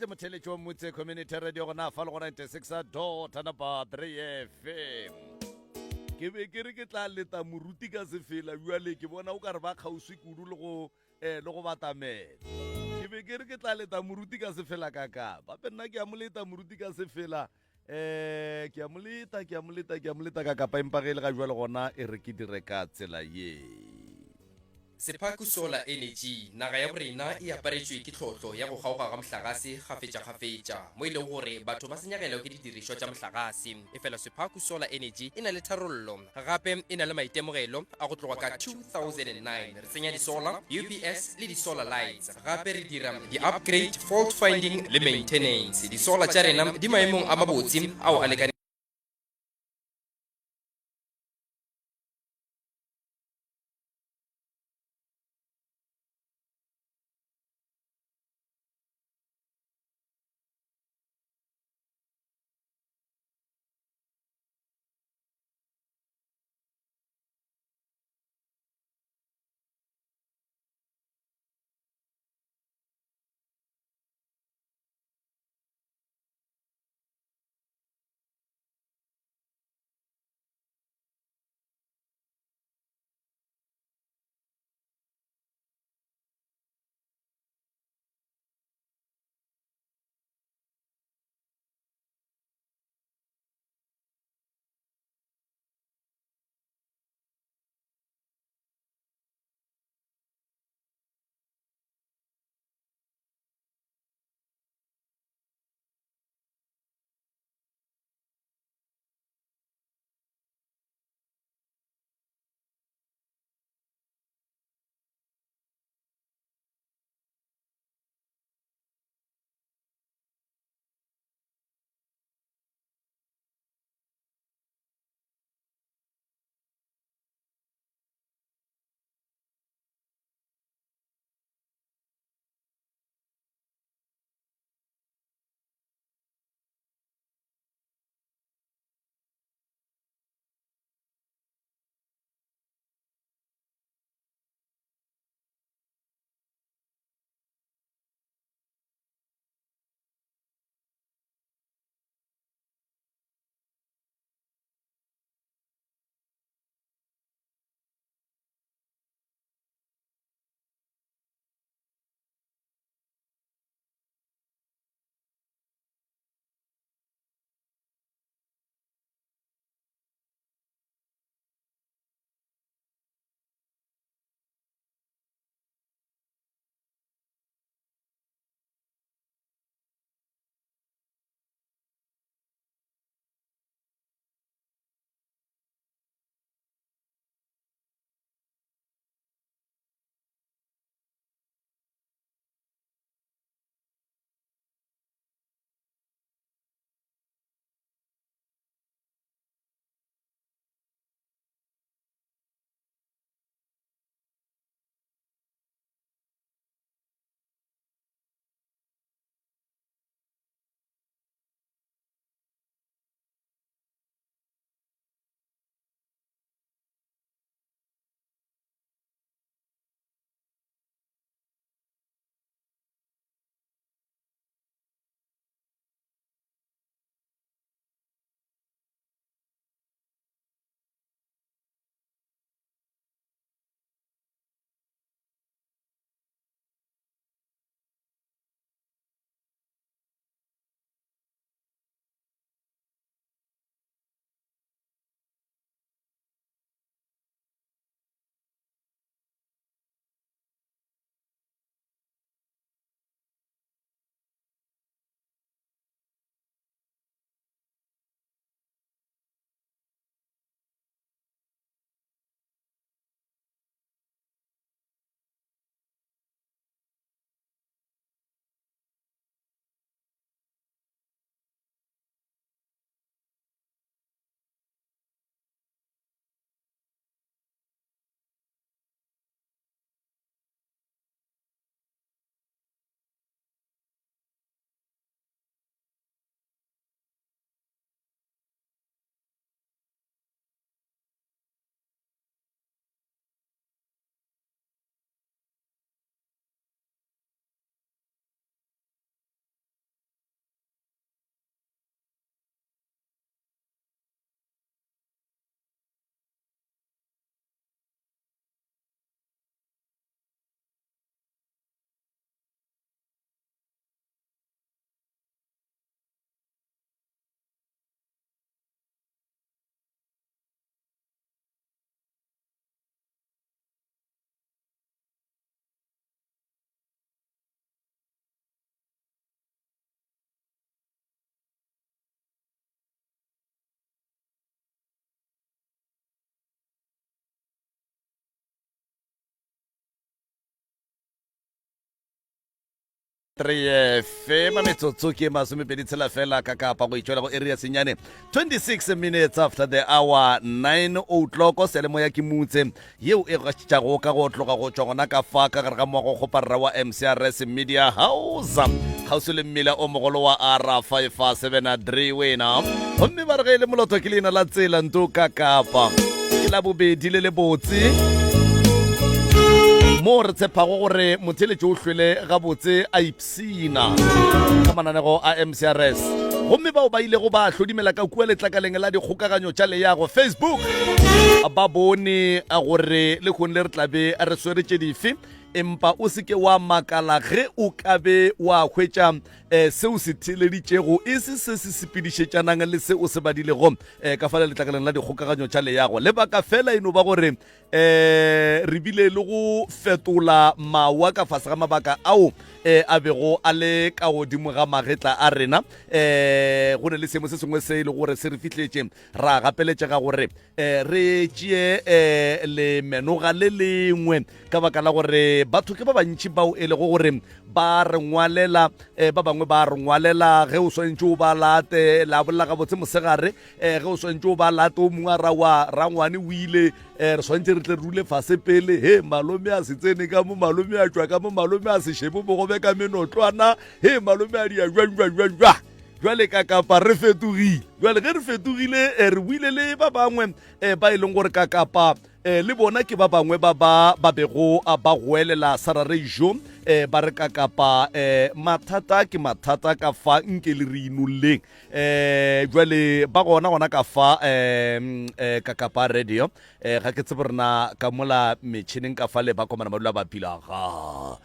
te motheletši wa motse community radio gona fa le go 96.3 FM. Ke be ke re ke tla leta moruti ka sefela jwale ke bona o ka re ba kgauswi kudu le go batamela. Ke be ke re ke tla leta moruti ka sefela ka bape nna ke a mo leta moruti ka sefela ke a mo leta ka kapa empa ge le ga jwale gona e re ke dire ka tsela ye. Sephaku Solar Energy naga ya borena e aparetswe ke tlhotlho ya go kgaoga ga motlakase kgafetša mo ile gore batho ba senyagela ke didirišwa tša motlakase efela Sephaku Solar Energy e na le tharollo gape e na le maitemogelo a go tloga ka 2009 re tsenya di-solar UPS le di-solar lights gape re dira di-upgrade fault finding le maintenance di-solar tša rena di maemong a mabotse ao a lekaneng 3 FM metsotso ke masomepedi tshela fela ka kapa go itšwela go area senyane 26 minutes after the hour 9 o'clock selemo ya ke mutse yeo e gašitšago ka go tloga go tšwa gona ka fa ka gare ga moago kgoparra wa MCRS Media House kgauswi le mmila o mogolo wa R557 Dre wena gomme ba re ge e le molotho ke leina la tsela nto ka kapa ke la bobedi le le botse mo re tshepago gore motheletši o hlwele gabotse a ipsina ka mananego a MCRS gomme bao ba ilego ba hlodimela ka kua letlakaleng la dikgokaganyo tša leyago Facebook ba bone gore le kgone le re tlabe a re sweretše dife empa o seke wa makala ge o ka be wa hwetša seo se theleditšego e se se se sepedišetšanang le se o se badilego ka fala letlakaleng la dikgokaganyo tša leyago lebaka fela eno ba gore re bile le go fetola mawa ka fase ga mabaka ao a bego a le ka godimo ga magetla a rena go ne le seemo se sengwe se e le gore se re fitlhetše ra gapeletšega gore re tšee lemenoga le lengwe ka baka la gore batho ke ba bantši bao e lego gore ba re ngwalela ba bangwe ba re ngwalela ge o swantše o ba late la bolela gabotse mosegare ge o swantše o ba late o mongwe a rawa rangwane o ile re swantše re tle re rule fase pele he malome a se tsene ka mo malome a tšwa ka mo malome a se shebo bogobe ka menotlwana he malome a dia jwa jwale ka kapa re fetogile jwale ge re fetogile re buile le ba bangwe ba e leng gore ka kapa le bona ke ba bangwe ba bego ba goelela sarareijo ba re ka kapa mathata ke mathata ka fa nke le re inulleng jwale ba gona ka fa ka kapa radio ga ke tsebe rena ka mola metšhineng ka fa le ba komana madula ba pilaga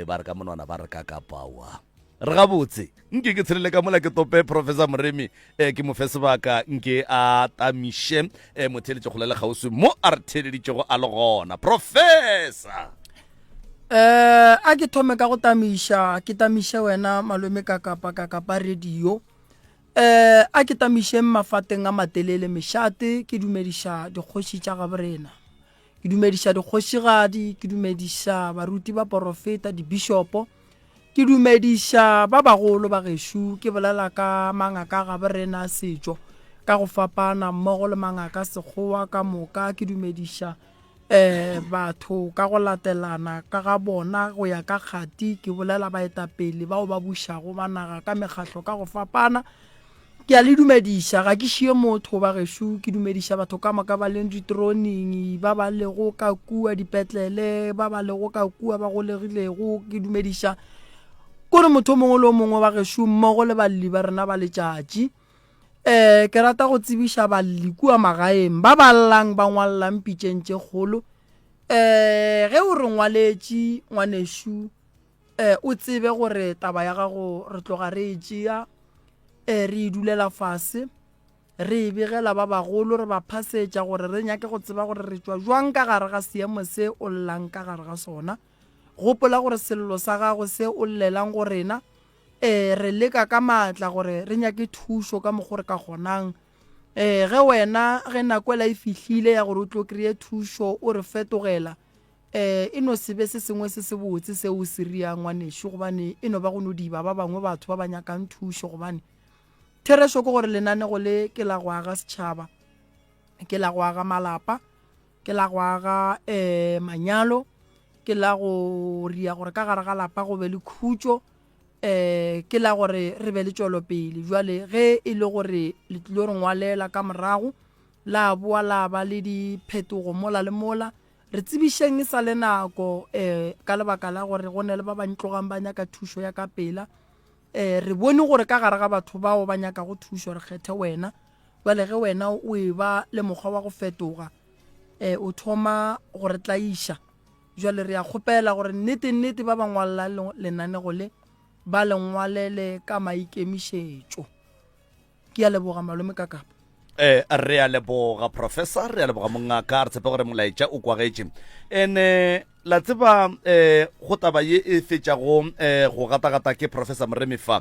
ba re ka monwana ba re ka kapawa re gabotse nke ke tshelele ka mola ke tope Professor Moremi ke mo fe sebaka nke a tamiše motheletše go le kgauswi mo a re theleditšego a le gona Professor a ke thome ka go tamiša ke tamiše wena malome ka kapa radio a ke tamiše mafateng a matelele mešate ke dumediša dikgoši tša gaborena ke dumediša dikgošigadi ke dumediša baruti ba porofeta dibishopo ke dumediša ba bagolo ba gešo ke bolela ka mangaka ga borena setšo ka go fapana mmogo le mangaka sekgowa ka moka ke dumediša batho ka go latelana ka ga bona go ya ka kgati ke bolela baetapele bao ba bušago ba naga ka mekgahlo ka go fapana ke a le dumediša ga ke šie motho ba gešo ke dumediša batho ka moka ba leng ditroning ba ba lego ka kua dipetlele ba ba lego ka kua ba golegilego ke dumediša kore motho mongwe le mongwe ba gešo mmogo le balli ba rena ba letšatši ke rata go tsebiša balli kua magaeng ba ballang ba ngwallang pitšeng tše kgolo ge o re ngwaletše ngwanešo o tsebe gore taba ya gago re tloga re e tšea re e dulela fase re e begela ba bagolo re ba phasetša gore re nyake go tseba gore re tšwa jwang ka gare ga seemo se o llang ka gare ga sona gopola gore sello sa gago se o llelang go rena re leka ka maatla gore re nyake thušo ka mokgwa re ka kgonang ge wena ge nakwela e fihlile ya gore o tlo kry-e thušo o re fetogela e no sebe se sengwe se se botse se o se riang ngwanešo gobane e no ba go no diba ba bangwe batho ba ba nyakang thušo gobane thereso ke gore lenanego le ke la go aga setšhaba ke la go aga malapa ke la go aga manyalo ke la go ria gore ka gare ga lapa go be le khutšo ke la gore re be le tšwelopele jwale ge e le gore le tlilo re ngwalela ka morago la boa la ba le diphetogo mola le mola re tsebišeng e sa le nako ka lebaka la gore go ne le ba bantlogang ba nyaka thušo ya ka pela re bone gore ka gare ga batho bao ba nyaka go thušo re kgethe wena jwale ge wena o e ba le mokgwa wa go fetoga o thoma gore tlaiša jwale re a kgopela gore nnete ba ba ngwalla lenanego le ba lengwalele ka maikemišetšo ke a leboga malome ka kapa re a leboga Professor re a leboga mongaka re tshepe gore molaetša o kwagetše ene la tseba go taba ye e fetšago go gatagata ke Professor Moremi fa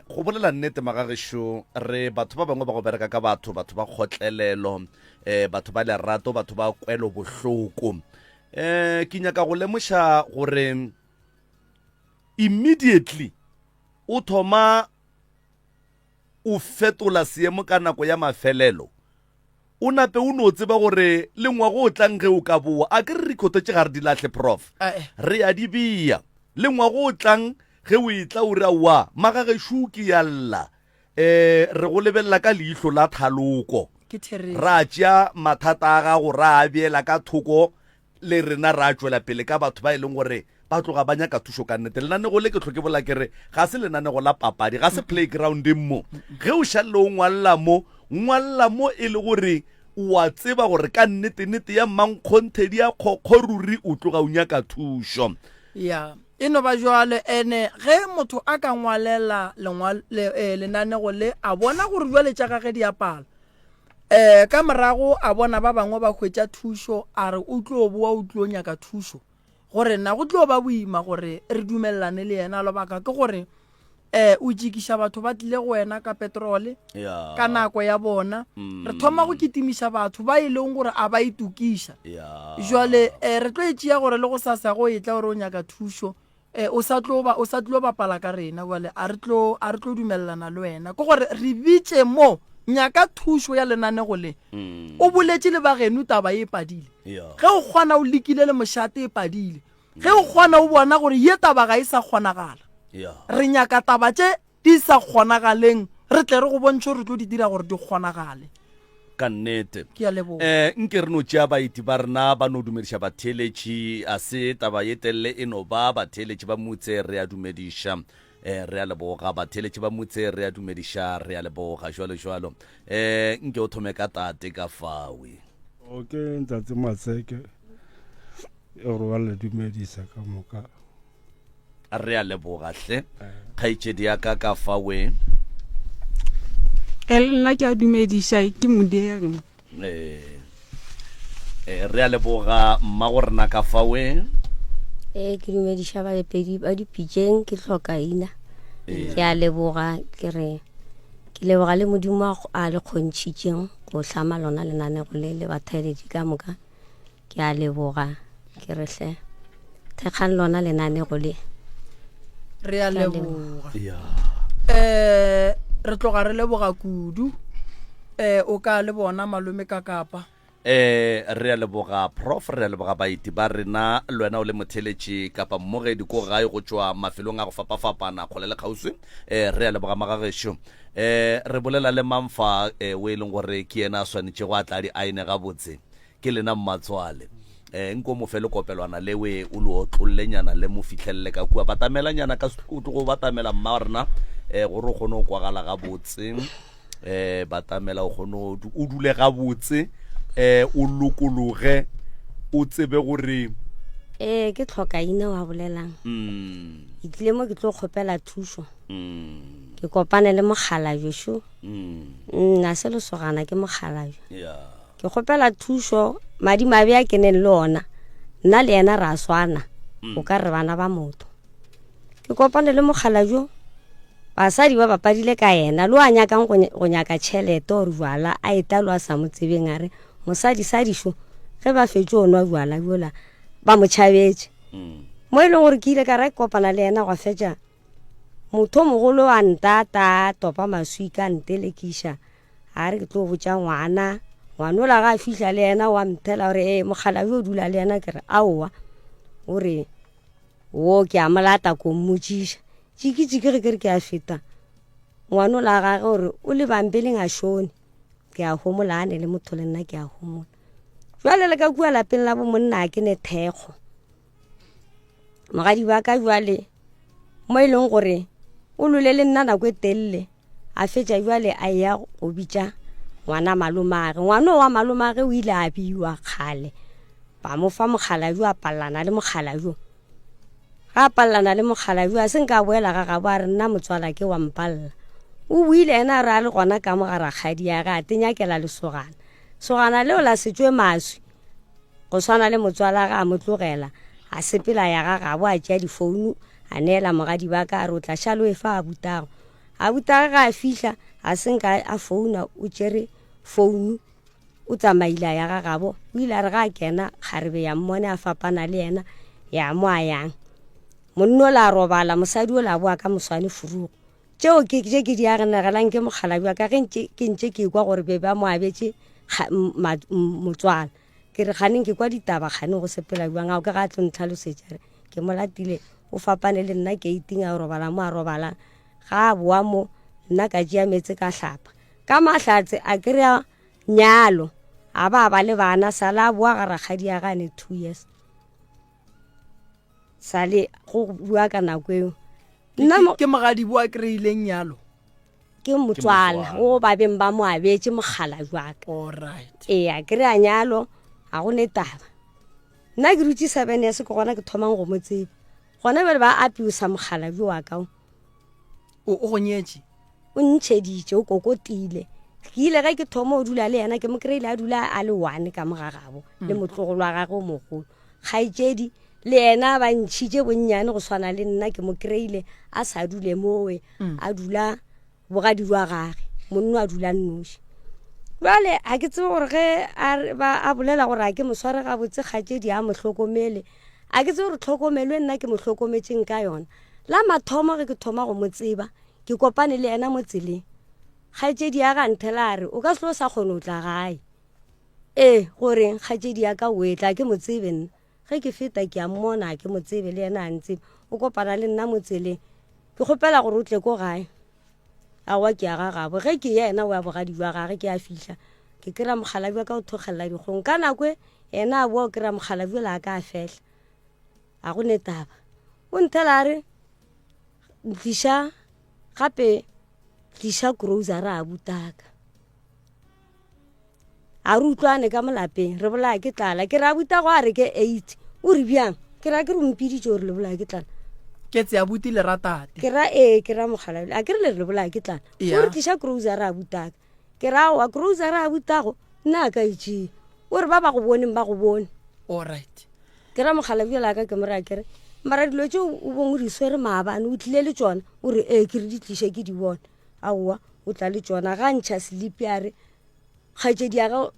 go bolela nnete magagešo re batho ba bangwe ba go bereka ka batho ba kgotlelelo batho ba lerato batho ba kwelo bohloko ke nyaka go lemoša gore immediately o thoma o fetola seemo ka nako ya mafelelo o nape o no tseba gore le ngwago o tlang ge o ka boa a ke re rekoto tše gare di latlhe prof re ya di bea le ngwago o tlang ge o itla o re wa magagešo ke ya lla re go lebelela ka leihlo la thaloko ra tšea mathata a gago ra a beela ka thoko le rena ra tšwela pele ka batho ba e leng gore ba tloga ba nyaka thušo ka nnete lenanego le ke tlhoke bola kere ga se lenanego la papadi ga se playgroundeng mo ge o šalele o ngwalela mo e le gore wa tseba gore ka nnete ya mankgonthedi ya kgokgoruri o tloga o nyaka thušo ya e no ba jwale ene ge motho a ka ngwalela lenanego le a bona gore jwale tša gage di apala ka morago a bona ba bangwe ba hwetša thušo a re o tlo boa o tlo nyaka thušo gore na go tlo ba boima gore re dumelelane le yena lobaka ke gore o jikiša batho ba tlile go wena ka petrole ka nako ya bona re thoma go kitimiša batho ba e leng gore a ba itukiša jwale re tlo etšea gore le go sasa go etla gore o nyaka thušo o sa tlo bapala ka rena jwale a re tlo dumelelana le wena ke gore re bitše mo nyaka thušo ya lenanego le o boletše le bageno taba e padile ge o kgona o lekile le mošate e padile ge o kgona o bona gore ye taba ga e sa kgonagala re nyaka taba tše di sa kgonagaleng re tle re go bontšhe re tlo di dira gore di kgonagale ka nnete ke a leboga nke re no tšea baeti ba rena ba no dumediša batheletši a se taba ye telele e no ba batheletši ba motse re a dumediša re a leboga batheletši ba motse re a dumediša re a leboga jwalo nke o thome ka tate ka fawe okay ntate Matseke gore wa le dumediša ka moka re a leboga hle kgaetšedi ya ka fawe nna ke a dumediša ke modiri re a leboga mma go rena ka fawe ke dumediša balepedi ba dipitšeng ke hlokaina ke a leboga ke leboga le modimo a le kgontšhitšeng go hlama lona lenanego le bathaeledi ka moka ke a leboga ke re hle thekgang lona lenanego le re a leboga re tloga re leboga kudu o ka le bona malome ka kapa re a leboga prof re a leboga baeti ba rena le wena o le motheletši kapa mmogedi ko gae go tšwa mafelong a go fapafapana kgole le kgauswi re a leboga magagešo re bolela le Mamfa o e leng gore ke yena a swanetše go atla di aene gabotse ke lena Mmatswale nko mo fele kopelwana le we o le otlollenyana le mo fitlhelele ka kua batamelanyana ka sekhutu go batamela mma rena gore o kgone go kwagala gabotse batamela o kgone o dule gabotse o lokologe o tsebe gore ke tlhokaina wa bolelang ke tlile mo ke tlo kgopela thušo ke kopane le mogala jošo nna se lesogana ke mogala jo ke kgopela thušo madi mabe a keneng le ona nna le yena ra swana o ka re bana ba motho ke kopane le mogala jo basadi ba bapadile ka yena lo a nyakang go nyaka tšhelete gore jwala a eta lo a sa mo tsebeng a re mosadi sadišo ge ba fetše o nwa jwala bjola ba mo tšhabetše mo e leng gore ke ile ka ra kopana le yena go fetša motho mogolo wa ntata topa maswi ka ntelekiša a re ke tlo botša ngwana o la ga a fihla le yena wa mthela gore mogala yo o dula le yena ke re aowa o re wo ke a molata ko mmotšiša tšiki ge ke re ke a feta ngwana o la gage gore o le bampeleng a šone ke a homola ane le motho le nna ke a homola jwale le ka kua lapeng la bo monna ke ne thekgo mogadi ba ka jwale mo e leng gore o lole le nna nako e telele a fetša jwale a ya go bitša ngwana malomage ngwana wa malomage o ile a biwa kgale ba mo fa mogala jo a pallana le mogala jo ga pallana le mogala jo a se nka boela ga gabo a re nna motswala ke wa mpalla o buile ena re a le gona ka mogara kgadi ya ga a tenyakela lesogana leo la setswe maswi go swana le motswala ga a mo tlogela a sepela ya ga gabo a tšea difounu a neela mogadi ba ka a re o tla šalo e fa a butaga ga a fihla a senka a founa o tšere founu o tsamaila ya ga gabo o ile a re ga a kena kgarebe ya mmone a fapana le yena ya mo a yang monno la robala mosadi o la boa ka moswane furugo tšeo ke di agenegelang ke mogalabi wa ka ke ntše ke kwa gore be ba mo abetse motswala ke re ganeng ke kwa ditaba gane go sepela buang ao ke ga tlo ntlhalosetša re ke mo latile o fapane le nna ke itinga robala mo a robala ga a boa mo nna ka tšea metse ka hlapa ka mahlatse a kry-a nyalo a ba le bana sala a boa ga rakgadi ya gane 2 years sale go bua ka nako eo ke mogadi boa kry-ileng nyalo ke motswala o ba beng ba mo abetse mogala jwaka alright a kry-a nyalo ga go ne taba nna ke rutse 7 years ke gona ke thomang go mo tseba gona bele ba apiusa mogala jo wa ka o go nyetse o ntšheditše o kokotile ke ile ga ke thoma o dula le yena ke mo kry-ile a dula a le 1 ka mogagabo le motlogolo wa gagwe o mogolo kgaetšedi le yena ba ntšhitše bonnyane go swana le nna ke mo kry-ile a sa dule mowe a dula bogadi jwa gage monno a dula nnoši jale a ke tsebe gore ge a bolela gore a ke mo sware ga botse kgaetšedi a mo hlokomele a ke tsebe gore tlhokomelwe nna ke mo hlokometseng ka yona la mathomo ge ke thoma go mo tseba ke kopane le yena mo tseleng kgaetšedi ya ga nthela re o ka selo sa kgone o tla gae goreng kgaetšedi ya ka o etla ke mo tsebe nna ge ke feta ke a mmona ke mo tsebe le yena a ntsebe o kopana le nna mo tseleng ke kgopela gore o tle ko gae a wa ke a gagabo ge ke yena o ya bogadi jwa gage ke a fihla ke kry-a mogalabi wa ka o thogelela dikgong ka nako yena a boa o kry-a mogalabi o la ka a fehla a go ne taba o nthela re tliša gape tliša grocery a butaka a re utlwane ka molapeng re bolaya ke tlala ke re a buta go a re ke 8 o re bjang ke ra ke re mpiditše gore le bolaya ke tlala ke tse a buti le ratate ke ra ke ra mogala a ke re le bolaya ke tlala o re tliša grocery a butaka ke ra wa grocery a butago nna ka itše o re ba go boneng ba go bone alright ke ra mogala bjela ka ke mora kere mara dilo tše o bongwe di swere maabane o tlile le tsona o re ke re di tliše ke di bone aowa o tla le tsona ga ntšha sleepy a re kgaetšedi ya ga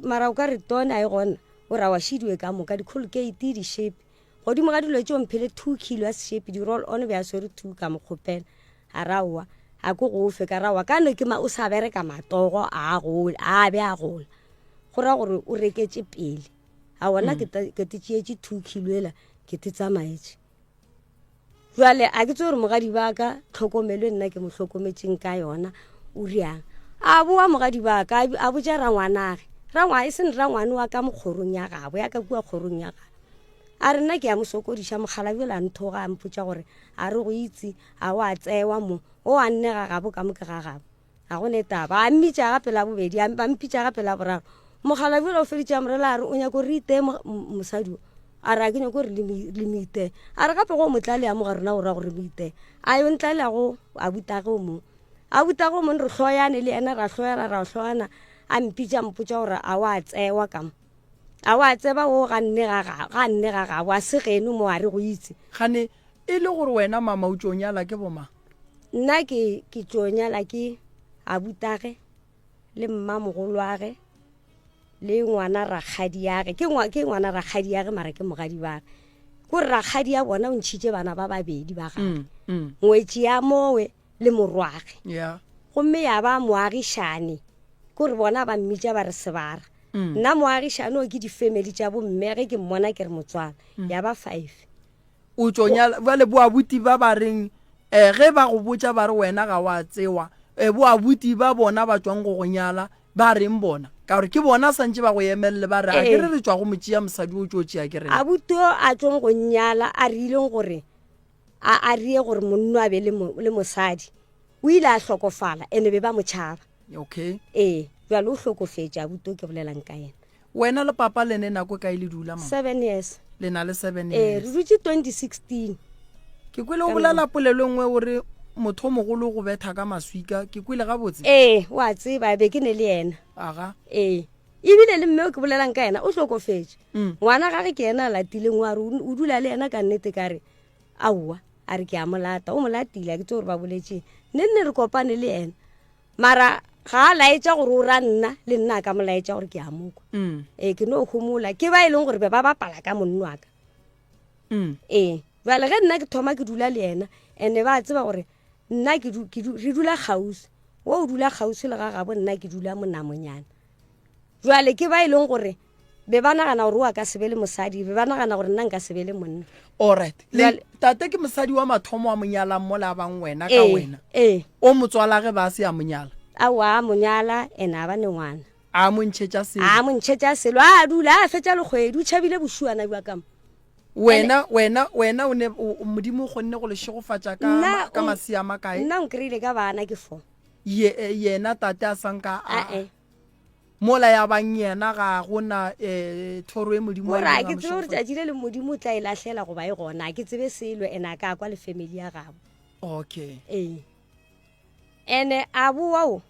mara o ka re tone a e gona o ra wa šidiwe ka moka di-colgate di-shape godimo ga dilo tšeo mphele 2 kilo a shape di-roll on be a swere 2 ka mokgopela a raowa a ko go fe ka raowa ka no ke o sa bereka matogo a be a gola go ra gore o reketse pele a wona ke te tšeetše 2 kilo ela ke te tsamaetse jale a ke tse gore mogadi ba ka tlhokomelo nna ke mo tlhokometseng ka yona o riang a boa mogadi ba ka a botša rangwanage e seng rangwane wa ka mokgorong ya gabo ya ka kua kgorong ya gabo a re nna ke ya mo sokodiša mogala bjela nthoga a mpotša gore a re go itse a o a tsewa mo o a nne ga gabo ka moke ga gabo a go ne taba a mmitša gape la bobedi ba mpitša gape la boraro mogala bjela o feditša morela a re o nyako re ite mosadi a re a ke nyako re le meite a re gape go motlale ya mo ga rona o ra gore meite a yo ntlaleago a butage o mong a butage o mong re hloyane le ena ra hloyana a mpitša mpotša gore a o a tsewa ka mo a wa tseba o ga nne ga gabo a se geno mo a re go itse gane e le gore wena mama o tšonyala ke boma nna ke tšonyala ke a butage le mmamogolwage le ngwana rakgadi yage ke ngwana rakgadi yage mara ke mogadi bage gore rakgadi ya bona o ntšhitše bana ba babedi ba gage ngwetši ya mowe le morwage gomme ya ba moagišane kore bona ba mmitša ba re sebara nna moagišane o ke di-family tša bomme ge ke mmona ke re motswana ya ba 5 o tšonyala bale boabuti ba ba reng ge ba go botša ba re wena ga wa tsewa boabuti ba bona ba tswang go go nyala ba reng bona ka gore ke bona santse ba go emelele ba re a ke re tswa go motšea mosadi o tšotšea ke rena abuti o a tswang go nyala a rileng gore a rie gore monno a be le mosadi o ile a hlokofala ene be ba motšhaba okay jalo o hlokofetše abuti o ke bolelang ka yena wena le papa lene nako ka ile dula 7 years le na le 7 re dutse 2016 ke kwele o bolela polelo nngwe gore motho mogolo go betha ka maswika ke kwele ga botse wa tseba be ke ne le yena aga ebile le mme o ke bolelang ka yena o hlokofetše ngwana gage ke yena latileng wa re o dula le yena ka nnete ka re aowa a re ke a molata o molatile a ke tse gore ba boletšeng nne re kopane le yena mara ga a laetša gore o ra nna le nna ka molaetša gore ke a moko ke no homola ke ba e leng gore be ba bapala ka monno wa ka jale ge nna ke thoma ke dula le ena ene ba tseba gore nna re dula gausi o dula gausi le ga gabo nna ke dula monamonyana jale ke ba ileng gore be ba nagana gore wa ka sebele mosadi be ba nagana gore nna nka sebele monna alright tate ke mosadi wa mathomo wa monyalang mo la bang wena ka wena o motswala ge ba se ya monyala awa monyala ene a ba ne ngwana a montšhetša selo a montšhetša selo a dula a fetša lekgwedi o tšhabile bošuana bja kamo wena o ne modimo o kgonne go le šegofatša ka masiama kae nna o kry-ile ka bana ke 4 yena tate a sanka mola ya bang yena ga gona thoro e modimo ora ke tsebe gore tšatši le le modimo o tla e lahlela go ba e gona ke tsebe selo ene a ka kwa le family ya gabo okay ene a boao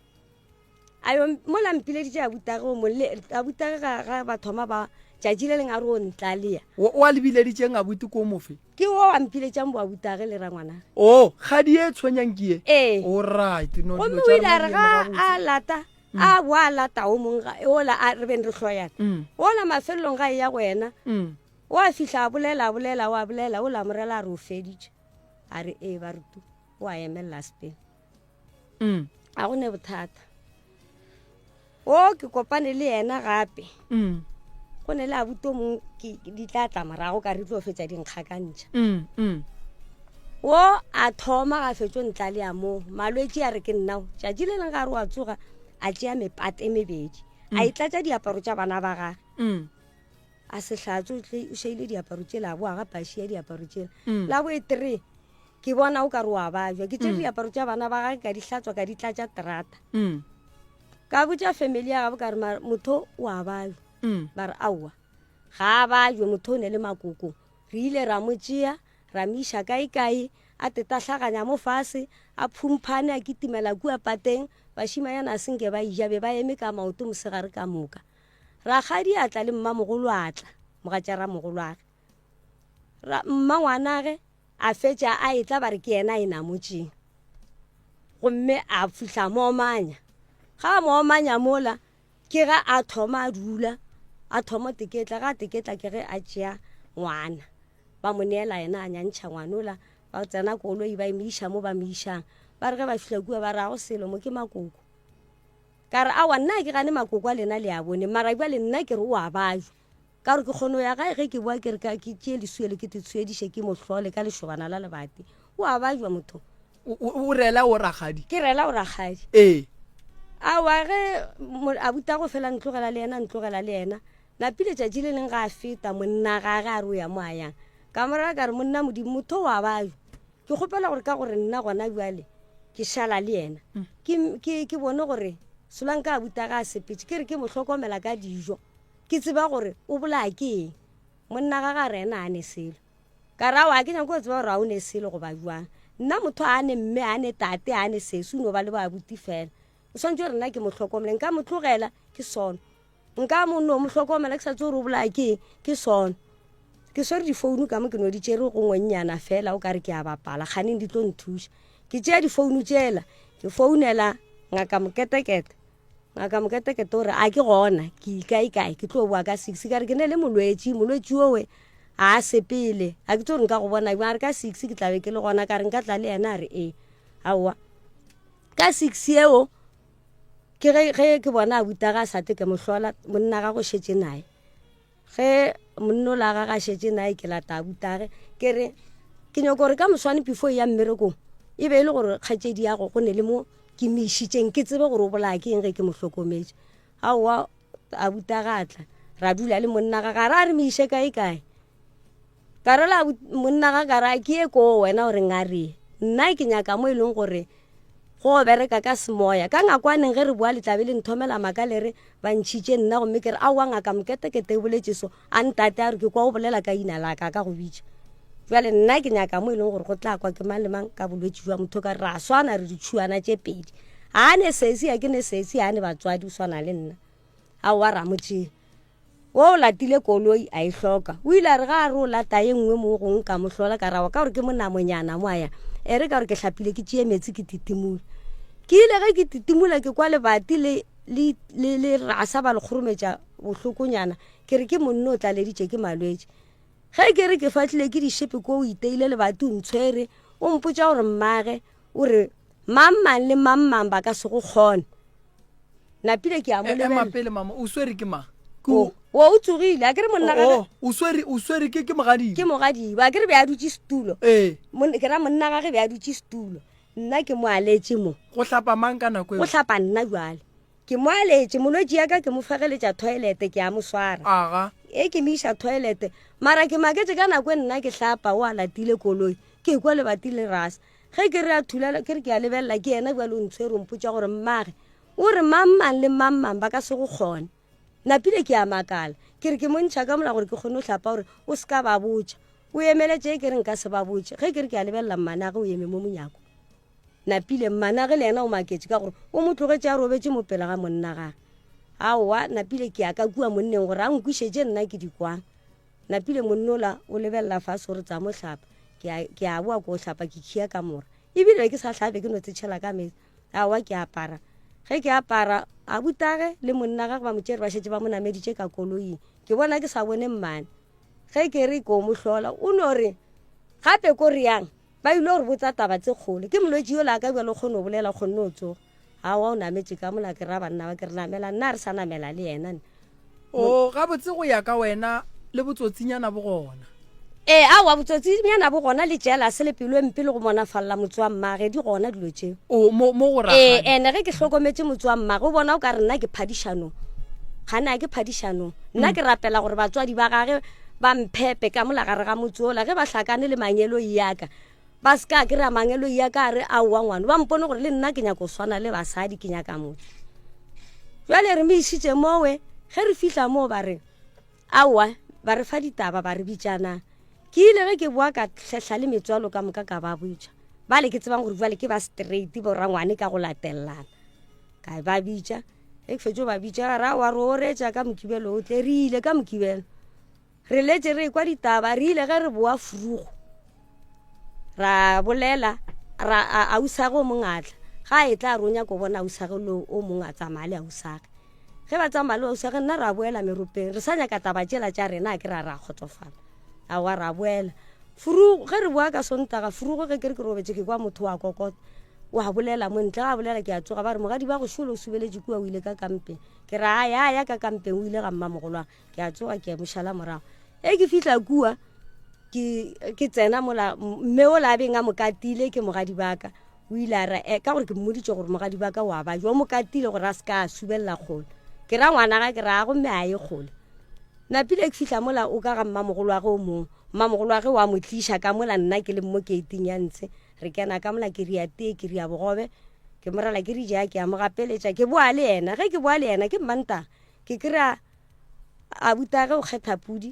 ayo mola mpileditše a butage ga bathoma ba tšatši le leng a re o ntlalea o a lebileditšeng a buti ko mofe ke o a mpiletšang bo a butage le ra ngwana kgadi e tshwenyang ke e alright gomme o ile a re ga a lata a boa lata o mongwe ola a re beng re hloyana ola mafelelong ga e ya go wena o a fihla a bolela o la morela a re o feditše a re ba rutu o a emelela Spain a go ne bothata ke kopane le yena gape go ne le a buto mong di tla tla morago ka re tlo fetša dinkgakantšha a thoma ga fetšo ntla le ya moo malwetse a re ke nnao tšatši le leng ga re wa tsoga a tšea mepate mebedi a itlatša diaparo tša bana ba gage a sehlatso o šaile diaparo tšela a boa ga pasi ya diaparo tšela la bo 3 ke bona o ka re wa bajwa ke tše diaparo tša bana ba gage ka di hlatswa ka di tlatša terata ka botša family ya gabo ka re motho o a bajwa ba re aowa ga a bajwe motho o ne le makoko re ile ra mo tšea ra miša kae a tetahlaganya mo fase a phumphane a kitimela kua pateng bašimanyana a senke ba ija be ba eme ka maoto mosegare ka moka ra gadi a tla le mmamogolo a tla mogatša ramogolo age mma ngwanage a fetša a etla ba re ke yena a e namotšeng gomme a fihla moomanya ga a moomanya mola ke ga a thoma a dula a thoma teketla ga teketla ke ge a tšea ngwana ba mo neela yena a nyantšha ngwanola ba tsena koloi ba emiša mo ba meišang ba re ge ba fihla kua ba re go selo mo ke makoko ka re awa nna ke gane makoko a lena le a bone mara bja le nna ke re o a bajwa ka re ke kgono ya gae ge ke boa ke re ka ke tšee lesuele ke tetshwediše ke mohlole ka lešobana la lebate o a bajwa motho o rela o ragadi ke rela o ragadi awa ge a buta go fela ntlogela le yena napile tšatši le leng ga a feta monna gage a re o ya mo a yang ka moraga ka re monna modimo motho o a bajwa ke kgopela gore ka gore nna gona bjale ke šala le yena ke bone gore solanka a buta ga a sepetse ke re ke mo hlokomela ka dijo ke tseba gore o bolaya ke eng monna ga ga re ena a ne selo ka ra wa ke nyako tseba gore a o ne selo go ba jwang nna motho a ne mme a ne tate a ne sesu no ba le ba buti fela o swantse re nna ke mo hlokomela nka mo tlogela ke sono nka mo no mo hlokomela ke sa tse gore o bolaya ke sono ke swere difounu ka mo ke no di tšere go ngwennyana fela o ka re ke a bapala ganeng di tlo nthuša ke tšea difounu tšela ke founela ngaka moketekete gore a ke gona ke ikae ke tlo boa ka 6 ka re ke ne le molwetši owe a sepele a ke tlo re nka go bona a re ka 6 ke tlabe ke le gona ka re nka tla le yena a re aowa ka 6 eo ke ge ke bona a buta ga sate ke mohlola monna ga go šetse nae ge monno la ga šetse nae ke lata a butage ke re ke nyako gore ka moswane before ya mmerekong e be e le gore kgatšedi ya go ne le mo ke meišitšeng ke tsebe gore o bolaya ke eng ge ke mo hlokometše aowa a buta gatla ra dula le monna ga gara a re meiše kae ka rela monna ga kara ke ye ko wena gore nga re nna ke nyaka mo e leng gore go bereka ka semoya ka ngakwaneng ge re boa le tlabe le nthomela maka le re ba ntšhitše nna gomme ke re aowa ngaka moketekete e boletše so a ntate a re ke kwa o bolela ka ina laka ka go bitša jale nna ke nyaka mo e leng gore go tla kwa ke mang le mang ka bolwetši jwa motho ka re a swana re ditšhuana tše pedi a ne sesi a ke ne sesi a ne batswadi o swana le nna aowa ramotšee o latile koloi a e hloka o ile a re ga a re o lata ye nngwe mo gong ka mohlola ka rawa ka gore ke monamonyana mo aya ere ka gore ke hlapile ke tšee metsi ke titimula ke ile ge ke titimula ke kwa lebati le rasa ba le kgorometša bohlokonyana ke re ke monno o tlaleditše ke malwetši ge ke re ke fatlile ke dishepe ko o iteile le batho ntshwere o mpotsa gore mmage o re mamang le mamang ba ka se go kgone napile ke a mo lebela pele mama o swere ke ma o o tsogile a ke re monna gage o swere ke mogadi ke mogadi ba ke re be a dutse setulo ke ra monna gage be a dutse setulo nna ke mo aletse mo go hlapa mang ka nako go hlapa nna jwale ke mo aletse molwetsi ya ka ke mo fegeletša toilete ke a mo swara aga ke me isa toilete mara ke maketse ka nako nna ke hlapa o a latile koloi ke kwa le batile rasa ge ke re a thulela ke re ke a lebelela ke yena jwale o ntshwere mpotsa gore mmage o re mamang le mamang ba ka se go kgone napile ke a makala ke re ke montšha ka mola gore ke kgone o hlapa gore o se ka ba botša o emeletse ke re nka se ba botša ge ke re ke a lebelela mmanage o eme mo monyako napile mmanage le yena o maketse ka gore o mo tlogetse a robetse mo pele ga monna gage aowa napile ke a ka kua monneng gore a nkwišetse nna ke dikwang napile monnola o lebelela fase gore tsa mo hlapa ke a boa ko o hlapa ke khia ka mora ebile ke sa hlape ke no tsetšhela ka metsi aowa ke apara ge ke apara a butage le monna gage ba motšere ba šetse ba mo nameditše ka koloing ke bona ke sa bone mmane ge ke re ko mo hlola o no re gape ko re yang ba ile gore botsa taba tse kgole ke molwetsi yo la ka bjalo kgone o bolela kgonne o tsoga aowa o nametse ka mola ke ra banna ba ke re namela nna re sa namela le yena o gabotse go ya ka wena le botsotsinyana bo gona aowa botsotsinyana bo gona le jela se le pelo empe le go bona falela motse wa mmage di gona dilo tseo mo go ene ge ke hlokometse motse wa mmage o bona o ka re nna ke phadišanong gana ke phadišanong nna ke rapela gore batswadi ba gage ba mphepe ka mola gare ga motse ola ge ba hlakane le manyelo yaka ba se ka kry-a mangelo yaka a re aowa ngwane ba mpone gore le nna ke nyaka o swana le basadi ke nyaka motse jwale re me isitse mowe ge re fihla moo ba re aowa ba re fa ditaba ba re bitšanang ke ile ge ke boa ka tlhehla le metswalo ka moka ka ba botša ba le ke tsebang gore jwale ke ba straight borangwane ka go latelelana ka ba bitša ge ke fetso ba bitša ra wa re oretša ka mokibelo o tle re ile ka mokibelo re letse re kwa ditaba re ile ge re boa furugo ra bolela ra ausago mongatla ga e tla ronya ko bona ausago lo o mongwe a tsamaya le ausago ge ba tsamaya le ausago nna ra boela meropeng re sa nyaka taba tšela tša rena a ke ra kgotsofala aowa ra boela furugo ge re boa ka sontaga furugo ge ke re ke robetse ke kwa motho wa kokota wa bolela montle ga bolela ke a tsoga ba re mogadi ba go šolo o subeletše kua o ile ka kampeng ke ra ya ka kampeng o ile ga mmamogolwang ke a tsoga ke mošala morago ke fihla kua ke tsena mola mme o la beng a mokatile ke mogadi baka o ile a ra ka gore ke mmoditše gore mogadi baka wa ba jo mokatile gore a se ka subelela kgole ke ra ngwana ga ke ra go mme a ye kgole napile ke fihla mola o ka ga mmamogolo wa ge o mongwe mmamogolo wa ge wa mo tliša ka mola nna ke le mo keiting ya ntshe re kena ka mola ke ria tee ke ria bogobe ke morala ke rija ke a mo gapeletša ke boa le yena ge ke boa le yena ke mmantaga ke kry-a a butage o kgetha pudi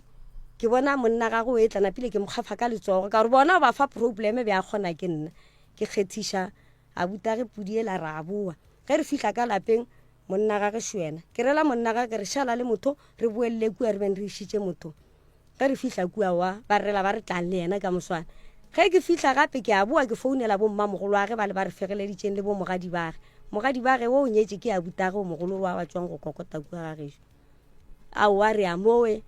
ke bona monna ga go etla napile ke mokgafa ka letsogo ka gore bona o ba fa probleme be a kgona ke nna ke kgethiša a butage pudi ela ra boa ge re fihla ka lapeng monna ga ge šwena ke rela monna ga ke re šala le motho re boelele kua re beng re išitše motho ge re fihla kua wa ba rela ba re tlang le yena ka moswana ge ke fihla gape ke a boa ke founela bo mmamogolo wa ge ba le ba re fegeleditšeng le bo mogadi bage o o nyetse ke a butage o mogolo wa ba tswang go kokota kua ga gešo aowa re a mowe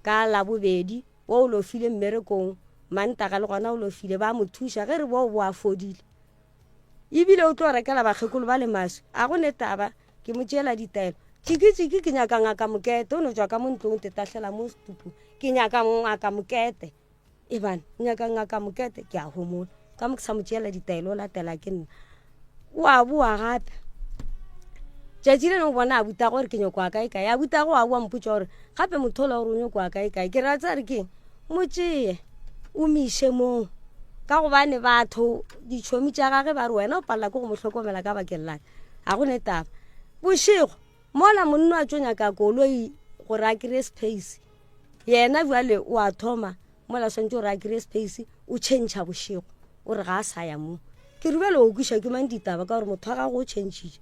ka la bobedi wo o lofile mmerekong mantaga le gona o lofile ba mo thuša ge re bo a fodile ebile o tlo rekela bakgekolo ba le maswi a go netaba ke mo tšeela ditaelo tsiki ke nyaka ngaka mokete o no tswa ka mo ntlong tetahlela mo stupu ke nyaka ngaka mokete ebane nyaka ngaka mokete ke a homola ka mo ke sa mo tšeela ditaelo o latela ke nna o a boa gape tšatši le no bona a buta gore ke nyoko a kae a buta go a boa mpotša gore gape mothola gore o nyoko a kae ke ratsa re keng mo tšee o miše moo ka gobane batho ditšhomi tša gage ba re wena o palela ke go mo hlokomela ka bakeng lane a go netaba bošego mola monna a tšo nyaka koloi gore a kry space yena bjale o a thoma mola swantse gore a kry space o change bošego o re ga a sa ya moo ke re bjale o kwiša ke mang ditaba ka gore motho wa gago o changile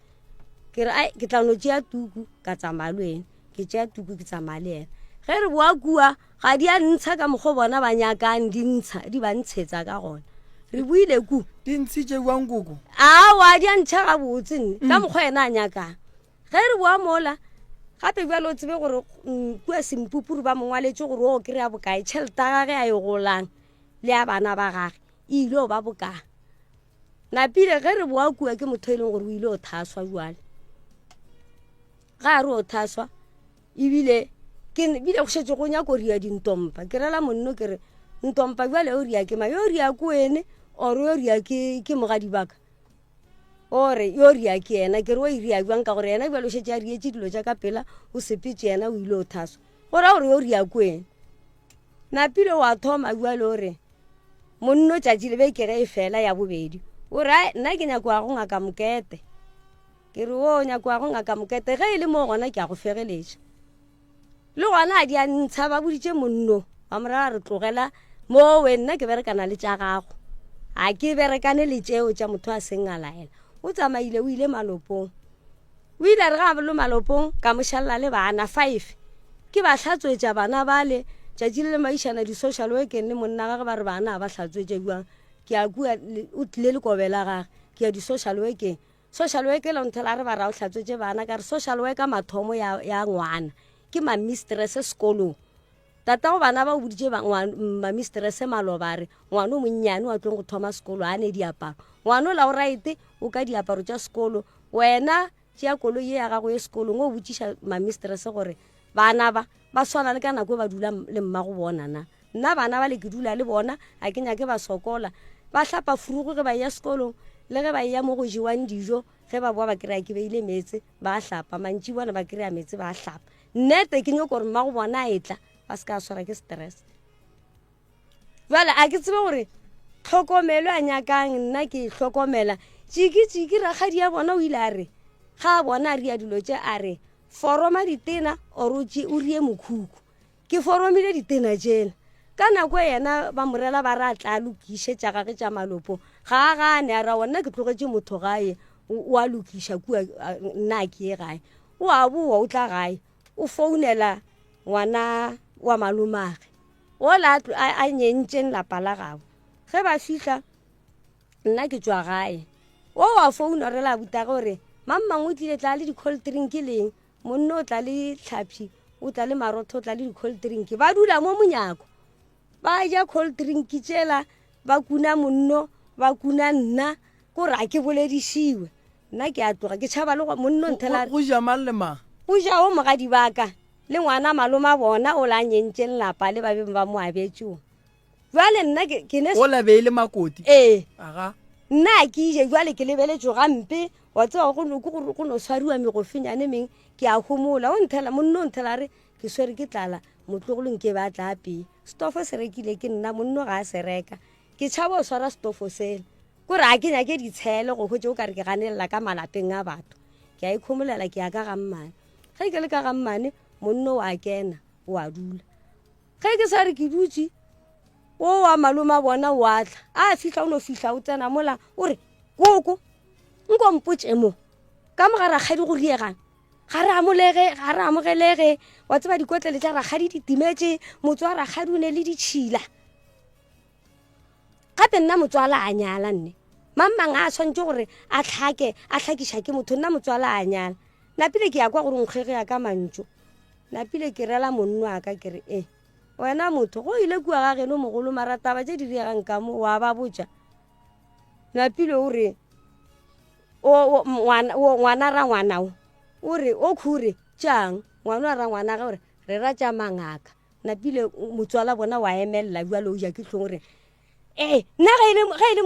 ke re ke tla no tšea tuku ka tsamaya le ena ke tšea tuku ke tsamaya le ena ge re boa kua ga di a ntsha ka mokgwa bona ba nyakang di ba ntshetsa ka gona re buile ku di ntshitše buang koko aowa di a ntšha ga botse nne ka mokgwa ena a nyakang ge re boa mola gape jalo o tsebe gore kua sempupuru ba mongwaletse gore o kry-a bokae tšhelete ya gage a e golang le ya bana ba gage e ile o ba bokae napile ge re boa kua ke motho e leng gore o ile o thaswa jwale ga re o thaswa ebile go šetse go nyako ria dintompa ke rela monno ke re ntompa jwale o ria ke ma yo ria ko ene or yo ria ke mogadi baka ore yo ria ke ena ke re o ria jwang ka gore ena jwale o šetse a rietse dilo tša ka pela o sepetse ena o ile o thaswa gore gore yo ria ko ene napile wa thoma jwale ore monno tšatši le beke ge e fela ya bobedi ore nna ke nyako go ngaka mokete ke re o nyako go ngaka mokete ge e le mo gona ke a go fegeletša le gona a di a ntsha ba boditše monno wa morara re tlogela mo wenna ke berekana le tša gago a ke berekane le tšeo tša motho a seng a laela o tsamaile o ile malopong o ile re ga lo malopong ka mošalela le bana 5 ke ba hlatswetša bana bale tšatši le maišana di-social workeng le monna gage ba re bana ba hlatswetša jwang ke a kua o tlile le kobela gage ke ya di-social workeng social work le nthela re ba ra o hlatswetše bana ka re social worker mathomo ya ngwana ke mamistress sekolong tata go bana ba o boditše mamistress malobare ngwana o monnyane wa tlong go thoma sekolo a ne diaparo ngwana o la o right o ka diaparo tša sekolo wena tšea koloi ye ya gago ye sekolong o botšiša mamistress gore bana ba swana le ka nako ba dula le mma go bona na nna bana ba le ke dula le bona a ke nyake ba sokola ba hlapa furugo ge ba ya sekolong le ge ba ya mo go jewang dijo ge ba boa ba kry-a ke beile metse ba hlapa mantši bona ba kry-a metse ba hlapa nnete ke nyoko gore mma go bona a etla ba se ka swara ke stress jale a ke tsebe gore tlhokomelo a nyakang nna ke tlhokomela tšiki rakgadi ya bona o ile a re ga a bona a ria dilo tše a re foroma ditena or o rie mokhukhu ke foromile ditena tšela ka nako yena ba morela ba re a tla lokišetša gage tša malopong ga a gane a ra ona ke tlogetše motho gae o a lokiša kua nna ke ye gae o a boa o tla gae o founela ngwana wa malomage ola a nyentšeng lapa la gago ge ba fihla nna ke tšwa gae o wa founa re la buta gore mammang o tlile tla le di-cold drink leng monno o tla le tlhapši o tla le marotho o tla le di-cold drink ba dula mo monyako ba ja cold drink tšela ba kuna monno ba kuna nna gore a ke boledišiwe nna ke a tloga ke tšhaba le monno nthela go ja mang le mang go ja o mogadi baka le ngwana maloma bona o la nyentšeng lapa le ba beng ba mo abetšeo jwale nna ke ne o la beile makoti aga nna ke ije jwale ke lebeletšo gampe wa tseba go no swariwa megofenyane meng ke a homola o nthela monno o nthela re ke swere ke tlala motlogolong ke ba tla apeye stofo se rekile ke nna monno ga a se reka ke tšhaba o swara stofo sele kore a ke nyake ditshele go hwetse o ka re ke ganelela ka malapeng a batho ke a ikhomolela ke ya ka gammane ge ke le ka gammane monno wa kena o a dula ge ke sa re ke dutse o wa maloma bona o atla a fihla o no fihla o tsena mola o re koko nko mpotše mo ka mogara kgadi go riegana ga re amogelege wa tseba dikotlele tša rakgadi di timetše motse wa rakgadi o ne le ditšhila gape nna motswala a nyala nne mammang a swantse gore a hlakiša ke motho nna motswala a nyala napile ke ya kwa gore nkgege ya ka mantso napile ke rela monno a ka ke re wena motho go ile kua ga geno mogolo marataba tše di riegang ka mo wa ba botša napile o re ngwana ra ngwana o re o khure tšang ngwana ra ngwana ga gore re ra tša mangaka napile motswala bona wa emelela jwale o ja ke tlhong gore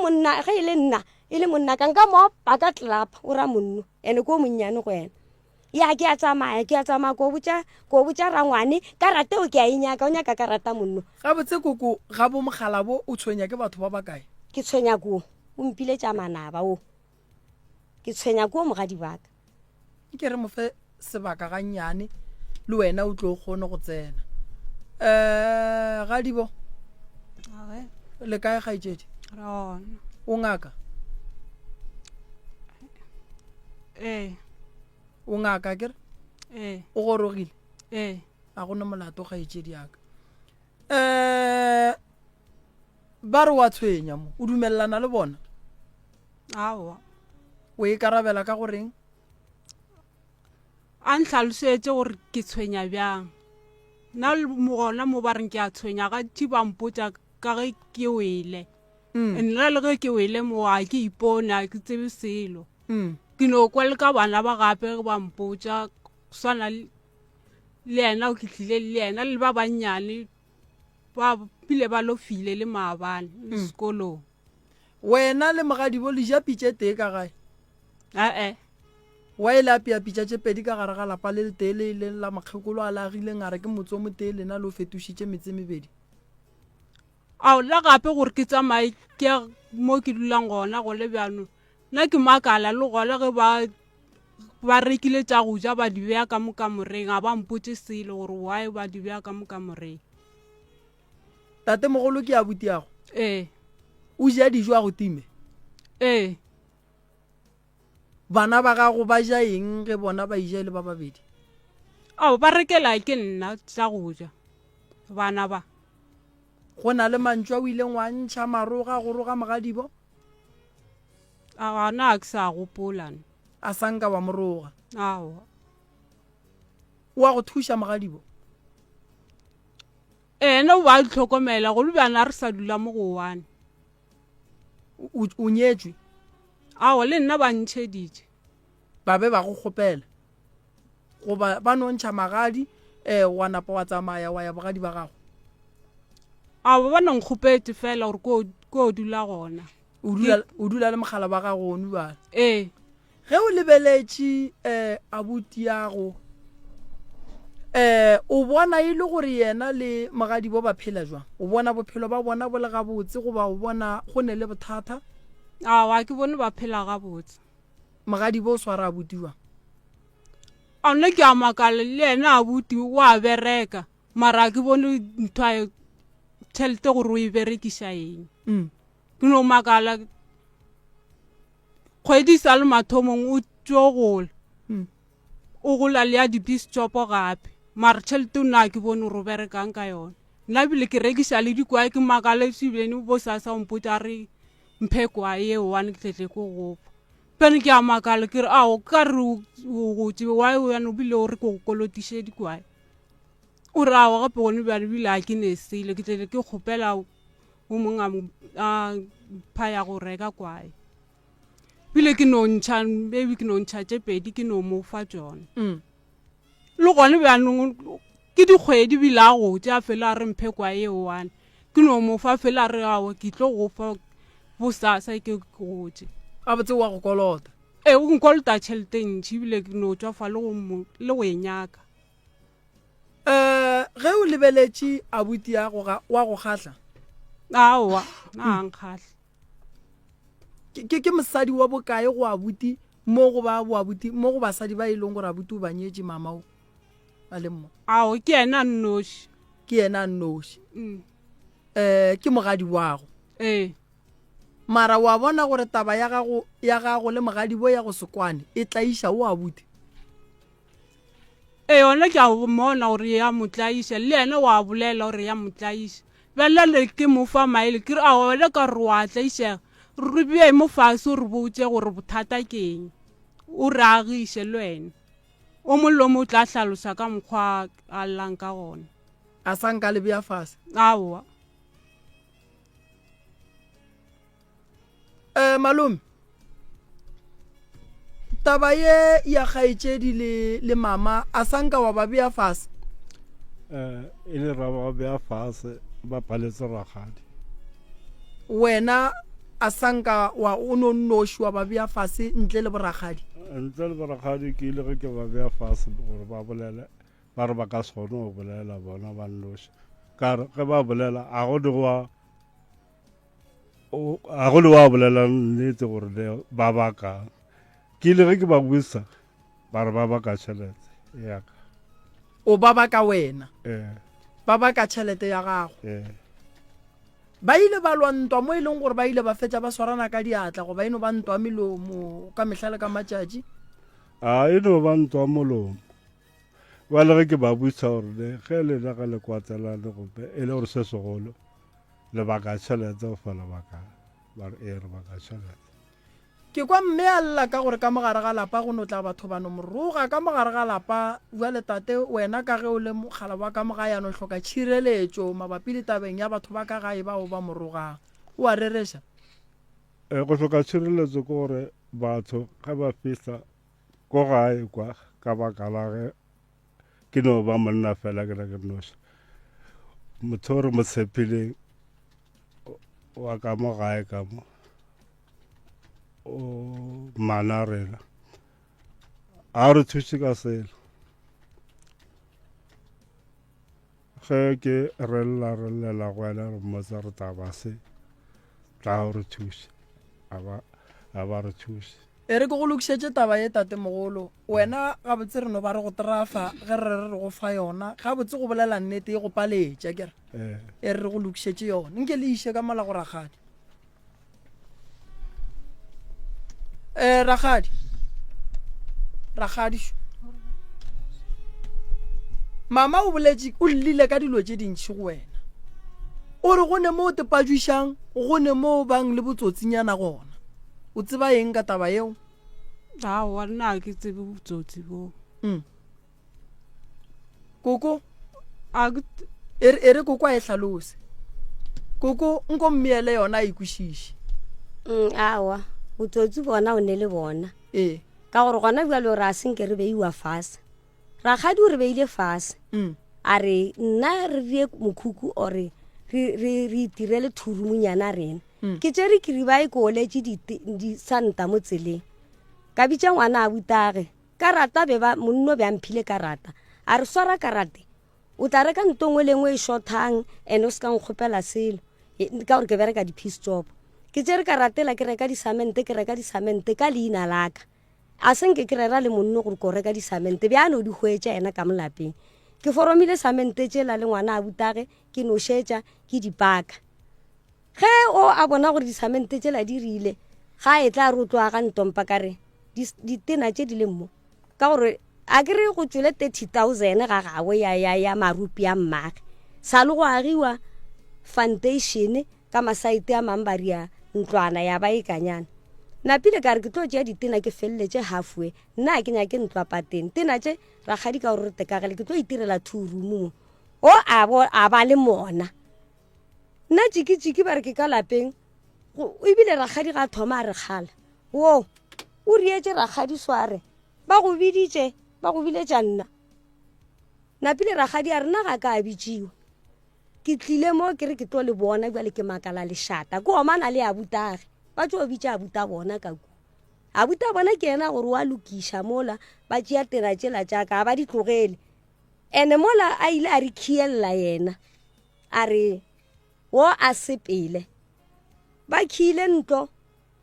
nna ge e le monna ka nka mo pata tlelapa o ra monno ene ko monnyane go ena ya ke a tsamaya ko botša rangwane ka rateo ke a enyaka o nyaka ka rata monno ga botse koko ga bo mogala bo o tshwenya ke batho ba bakae ke tshwenya koo o mpile tša manaba o ke tshwenya koo mogadi baka ke re mofe sebaka ga nnyane le wena o tlo kgone go tsena ga dibo le kae kgaetšedi o ngaka o ngaka kere o gorogile a gona molato kgaetšedi yaka ba re wa tshwenya mo o dumelelana le bona aowa o e karabela ka goreng a ntlhalosetse gore ke tshwenya bjang nna gona mo ba reng ke a tshwenya ga thi ba mpotsa ka ge ke wele nna le ge ke wele mo a ke ipone a ke tsebe selo ke no kwa le ka bana ba gape ba mpotsa swana le yena o khitlile le yena le ba bannyane ba pile ba lo file le maabane sekolong wena le mogadibo le ja pitše tee ka gae wa e lapea pitša tše pedi ka gare ga lapa le letele le la makgekolo a lagileng a re ke motse o motee lena le o fetošitše metse mebedi ao la gape gore ke tsamaye ke mo ke dulang gona go le bjano nna ke makala le gona ge ba rekile tša go ja ba di beya ka mo kamoreng a ba mpotse selo gore why ba di beya ka mo kamoreng tate mogolo ke a butiago o ja dijo a go time bana ba gago ba ja eng ge bona ba ija le ba babedi ao ba rekela ke nna tša go ja bana ba go na le mantšwa o ileng wa ntšha maroga go roga mogadibo gana a ke sa gopolane a sanka wa moroga ao wa go thuša mogadibo ene o ba tlhokomela go le bjana re sa dula mo go wane o nyetswe ao le nna ba ntšheditše ba be ba go kgopela goba ba no ntšha magadi wa napa wa tsamaya wa ya bogadi ba gago ao ba nonkgopetse fela gore ko dula gona o dula le mogala ba gago onu bana ge o lebeletše abuti yago o bona e le gore yena le mogadibo ba phela jwang o bona bophelo ba bona bo le gabotse goba o bona go ne le bothata a ke bone ba phela gabotse mogadibo o swara abuti jwang a nna ke a makala le yena abuti wa bereka mara ke bone ntho a tšhelete gore o e berekiša eng ke no makala kgwedi sa le mathomong o tšo gola o gola le ya di-bistopo gape mara tšhelete o nna ke bone gore o berekang ka yone nna bile ke rekiša le dikwae ke makala sebilene bo sasa ompotsa re mphe kwa eo wane ke tletle ko gopa pene ke a makala ke re ao ka re o gotse wa yana o bile o re ko go kolotiše dikwae o re ao gape gone bjane bile a ke ne seile ke tletle ke kgopela o mongwe a pha ya go reka kwae bile ke no ntšha maybe ke no ntšha tše pedi ke no mo fa tšone le gone bjanong ke dikgwedi bile a gotse a fela a re mphe kwae eo wane ke no mo fa fela a re ao ke tlo go fa bosasa ke gotse a botse wa go kolota o nkolota tšhelete ntšhi ebile ke no tswa fa le go e nyaka ge o lebeletše abuti wa go kgatlha aowa na nkgatlha ke mosadi wa bokae go abuti mo go ba boabuti mo go basadi ba e leng gore abuti o ba nyetše mamao a le mmo ao ke yena nnoši ke yena nnoši ke mogadi wago mara wa bona gore taba ya gago le mogadibo ya go sekwane e tlaiša o abuti yona ke a mmona gore ya motlaiša le yena wa bolela gore ya motlaiša bjale le ke mofa maele ke re a wena ka re wa tlaišega re bee mo fase o re botse gore bothata ke eng o re agiše le wena o mollo mo o tla hlalosa ka mokgwa a llang ka gona a sanka le bea fase aowa malome taba ye ya kgaetšedi le mama a sanka wa ba bea fase e le ra ba bea fase ba paletse ragadi wena a sanka wa o no nnoši wa ba bea fase ntle le boragadi ntle le boragadi ke ile ge ke ba bea fase gore ba bolele ba re ba ka se kgone go bolela bona ba nnoši ka re ge ba bolela a go le wa bolela nnete gore ba bakang ke ile ge ke ba buisa ba re ba baka tšhelete yaka o ba baka wena ba baka tšhelete ya gago ba ile ba lwa ntwa mo e leng gore ba ile ba fetša ba swarana ka diatla go ba eno ba ntwa melomo ka mehla le ka matšatši a eno ba ntwa molomo ba le ge ke ba buisa gore ge lena ga le kwatelane gope e le gore se segolo le baka tšhelete go fela baka ba re re baka tšhelete ke kwa mme a lla ka gore ka mogare ga lapa go no tla batho ba no moroga ka mogare ga lapa bua letate wena ka ge o le mogala wa ka mogayano hloka tshireletso mabapi le tabeng ya batho ba ka gae bao ba morogang o a reresha go hloka tshireletso ke gore batho ga ba fihla ko gae kwa ka baka la ge ke no ba monna fela ke re ke noša motho o re mo tshepileng wa ka mo gae ka mo o mana rena a re thuse ka selo ge ke relela go wena re mmotsa re taba se tla o re thuse a ba re thuse e re ke go lokišetse taba ye tate mogolo wena gabotse re no ba re go trafa ge re go fa yona gabotse go bolela nnete e go paletša kere e re go lokišetse yona nke le iše ka mola go ragadi ragadi mama o boletše o llile ka dilo tše dintšhi go wena o re go ne mo o tepajušang go ne mo bang le botsotsinyana gona o tseba eng ka taba yeo aowa nna ke tsebe botsotsi boo koko e re koko a e hlalose koko nko mmeele yona a ikwešiše aowa botsotsi bona o ne le bona ka gore gona bjalo re a senke re beiwa fase ragadi o re beile fase a re nna re rie mokhukhu ore re itirele thurumunyana rena ke tsere ke riba e koletše di santa mo tseleng ka bitša ngwana a butage karata be ba monno be a mphile karata a re swara karate o tla reka ntongwe lengwe e shothang ene o se ka nkgopela selo ka gore ke bereka di-piece job ke tsere karatela ke reka disamente ka leina laka a senke ke rera le monno gore ko reka disamente bjano di hwetša ena ka molapeng ke foromile samente tšela le ngwana a butage ke nošetša ke dipaka ge o a bona gore disamente tšela di rile ga e tla re o tloa ga ntompa kare ditena tše di le mo ka gore a ke re go tšwele 30,000 ga gagwe ya marupi a mmage sa le go agiwa foundation ka masaete a mambaria ntlwana ya ba e kanyana napile ka re ke tlo tšea ditena ke felletše halfway nna ke nyake ntlo pateng tena tše ragadi ka gore re tekagele ke tlo itirela two room o a ba le mona nna tšiki ba re ke ka lapeng ebile ragadi ga thoma a re kgala wo o rietše ragadi sware ba go biletša nna napile ragadi a rena ga ka bitšiwa ke tlile mo ke re ke tlo le bona bjale ke makala lešata ke omana le abutage ba tšo bitša abuta bona ka ku abuta bona ke ena gore wa lokiša mola ba tšea tena tšela tšaka ba di tlogele ene mola a ile a re khiela yena a re wo a sepele ba khile ntlo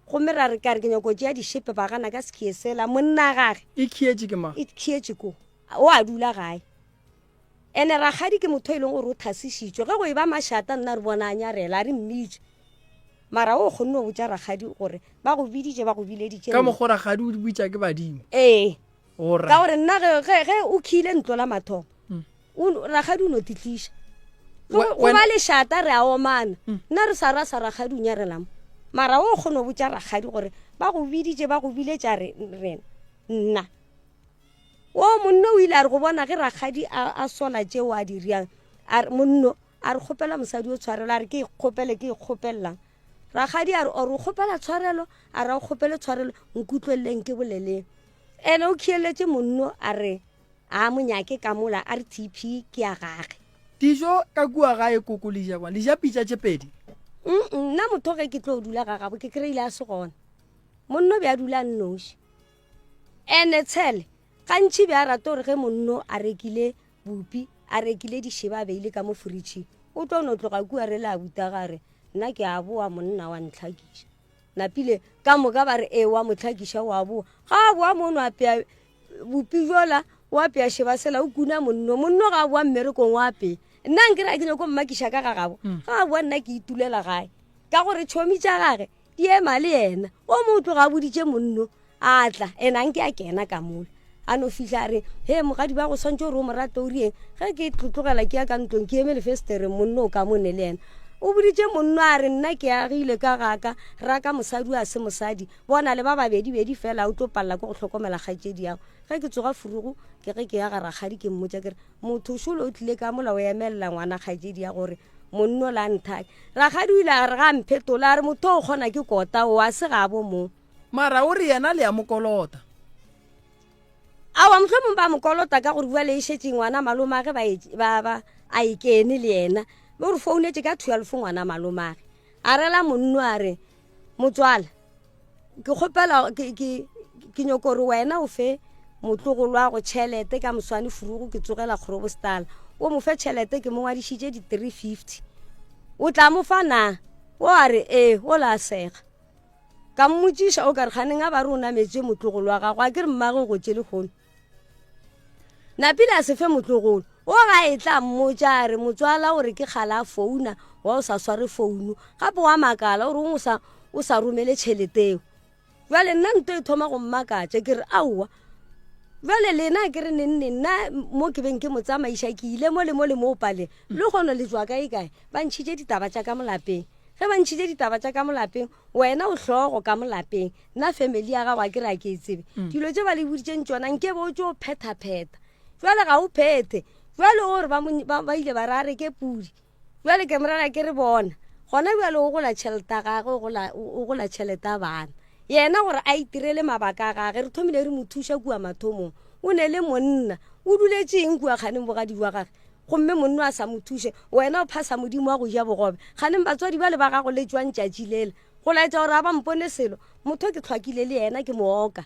gomme ra re ka re ke nyako tšea dišepe ba gana ka sekhiesela monna gage e khietše ke ma e khietše ko o a dula gae ene ragadi ke motho e leng gore o thasišitšwe ge go e ba mašata nna re bona a nyarela a re mmitše mara o kgonne go botša ragadi gore ba go biditše ba go bileditše ka mokgo ragadi o di botša ke badimo ka gore nna ge o khile ntlo la mathomo ragadi o no titliša go ba lešata re a omana nna re sa ragadi o nyarelamo mara o kgonne go botša ragadi gore ba go biditše ba go biletša rena nna o monno o ile a re go bona ge ragadi a sola tšeo a di riang monno a re kgopela mosadi o tshwarelo a re ke ikgopelelang ragadi a re o kgopela tshwarelo a re o kgopele tshwarelo nkutlweleleng ke boleleng ene o khieletse monno a re a monyake ka mola a re TP ke ya gage dijo ka kua gae koko leja kwa leja pitša tše pedi nna motho ge ke tlo dula ga gabo ke kry-ile a se gona monno be a dula nnoši ene tshele gantši be a rata gore ge monno a rekile bupi a rekile dišeba a beile ka mo fridge o tlo no tloga kua re le a buta gare nna ke a boa monna wa ntlhakiša napile ka moka ba re wa motlhakiša wa boa ga a boa mono apea bupi jola o apea šeba sela o kuna monno ga a boa mmerekong o apea nna nke ra ke nyako mmakiša ka gagabo ga a boa nna ke itulela gae ka gore tšhomi tša gage di ema le ena o mo tloga a boditše monno a tla ena nke a kena ka mola a no fihla a re he mogadi ba go swantse gore o morata o rieng ge ke tlogela ke ya ka ntlong ke eme lefestere monno o ka mone le ena o boditse monno a re nna ke agile ka gaka raka mosadi a se mosadi bona le ba babedi fela o tlo palela ko go tlhokomela kgaitsedi yago ge ke tsoga furugu ke ge ke ya ga ragadi ke mmotsa kere motho šolo o tlile ka molao ya emelela ngwana kgaitsedi ya gore monno la nthake ragadi o ile a re ga mphetola a re motho o kgona ke kota o a se gabo mo mara o re yena le ya mokolota awa mohlomong ba mokolota ka gore bua le ešetse ngwana malomage ba a ikene le yena ba re founetse ka 12 ngwana malomage a rela monno a re motswala ke kgopela ke nyoko re wena o fe motlogolo wa go tšhelete ka moswane furugu ke tsogela kgorobostala o mo fe tšhelete ke mo ngwadišitše di 350 o tla mo fa na o a re o la sega ka mmotšiša o ka re kganeng a ba re o nametse motlogolo wa gago a ke re mmage go tše lekgono napile a se fe motlogolo o ga e tla mmotša a re motswala gore ke kgala a founa wa o sa sware founu gape wa makala ore o sa romele tšheleteo jale nna nto e thoma go mmakatša ke re aowa jale lena ke re nenne nna mo ke beng ke motsamaiša ke ile mo le mo pale le kgono le tswa kae kae ba ntšhitše ditaba tša ka molapeng ge ba ntšhitše ditaba tša ka molapeng wena o hlogo ka molapeng nna family ya gago a ke re a ke e tsebe dilo tše ba le boditšeng tsona nke bo tšo pheta-pheta jale ga o phete jale gore ba ile ba rare ke pudi jale ke morara ke re bona gona jale o gola tšhelete gage o gola tšhelete a bana yena gore a itirele mabaka a gage re thomile re mo thuša kua mathomong o ne le monna o duletseng kua kganeng bogadi wa gage gomme monno a sa mo thuše wena o phasa modimo wa go ja bogobe kganeng batswadi ba le ba gago le tswang tšatši lele go laetša gore a ba mpone selo motho ke tlhwakile le yena ke mooka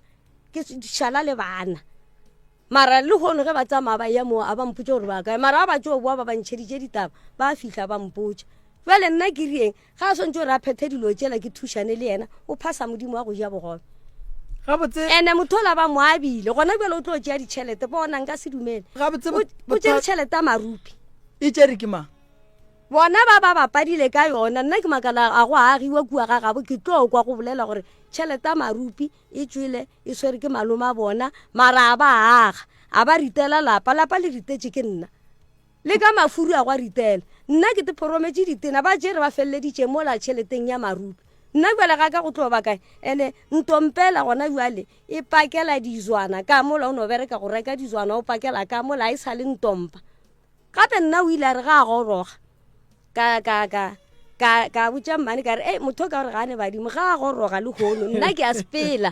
ke šala le bana mara le kgone ge ba tsamaya ba ya moo a ba mpotse gore ba kae mara a ba tšeo boa ba bantšheditše ditaba ba fihla ba mpotsa jale nna ke rieng ga a swantse gore a phethe dilo tšela ke thušane le yena o phasa modimo wa go ja bogobe ene motho ola ba mo abile gona bjale o tlo tšea ditšhelete bona nka se dumele o tšea ditšhelete a marupi e tšere ke mang bona ba bapadile ka yona nna ke makala a go agiwa kua ga gabo ke tlo kwa go bolela gore tšhelete a marupi e tswile e swere ke malome a bona mara a ba aga a ba ritela lapa le ritetše ke nna le ka mafuru a go ritela nna ke te porometše ditena ba jere ba feleleditše mo la tšheleteng ya marupi nna jale ga ka go tlo ba kae ene ntompela gona jale e pakela dizwana ka mola o no bereka go reka dizwana o pakela ka mola a e sa le ntompa gape nna o ile a re ga a goroga ka botša mmane ka re motho ka gore gane badimo ga a goroga le kgono nna ke a sepela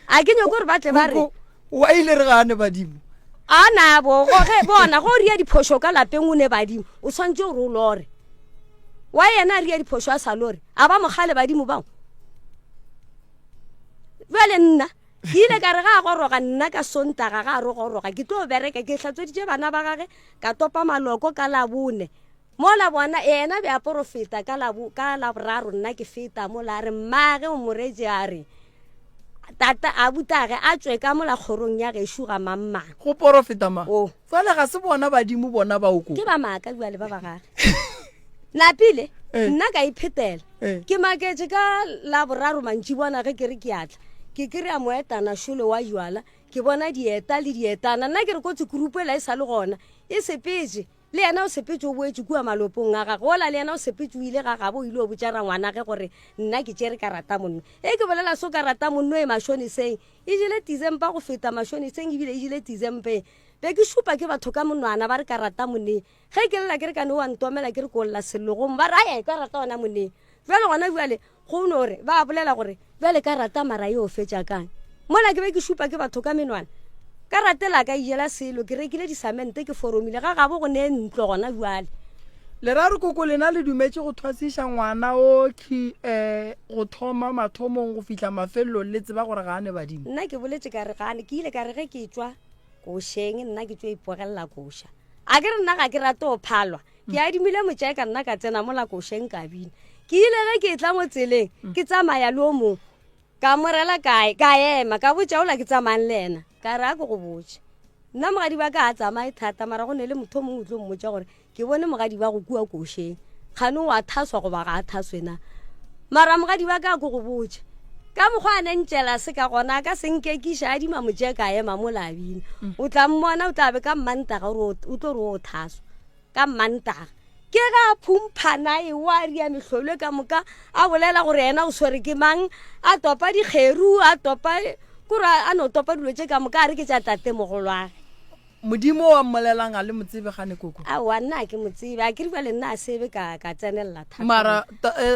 a ke nyako gore ba tle ba re wa ile re gane badimo a nabo bona go ria diphošo ka lapeng o ne badimo o swantse gore o lore wa yena a ria diphošo a sa lore a ba mogale badimo bao jale nna ke ile ka re ga a goroga nna ka sontaga ga a re goroga ke tlo bereka ke hlatsweditše bana ba gage ka topa maloko ka labone mola bona yena be a porofeta ka laboraro nna ke feta mola a re mmage o moreje a re tata a butage a tswe ka mola kgorong ya gešo ga mammang go porofeta ma fale ga se bona badimo bona ba oko ke ba maaka bua le ba ba gage napile nna ka iphetela ke maketse ka laboraro mantši bona ge ke re ke atla ke kry-a moetana šolo wa jwala ke bona dieta le dietana nna ke re kotse kurupela e sa le gona e sepetse le yena o sepetse o boetse kua malopong a gage ola le yena o sepetse o ile ga gabo o ile o botšara ngwanage gore nna ke tšere ka rata monno ke bolela so ka rata monno e mašoneseng e jele tizempa go feta mašoneseng ebile e jele tizempe be ke šupa ke batho ka monwana ba re ka rata monne ge ke lela ke re kane wa ntomela ke re kolola sellogong ba re aya ka rata ona monne jale gona jale go no gore ba bolela gore jale ka rata mara yo fetša kang mola ke be ke šupa ke batho ka menwana ka ratela ka ijela selo ke rekile disamente ke foromile ga gabo go ne ntlo gona jwale le ra re koko lena le dumetse go thwasiša ngwana o go thoma mathomong go fihla mafelelong le tseba gore gane badimo nna ke boletse ka re gane ke ile ka re ge ke tswa košeng nna ke tswa ipogelela koša a ke re nna ga ke rate o phalwa ke adimile motšae ka nna ka tsena mola košeng kabine ke ile ge ke tla mo tseleng ke tsamaya le o mongwe ka morela ka ema ka botša ola ke tsamayang le ena ka re a ko go botse nna mogadi ba ka a tsamaye thata mara go ne le motho mongwe tlo mmotsa gore ke bone mogadi ba go kua košeng kgane wa thaswa goba ga a thaswe na mara mogadi ba ka ko go botse ka mokgwa a nentšela se ka gona ka senkekiša a dima motse ka ema mo labine o tla mmona o tla be ka mmantaga gore o tlo re o thaswa ka mmantaga ke ke ga phumphana e wa ria mehlolo ka moka a bolela gore ena o swere ke mang a topa dikgeru a topa kura a no topa dilo tse ka moka a re ke tša tate mogolwage modimo wa mmolelang a le motsebe gane koko a wa nna ke motsebe a ke re le nna a sebe ka tsenelela thata mara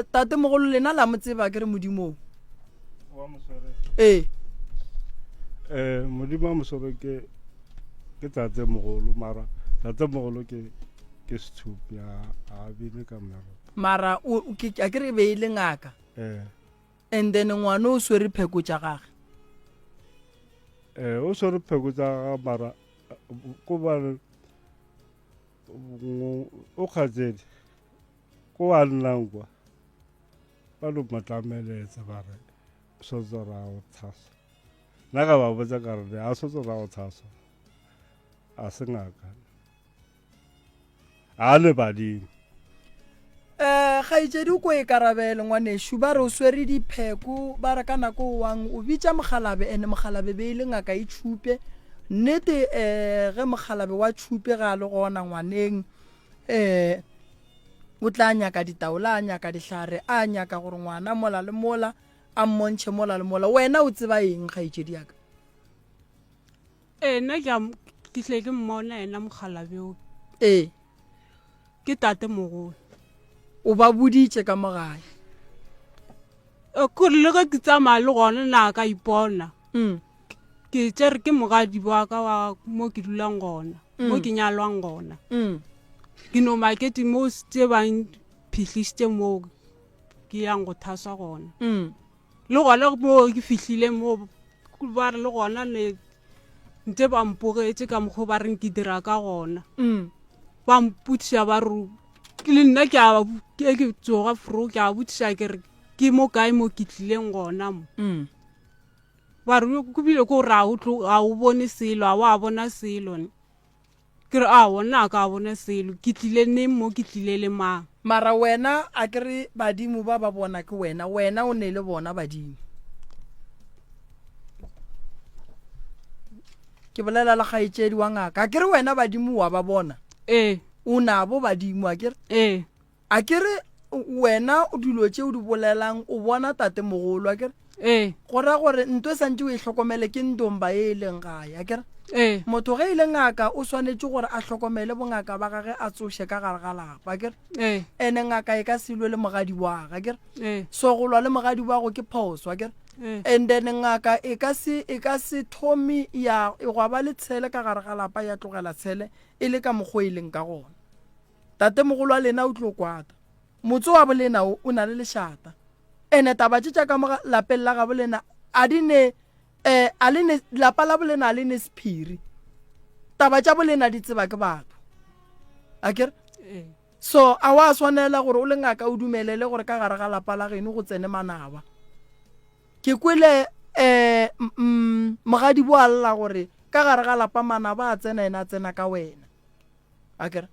tate mogolo lena la motsebe a ke re modimo wa mosore modimo wa mosore ke tate mogolo mara tate mogolo ke sethupi a bile ka mmereko mara a ke re be ile ngaka and then ngwana o swere pheko tša gage o swere pheko tša gage mara ko ba o kgatsedi ko wa nnang kwa ba lo matlameletsa ba re sotse ra go thasa nna ka ba botsa ka re a sotse ra go thasa a se ngaka a le badimo kgaitsedi ko e karabele ngwanešu ba re o swere dipheko ba re ka nako wang o bitša mogalabe ene mogalabe be ile ngaka e tšhupe nnete ge mogalabe wa tšhupe ga le gona ngwaneng o tla nyaka ditaola a nyaka dihlare a nyaka gore ngwana mola le mola a mmontšhe mola le mola wena o tseba eng kgaitsedi yaka nna ke tle ke mmona ena mogalabeo ke tate mogolo o ba boditše ka mogae kore le ge ke tsamaya le gona na ka ipona ke tsere ke mogadi wa ka wa mo ke dulang gona mo ke nyalwang gona ke no markete mo tse bang phihliste mo ke yang go thasa gona le gona mo ke fihlile mo ba re le gona ne ntse ba mpogetse ka mokgwa ba reng ke dira ka gona ba mputša ba re le nna ke tsoga fro ke a botšiša ke re ke mo kae mo ke tlileng gona mo ba re ko bile ko ra ga o bone selo a wa bona selo ke re a wona ka bona selo ke tlile neng mo ke tlile le mang mara wena a ke re badimo ba bona ke wena o ne le bona badimo ke bolela la kgaitsedi wa ngaka a ke re wena badimo wa ba bona o nabo badimo a ke re wena o dilo tše o di bolelang o bona tate mogolo a ke re gore ntwe santse o e hlokomele ke ntomba e leng gae a ke re motho ge e le ngaka o swanetse gore a hlokomele bongaka ba gage a tsoše ka gare ga lapa a ke re ene ngaka e ka silwe le mogadi wa ga a ke re so go lwa le mogadi wa go ke phoso a ke re and then ngaka e ka se thomi ya e go ba le tshele ka gare ga lapa ya tlogela tshele e le ka mokgwa e leng ka gona tate mogolo wa lena o tlo kwata motse wa bolena o na le lešata ene taba tša ka mo lapeng la ga bolena lapa la bolena a le ne sephiri taba tša bolena di tseba ke batho a kere so a wa swanela gore o le ngaka o dumelele gore ka gare ga lapa la geno go tsene manaba ke kwele mogadi bo a lla gore ka gare ga lapa manaba a tsena ena a tsena ka wena a kere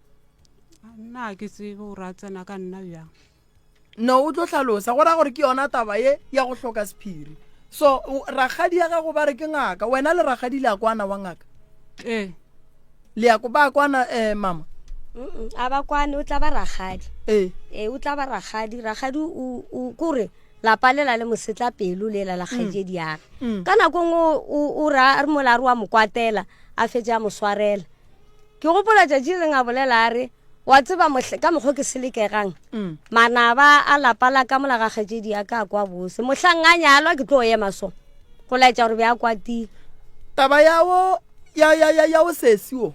nna ke tsebe gore a tsena ka nna bjang no o tlo hlalosa go ra gore ke yona taba ye ya go hloka sephiri so ragadi ya gago ba re ke ngaka wena le ragadi le a kwana wa ngaka le ya ko ba kwana mama a ba kwane o tla ba ragadi o tla ba ragadi o kore lapa lela le mosetla pelo lela la kgaitsedi ya ka nako ngwe o ra re mola re wa mokwatela a fetse a moswarela ke gopola tšatši reng a bolela a re wa tseba ka mokgwa ke selekegang manaba a lapa la ka mola ga kgaitsedi ya ka kwa bose mohlang a nyalwa ke tlo ema so go laetša gore be a kwatile taba yawo ya o sesio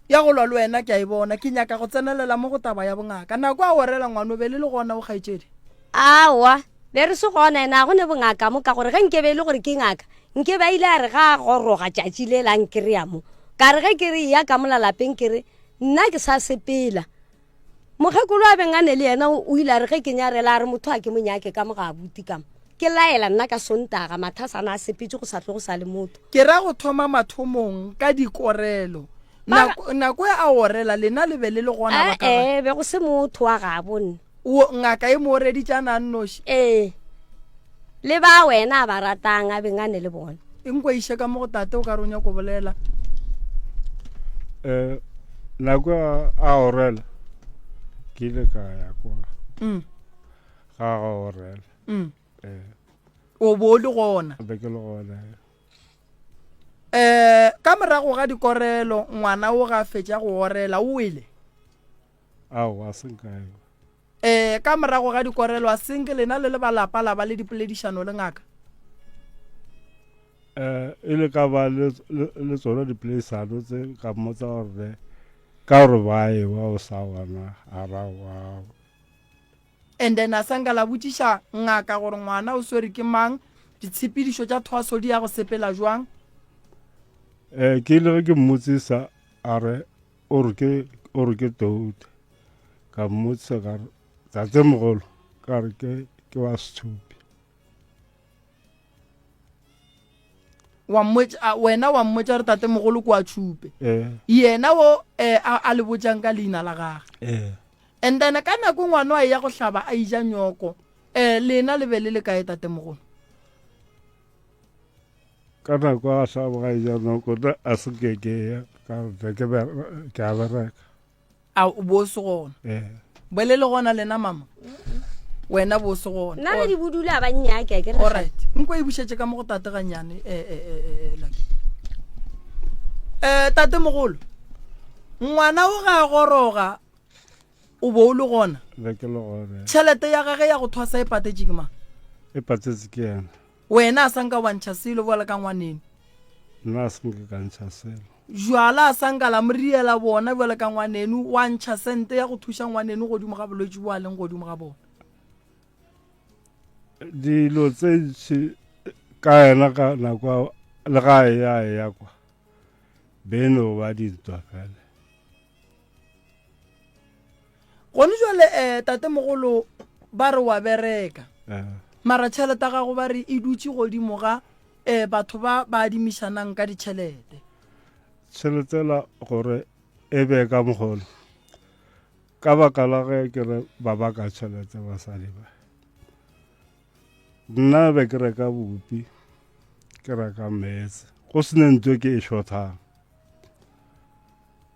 ya go lwa le wena ke a e bona ke nyaka go tsenelela mo go taba ya bongaka nako a orela ngwana o be le gona o kgaitsedi awa be re se gona ena go ne bongaka mo ka gore ge nke be le gore ke ngaka nke ba ile a re ga goroga tšatši le la nkry-a mo ka re ge ke re ya ka mola lapeng ke re nna ke sa sepela mokgekolo a beng a ne le yena o ile a re ge ke nyarela a re motho a ke monyake ka moga abuti kamo ke laela nna ka sontaga mathasana a sepetse go sa tle go sa le motho ke ra go thoma mathomong ka dikorelo nako e a orela lena le be le gona be go se motho wa ga bonne ngaka e mo reditšana nnoši le ba wena ba ratang a beng a ne le bona eng kwa iše ka mo go tate o ka ronya ko bolela nako a orela ke ile ka ya kwa ga ga orela o bo le gona be ke le gona ka morago ga dikorelo ngwana o ga fetša go orela o wele ao a senkae ka morago ga dikorelo a senke lena le le balapa la ba le dipoledišano le ngaka ile ka ba le tsona dipoledisano tse ka mmotsa gore ka gore ba e wa o sa wana a ra wa and then a sanka la botšiša ngaka gore ngwana o swere ke mang ditshepedišo tša thwaso di ya go sepela jwang ke ile ge ke mmotsisa a re o re ke Touta ka mmotsisa ka re tate mogolo ka re ke wa Sethupi wena wa mmotša re tate mogolo ko a Tšhupe yena o a le botšang ka leina la gage and then ka nako ngwana wa ya go hlaba a ija nyoko lena le be le kae tate mogolo ka nako a hlaba ga ija nyoko a se ke ka re ke a bereka a o bo se gona bole le gona lena mama wena bo se gona nna le di budula ba nya ke re alright nko e bušetse ka mo go tate ga nyane tate mogolo ngwana o ga goroga o bo o le gona be ke le gona tšhelete ya gage ya go thwasa e patetše ke mang e patetse ke yena wena a sanka wantšha selo bola ka ngwaneno nna a senke ka ntšha selo jwala a sanka la moriela bona bola ka ngwaneno wa ntšha sente ya go thuša ngwaneno godimo ga bolwetse bo a leng godimo ga bona dilo tse ntši ka yena ka nako le ga ya kwa beno ba dintwa fela gone jwale tate mogolo ba re wa bereka mara tšhelete ya gago ba re e dutše godimo ga batho ba adimišanang ka ditšhelete tšhelete la gore e be ka mogolo ka baka la ge ke re ba baka tšhelete basadi ba nna be ke reka bupi ke reka metse go sene ntwe ke e šothang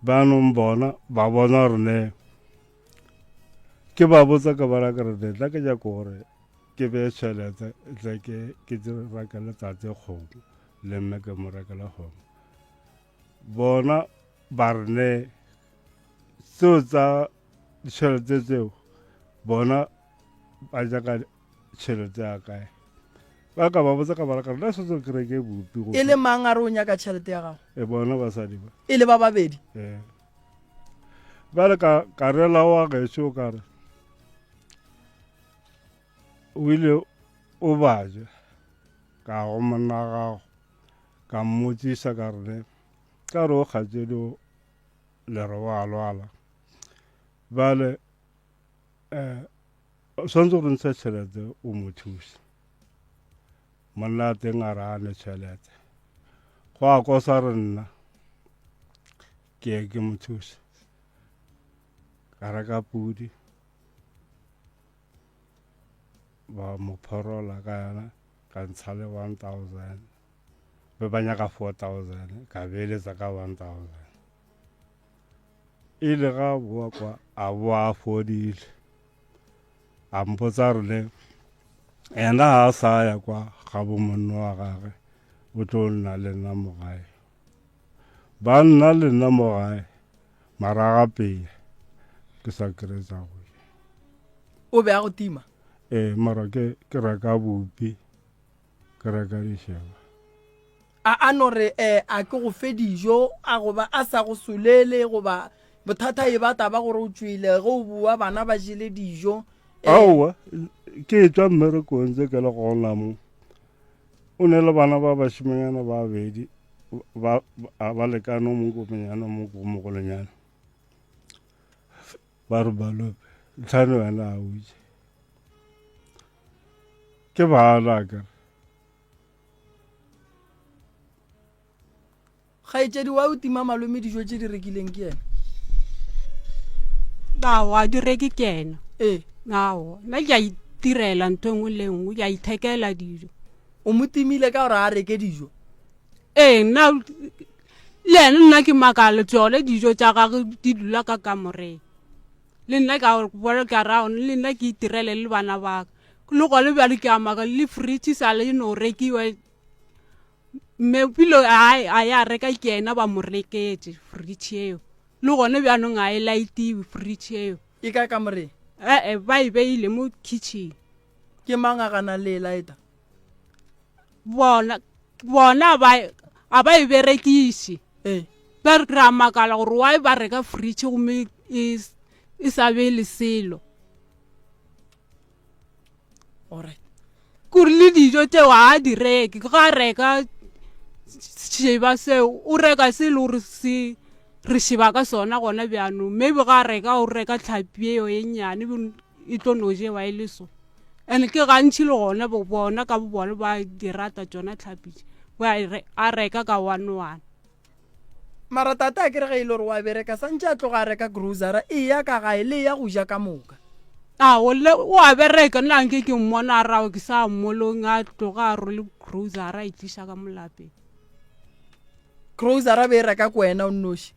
banong bona ba bona gore ne ke ba botsa ka bara ke re tla ke ja gore ke be tšhelete tle ke reka letsatsi kgomo le mme ke mo rekela kgomo bona ba re ne tseo tsa ditšhelete tseo bona ba jaka tšhelete ya kae ba ka ba botsa ka bara ka nna setse ke reke bupi e le mang a re o nyaka tšhelete ya gago e bona basadi ba e le ba babedi bale ka rela wa gešo ka re o ile o baja ka go monna gago ka mmotsisa ka rene ka re o kgatšedi le re wa lwala bale swantse gore ntsha tšhelete o mo thusa monna a teng a re a ne tšhelete go a kosa re nna ke mo thusa ka reka pudi ba mo phorola ka yana ka ntsha le 1,000 be ba nyaka 4,000 ka beeletsa ka 1,000 ile ga boa kwa a boa a fodile a mpotsa rene ena ga a sa ya kwa ga bo monna wa gage o tlo nna le nna mo gae ba nna le nna mo gae mara gape ke sa keretsa go o be a go tima mara ke reka bupi ke reka disheba a no re a ke go fe dijo a goba a sa go solele goba bothata e ba taba gore o tswile go bua bana ba jile dijo aowa ke tswa mmerekong tse ke le gona mo o ne le bana ba bašimanyana ba babedi ba lekane o mongwe komenyana mo golenyana ba re balope tlhane wena a utse ke bana ka kgaetsedi wa o tima malome dijo tse di rekileng ke ena wa di reki ke ena nao nna ke a itirela ntho engwe le engwe ke a ithekela dijo o mo timile ka gore a reke dijo nna le ena nna ke makale tsone dijo tša gage di dula ka kamoreng le nna ka bona ka raone le nna ke itirele le bana ba ka le gole bjale ke amaka le fridge sa le no rekiwa mme pilo a ya reka ke ena ba mo reketse fridge eo le gone bjanong a e laitiwe fridge eo e ka kamore ba e beile mo kitchen ke mang a gana le laeta bona a ba e berekiše ba re makala gore wa ba reka fridge gomme e sa be le selo alright kore le dijo tseo a di reke ga reka sheba seo o reka se le gore re sheba ka sona gona bjano maybe ga reka o reka tlhapi eo e nnyane e tlo no jewa e le so and ke gantši le gona bona ka bobone ba di rata tsona tlhapi a reka ka 1 mara tata a kere ge e le gore wa bereka santse a tloga a reka grocery e ya ka gae le ya go ja ka moka o a bereka nna nke ke mmona a rao ke sa mmolong a tloga a role grocery a itliša ka molapeng grocery be e reka ko wena o nnoši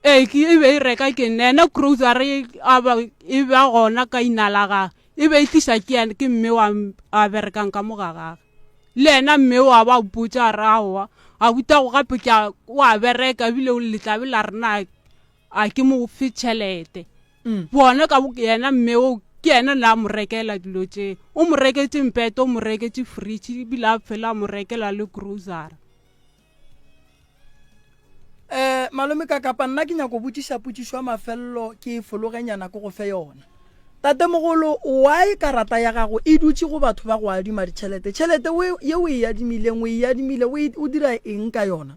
ke e be e reka ke nena grocery e ba gona ka inala ga e be e tliša ke mme a berekang ka mogagage le ena mme wa ba botsa rawa a buta go gape wa bereka bile o letlabe la rena a ke mo fe tšhelete bona ka yena mme o ke yena la mo rekela dilo tse o mo reketse mpete o mo reketse fridge bile a fela mo rekela le grocery malome ka kapa nna ke nyako botiša potišo a mafelelo ke fologenyana ko go fe yona tate mogolo why karata ya gago e dutse go batho ba go adima ditšhelete tšhelete ye o e adimile o dira eng ka yona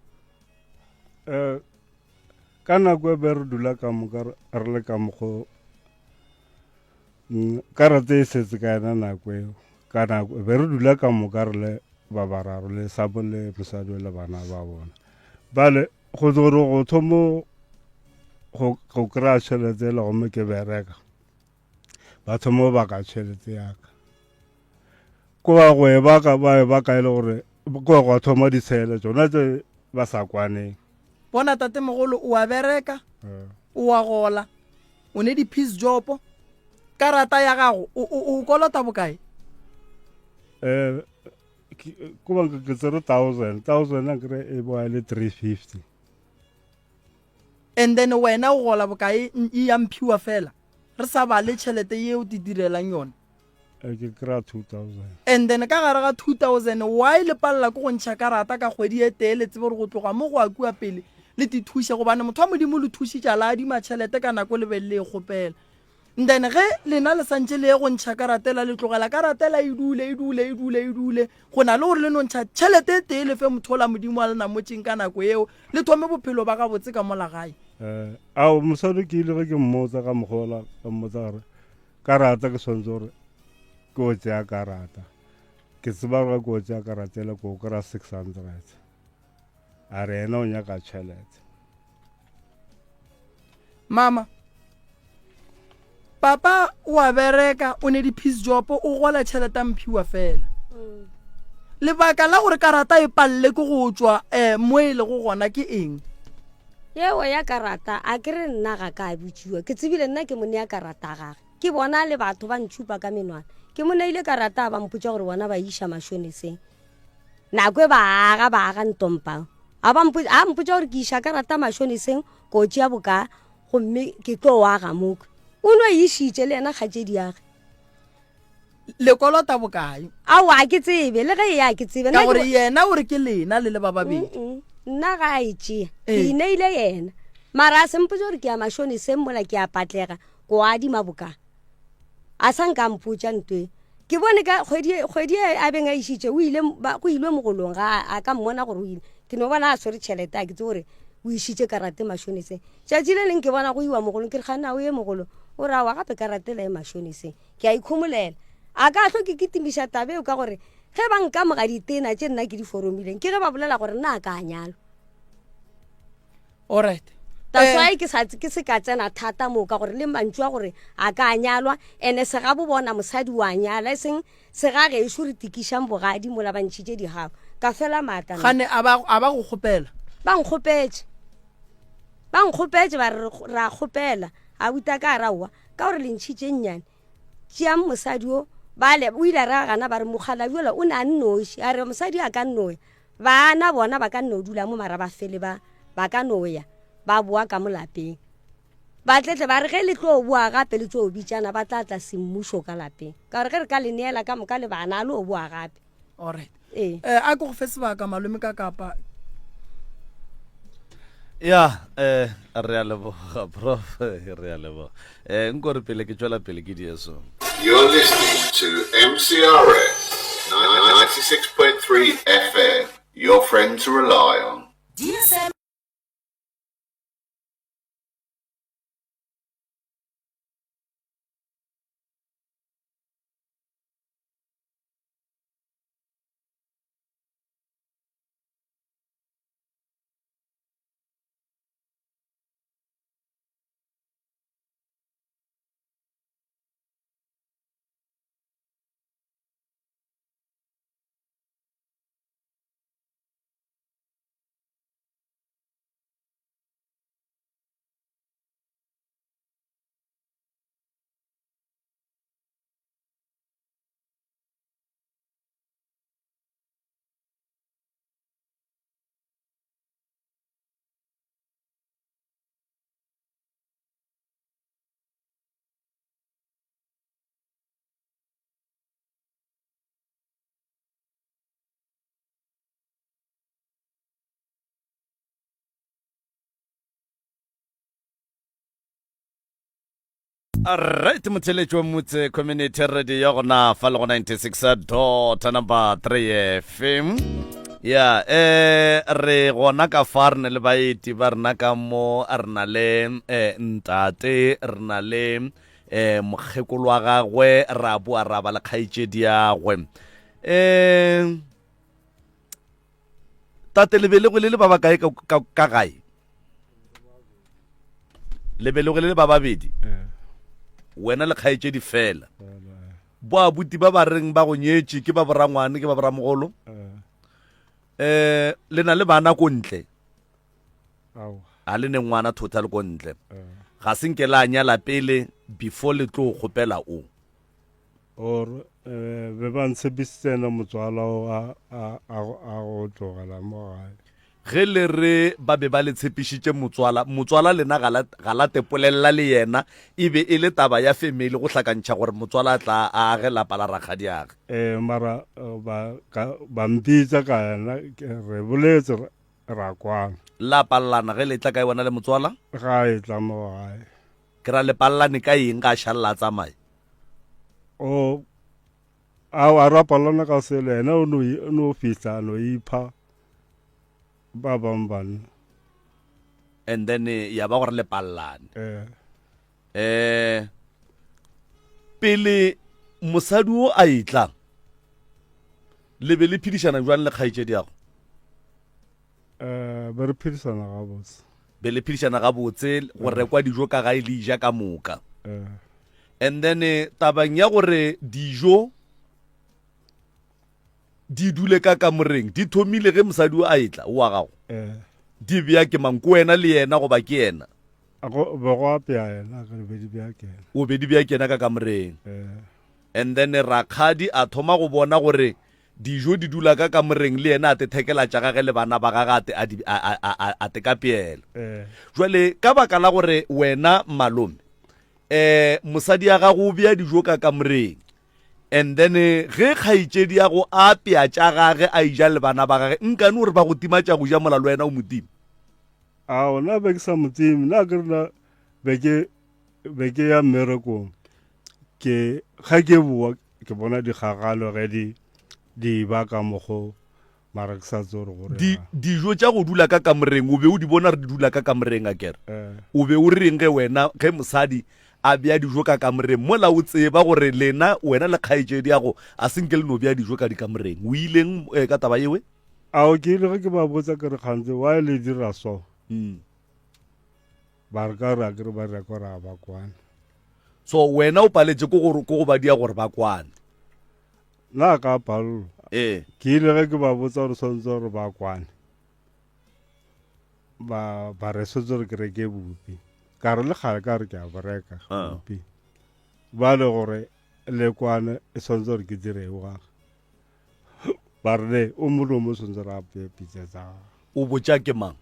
ka nako e be re dula ka moka re le ka mogo karata e setse ka yena nako eo ka nako be re dula ka moka re le ba bararo le sabo le mosadi le bana ba bona bale go gore go thomo go kry-a tšhelete e le gome ke bereka ba thomo ba ka tšhelete yaka ko ba go e baka e le gore ko go thoma ditshele tsona tse ba sa kwaneng bona tate mogolo o a bereka o a gola o ne di-peace job karata ya gago o kolota bokae ko ba ke tsere 1000 a kry e boa le 350 and then wena o gola bokae e ya mphiwa fela re sa ba le tšhelete yeo di direlang yona ke kry 2000 and then ka gare ga 2000 why le palela ko go ntšha karata ka kgwedi e tee le tsebe gore go tloga mo go a kua pele le dithuše gobane motho wa modimo le thušitša la adima tšhelete ka nako le be le e kgopela then ge lena le santse le ye go ntšha karatela le tlogela karatela e dule go na le gore le no ntšha tšhelete e tee le fe motho o la modimo a le namotseng ka nako eo le thome bophelo ba gabotse ka molagae ao mosadi ke ile ge ke mmotsa ka mogola ka mmotsa gore karata ke swantse gore ke o tšea karata ke tseba gore ke o tšea karata ele ko kry-a 600 a re ena o nyaka tšhelete mama papa o a bereka o ne di-peace job o gola tšhelete a mphiwa fela lebaka la gore karata e palele ke go tswa mo e le go gona ke eng yeo ya karata a ke re nna ga ka bitsiwa ke tsebile nna ke mone ya karata gage ke bona le batho ba ntšhupa ka menwana ke mona ile karata ba mpotsa gore bona ba iša mašoneseng nako e ba aga ntompao a mpotsa gore ke iša karata mašoneseng ko tšea boka gomme ke tlo aga moko o no išitše le ena kgatsedi age lekolota bokae ao a ke tsebe le ge ya ke tsebe ka gore yena o re ke lena le ba babedi nna ga a e tšea ke ineile yena mara a sempotse gore ke ya mašoneseng mola ke a patlega ko adima boka a sa nka mpotsa ntwe ke bone ka kgwedi a beng a išitše go ilwe mogolong ga a ka mmona gore o ile ke no bona a swere tšhelete a ke tse gore o išitše karate mašoneseng tšatši le leng ke bona go iwa mogolong ke re kganna o ye mogolo o ra wa gape karatela e mašoneseng ke a ikhomolela a ka tlo ke ketimiša tabeo ka gore ge ba nka moga ditena tše nna ke di foromileng ke ge ba bolela gore nna a ka nyalo alright that's why ke se ka tsena thata moo ka gore le mantšu a gore a ka nyalwa ene se ga bo bona mosadi wa nyala e seng se ga gešo re tikišang bogadi mola ba ntšhitše digago ka fela maatla gane a ba go kgopela ba nkgopetse ba re ra kgopela a buta ka rawa ka gore lentšhitše nnyane tšeang mosadi o o ile ra gana ba re mokgalabi ola o ne a nnoši a re mosadi a ka nnoya bana bona ba ka nno dula mo mara ba fele ba ka noya ba boa ka molapeng ba tletle ba re ge le tlo boa gape le tlo bitsana ba tla tla semmušo ka lapeng ka gore ge re ka le neela ka moka le bana a le o boa gape alright a a go fe sebaka malome ka kapa ya re a leboga prof re a leboga nko re pele ke tswela pele ke dieso. You're listening to MCRS 96.3 FM, your friend to rely on. DSM. Alright, motheletši wa motse community radio ya gona fa le go 96.3 FM. Ya re gona ka fa re ne le baeti ba rena ka mo a rena le ntate re na le mokgekolo wa gagwe ra boa ra ba le kgaetšedi yagwe tate lebelego le le ba bakae ka gae lebelego le le ba babedi wena le kgaetšedi fela boa buti ba ba reng ba go nyetše ke ba borangwane ke ba boramogolo le na le bana ko ntle a le ne ngwana total ko ntle ga senke la nyala pele before le tlo kgopela o or be ba ntshebisitsena motswala a go tlogela mo gae ge le re ba be ba le tshepišitše motswala lena ga la tepolelela le yena e be e le taba ya family go hlakantšha gore motswala a tla a ge lapa la rakgadiage mara ba mpitsa ka yena re boletse ra kwana la pallana ge le tla ka e bona le motswala ga e tla mo gae ke ra le pallane ka eng ga šalla a tsamaye o a rapalana ka sele yena o no fihla no ipha ba bambane and then ya ba gore le pallane pele mosadi o a itla le be le phedišana jwang le kgaetšedi yago be re phedisana gabotse be le phedišana gabotse go rekwa dijo ka gae le ija ka moka and then tabang ya gore dijo di dule ka kamoreng di thomile ge mosadi o a etla o wa gago di bea ke mang ko wena le yena goba ke yena be go apea yena ka bedi bea ke yena o bedi bea ke yena ka kamoreng and then rakgadi a thoma go bona gore dijo di dula ka kamoreng le yena a te thekela tša gage le bana ba gagate a te ka peela jwale ka baka la gore wena malome mosadi ya gago o bea dijo ka kamoreng and then ge kgaetšedi ya go apea tša gage a ija le bana ba gage nkane gore ba go tima tša go ja molalo wena o motima a ona be ke sa motimi nna ke rena be ke ya mmerekong ga ke boa ke bona dikgagalo ge di ba ka mogo mara ke sa tsore gore dijo tša go dula ka kamoreng o be o di bona re di dula ka kamoreng a kere o be o reng ge wena ge mosadi a bea dijo ka kamoreng mola o tseba gore lena wena le kgaetšedi yago a senke le no bea dijo ka dikamoreng o ileng ka taba yewe ao ke ile ge ke ba botsa ke re kgantse wa le dira so ba re ka re a kere ba reka gore a ba kwane so wena o paletse ko go badia gore ba kwane nna ka palolo ke ile ge ke ba botsa gore swantse gore ba kwane ba re setse gore ke reke bupi ka re le gale ka re ke a bereka bupi ba le gore lekwane e tshwanetse gore ke dire wa ba re o mo tshwanetse re apeye pitsa tsa o botsa ke mang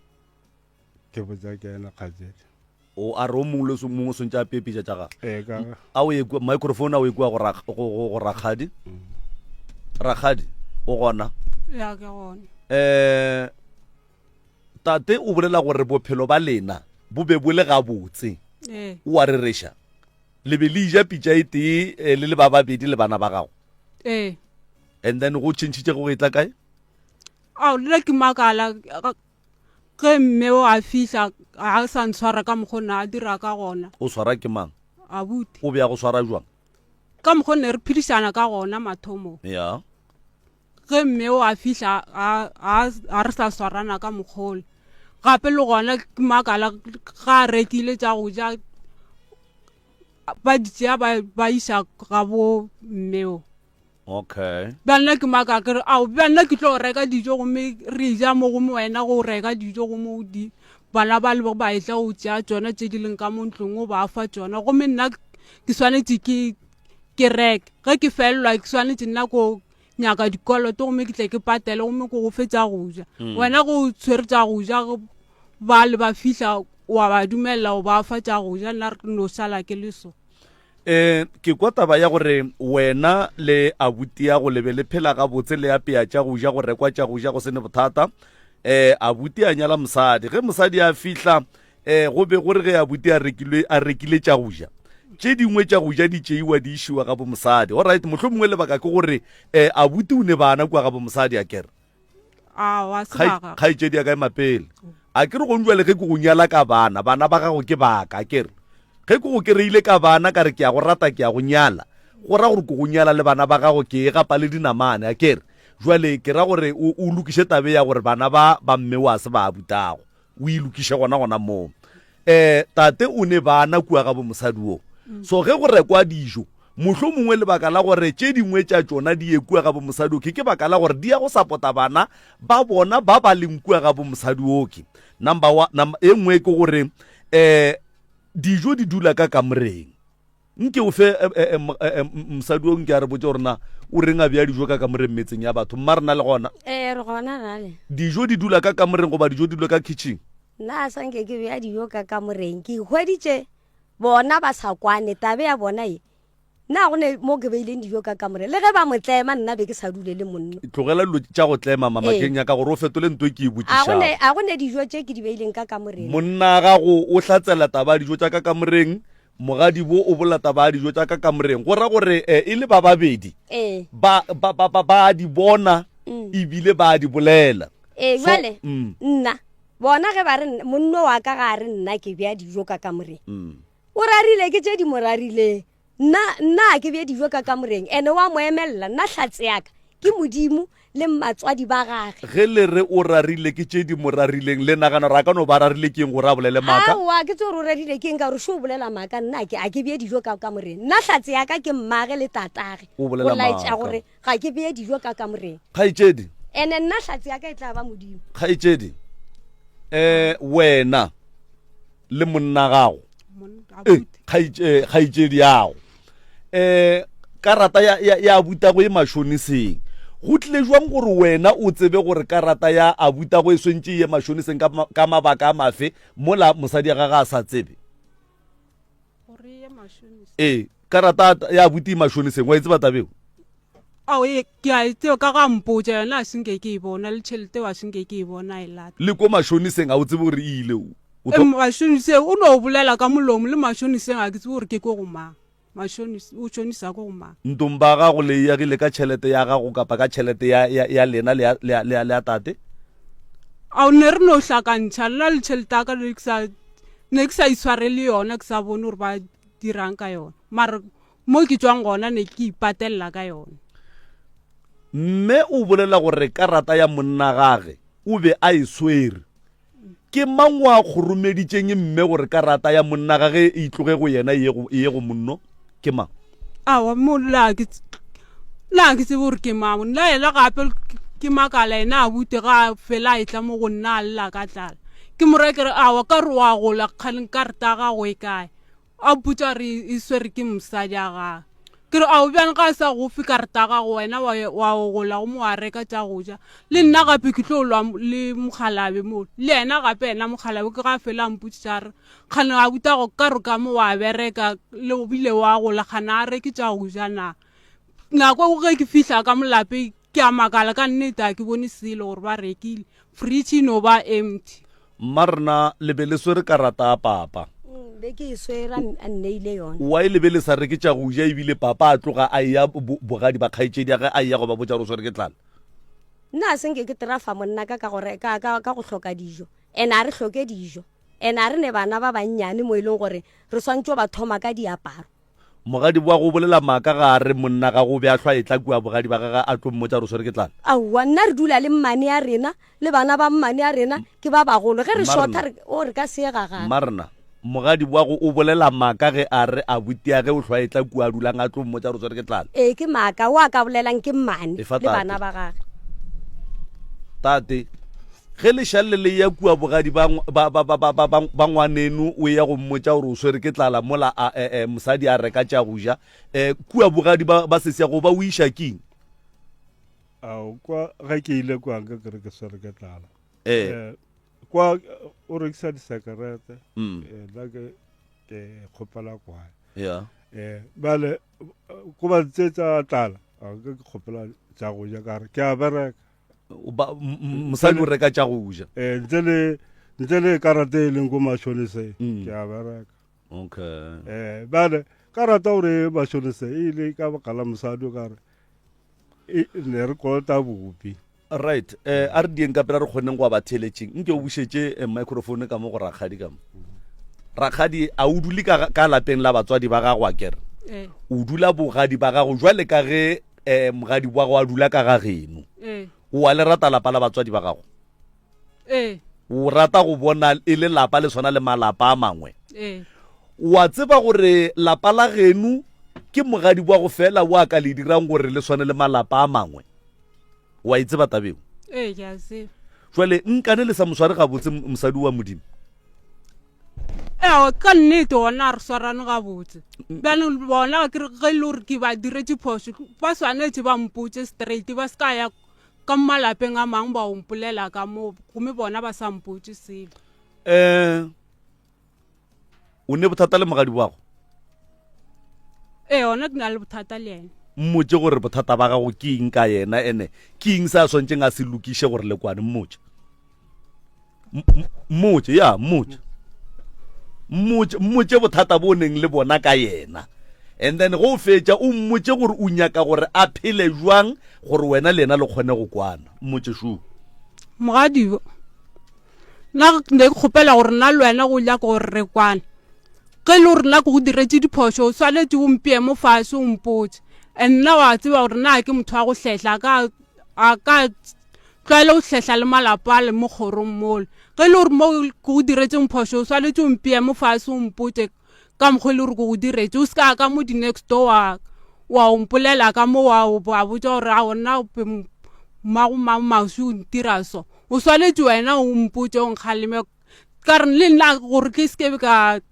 ke botsa ke ena kgatsedi o a re o mongwe le mongwe swantse a apeye pitsa tsa gago ka a o ekwa microphone a o ekwa go Rakgadi Rakgadi o gona ya ke gona tate o bolela gore bophelo ba lena bo be bo le gabotse o a re resha le be le ija pitsa e tee le ba babedi le bana ba gago and then go tšhentšhitše go etla kae le ke makala ge mme o a fihla a sa ntshwara ka mokgona a dira ka gona o swara ke mang abuti o be a go swara jwang ka mokgone re phedisana ka gona mathomo ya ge mme o a fihla a re sa swarana ka mokgole gape le gona ke makala ga rekile tša go ja ba ditšea ba isa ga bo mmeo okay banna ke maka ke ao banna ke tlo reka dijo gomme re ja mo go wena go reka dijo go mo di bana ba le ba etla go tšea tsona tše di leng ka mo ntlong o ba fa tsona gomme nna ke swanetse ke reka ge ke felelwa ke swanetse nna ko nyaka dikoloto gomme ke tle ke patele gomme ko go fetsa go ja wena go tshwere tša go ja ba le ba fihla wa ba dumella o ba fa tša go ja nna no sala ke le so ke kwa taba ya gore wena le abuti ya go lebe le phela ga botse le apea tša go ja go rekwa tša go ja go sene bothata abuti a nyala mosadi ge mosadi a fihla go be gore ge abuti a rekile tša go ja tše dingwe tša go ja di tšeiwa di išiwa ga bo mosadi alright mohlho mongwe lebaka ke gore abuti o ne bana kwa ga bo mosadi a kere kgaetšedi ya kae mapele a kere go njwa le ge ke go nyala ka bana ba gago ke baka kere ge ke go kereile ka bana ka re ke ya go rata ke ya go nyala go ra gore ke go nyala le bana ba gago ke e gapa le dinamane a kere jwale ke ra gore o lokiše tabe ya gore bana ba mme wa se ba abutago o ilokiše gona moo tate o ne bana kua ga bo mosadi o so ge go rekwa dijo mohlho mongwe lebaka la gore tše dingwe tša tšona di ye kua ga bo mosadi oke ke baka la gore di ya go sapota bana ba bona ba ba leng kua ga bo mosadi oke e nngwe ke gore dijo di dula ka kamoreng nke o fe mosadi o nke a re botse gorena o reng a bea dijo ka kamoreng metseng ya batho mma re na le gona re gona rale dijo di dula ka kamoreng goba dijo di dula ka kitchen nna a sanke ke bea dijo ka kamoreng ke hweditše bona ba sa kwane tabe ya bona e nna gone mo ke beileng dijo ka kamoreng le ge ba motlema nna be ke sa dule le monna tlogela dilo tša go tlema mamakeng ya ka gore o fetole ntho e ke e botsišago a gone dijo tše ke di beileng ka kamoreng monna gago o hlatsela taba dijo tša ka kamoreng mogadi bo o bola taba dijo tša ka kamoreng go ra gore e le ba babedi ba di bona ebile ba di bolela jale nna bona ge ba re monno wa ka ga re nna ke bea dijo ka kamoreng o rarile ke tše di mo rarileng nna ke bea dijo ka kamoreng ene wa mo emelela nna hlatse yaka ke modimo le matswadi ba gage ge le re o rarile ke tše di mo rarileng le nagana ra ka no ba rarile ke eng gore a bolele maaka aowa ke tse gore o rarile ke eng ka gore še o bolela maaka nna a ke bea dijo ka kamoreng nna hlatse yaka ke mmage le tatage o laetša gore ga ke bea dijo ka kamoreng kgaetšedi ene nna hlatse yaka e tla ba modimo kgaetšedi wena le monna gago kgaetšedi yago karata ya abutago e mašoniseng go tlile jwang gore wena o tsebe gore karata ya abutago e swentše ye mašoniseng ka mabaka a mafe mola mosadi ya gaga a sa tsebe karata ya abuti mašoniseng wa e tseba tabeo ao ke a tseo ka ga mpotsa yona a senke ke e bona le tšhelete wa senke ke e bona e lata le ko mašoniseng a o tsebe gore e ile mašoniseng o no bolela ka molomo le mašoniseng a ke tsebe gore ke ko go mang o tšhonisa ko go mang ntong ba gago le yagile ka tšhelete ya gago kapa ka tšhelete ya lena le ya tate ao ne re no hlakantšha lela le tšhelete ya ka ne ke sa itshware le yona ke sa bone gore ba dirang ka yona mara mo ke tswang gona ne ke ipatelela ka yona mme o bolela gore karata ya monna gage o be a e swere ke mang wa kgoromeditšeng mme gore karata ya monna gage e itloge go yena ye go monno ke mang awa la ke tsebe gore ke mamo nna ela gape ke makala ena a bute ga fela a etla mo go nna a lela ka tlala ke morekere awa ka re wa gola kgaleng karata gago e kae a butsa re e swere ke mosadi a gae ke re a o bjang ga sa go fi karata ga go wena wa o gola go mo wa reka tša go ja le nna gape ke tlo lwa le Mokgalabe mo le yena gape ena Mokgalabe ke ga fela mputsa re khane a buta go ka re ka mo wa bereka le go bile wa gola khana a reke tša go ja na nako ge ke fihla ka molape ke a makala ka nnete a ke bone selo gore ba rekile fridge no ba empty marna lebeleso re karata a papa be ke swera a nneile yona wa e lebele sa re ke tša go ja ebile papa a tloga a ya bogadi ba kgaitšedi ga a ya go ba botsa re swere ke tlala nna senke ke terafa monna ka gore ka go hloka dijo ena re hloke dijo ena re ne bana ba bannyane mo ileng gore re swantse ba thoma ka diaparo mogadi wa go bolela maaka ga re monna ga go be a hlwa e tla kua bogadi ba ga a tlo mmotsa re swere ke tlala aowa nna re dula le mmane ya rena le bana ba mmane ya rena ke ba bagolo ge re shota o re ka seega ga marna mogadi wa go o bolela maaka ge a re a butia ge o hlwa e tla kua dulang a tlo mmotsa re swere ke tlala ke maaka wa ka bolelang ke mmane le bana ba gage tate ge le shalle le ya kua bogadi ba ngwanenu o ya go mmotsa gore o swere ke tlala mola mosadi a reka tša go ja kua bogadi ba sesea go ba o iša keng ao kwa ga ke ile kwa ka kere ke swere ke tlala kwa o rekisa disekerete la ke kgopela kwae bale ko ba tsetsa tlala ke kgopela tša go ja ka re ke a bereka mosadi o reka tša go ja ntle le karata e leng ko mašoneseng ke a bereka okay bale karata gore mašonese e ile ka baka la mosadi o kare ne re kolota bopi right a re dieng ka pela re kgoneng go ba theletšeng nke o bušetše microphone ka mo go rakgadi ka mo rakgadi a o dule ka lapeng la batswadi ba gago a kere o dula bogadi ba gago jwale ka ge mogadi wa go a dula ka ga geno o a le rata lapa la batswadi ba gago o rata go bona e le lapa le tshwana le malapa a mangwe wa tseba gore lapa la genu ke mogadi wa go fela wa ka le dirang gore le tshwane le malapa a mangwe wa itseba tabeng ke a se jwale nkane le sa mosware ga botse mosadi wa modimo ka nnete ona re swarane ga botse bjane bona ke ge le gore ke ba diretse phoso ba swanetse ba mpotse straight ba ska ya ka malapeng a mang ba ompolela ka mo gomme bona ba sa mpotse selo o ne bothata le mogadi wa go ona ke na le bothata le ene mmotse gore bothata ba gago ke eng ka yena ene ke eng sa swantšeng a se lokiše gore le kwane mmotse bothata bo neng le bona ka yena and then go fetša o mmotse gore o nyaka gore a phele jwang gore wena le ena le kgone go kwana mmotse shu mogadibo nna ne ke kgopela gore nna le wena go nyaka gore re kwane ge le gore nna ke go diretse diphoso o swanetse o mpie mo fase o mpotse and nna wa tseba gore na ke motho wa go hletla a ka tlwaele go hletla le malapa le mo kgorong mole ge le gore mo ke go diretseng phoso o swanetse o mpie mo fase o mpotse ka mokgwa le gore ke go diretse o ska ka mo di-next door wa ompolela ka mo wa botsa gore a ona maši o ntira so o swanetse wena o mpotse o nkgaleme ka re le nna gore ke sekebe ka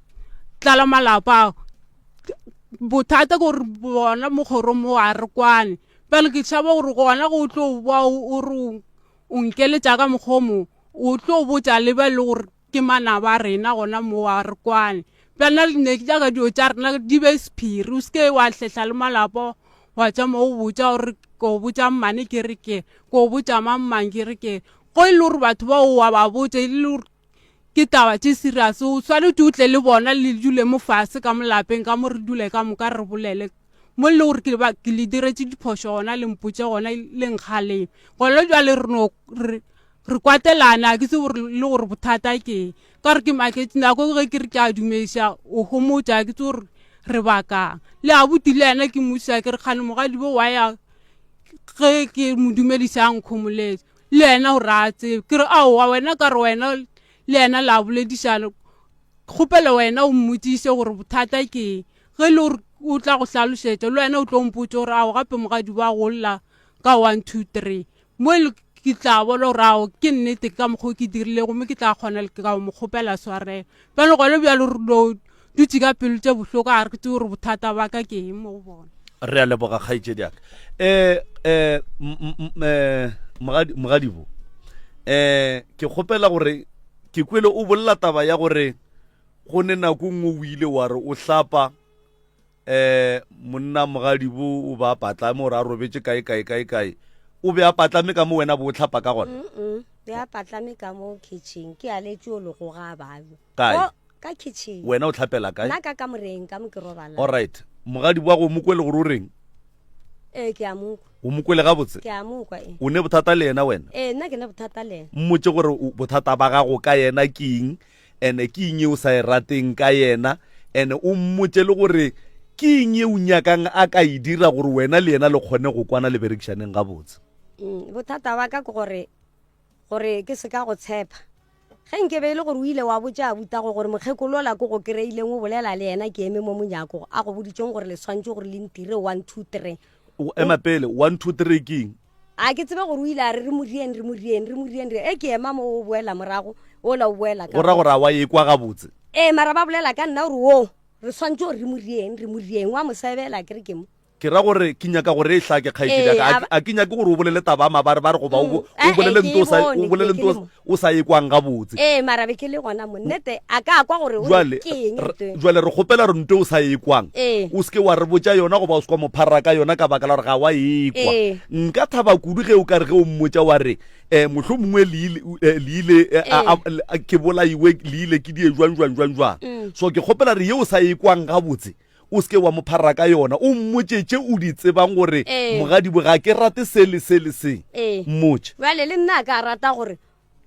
tlala malapa bothata gore bona mo kgorong mo a re kwane pele ke tšhaba gore gona go tlo boa o re o nkeletša ka mokgomo o tlo botsa lebe le gore ke mana ba rena gona mo a re kwane pele ne ke jaaka dio tša rena di be sephiri o seke wa hletla le malapa wa tša mo o botsa gore ko botsa mmane ke re ke ko botsa mammang ke re ke go e le gore batho ba o wa ba botse e le gore ke taba tše serious o swanetse o tle le bona le dule mo fase ka molapeng ka mo re dule ka moka re bolele mo le gore ke le diretse diphoso gona le mpotse gona le nkgaleme gole jwale re kwatelana ke se le gore bothata ke ka re ke maketse nako ge ke re ke a dumediša o homotsa ke se gore re bakang le a botile ena ke mosa ke re kgane mogadi bo wa ya ge ke mo dumedišang kgomoletse le ena o ratse ke re aowa wena ka re wena le ena la boledišana kgopele wena o mmotsiše gore bothata ke ge le gore o tla go hlalošetša le wena o tlo mpotse gore ao gape mogadi ba golla ka 1 2 3 mo ke tla bona gore ao ke nnete ka mokgwa ke dirile gomme ke tla kgona le ka mo kgopela swarela pele gone bjalo re dutse ka pelo tse bohloko a re ke tse gore bothata ba ka ke eng mo go bona. re a leboga kgaitsedi yaka mogadibo ke kgopela gore ke kwele o bolela taba ya gore go ne nako nngwe o ile wa re o hlapa monna mogadibo o ba patlame gore a robetse kae o be a patlame ka mo wena bo o tlhapa ka gona be a patlame ka mo kitchen ke a letse o le go ga bayo kae ka kitchen wena o tlhapela kae nna ka kamoreng ka mo ke robala all right mogadibo wa go mo kwele gore o reng ke a mo o mo kwele gabotse ke a mo kwa o ne bothata le yena wena nna ke ne bothata le mmotse gore bothata ba gago ka yena ke eng ene ke eng o sa e rateng ka yena ene o mmotse le gore ke eng o nyakang a ka e dira gore wena le yena le kgone go kwana le berekišaneng gabotse bothata ba ka ke gore ke se ka go tshepa ge nke be ile gore o ile wa botsa buta gore mokgekolola ko go kreileng o bolela le yena ke eme mo monyako a go boditseng gore le swantse gore le ntire 1 2 3 ema pele 1 2 3 ke eng a ke tsebe gore o ile a re morieng ke ema mo o boela morago o la o boela go ra gore a wa e kwa gabotse mara ba bolela ka nna gore wo re swantse gore re morieng wa mosebela kere ke mo ke ra gore ke nyaka gore e hlake kgaitsedi a ke nyake gore o bolele taba mabare ba re go ba o bolele nto o sa e kwang gabotse mara be ke le gona monnete a ka kwa gore ke eng jwale re kgopela re nto o sa e kwang o seke wa re botsa yona go ba o se kwa mopharra ka yona ka baka la gore ga wa e kwa nka thaba kudu ge o ka re ge o mmotsa wa re mohlho mongwe le ile ke bolaiwe le ile ke die jwang so ke kgopela re ye o sa e kwang gabotse o seke wa mopharra ka yona o mmotšetse o di tsebang gore mogadibo ga ke rate se mmotse jale le nna ka rata gore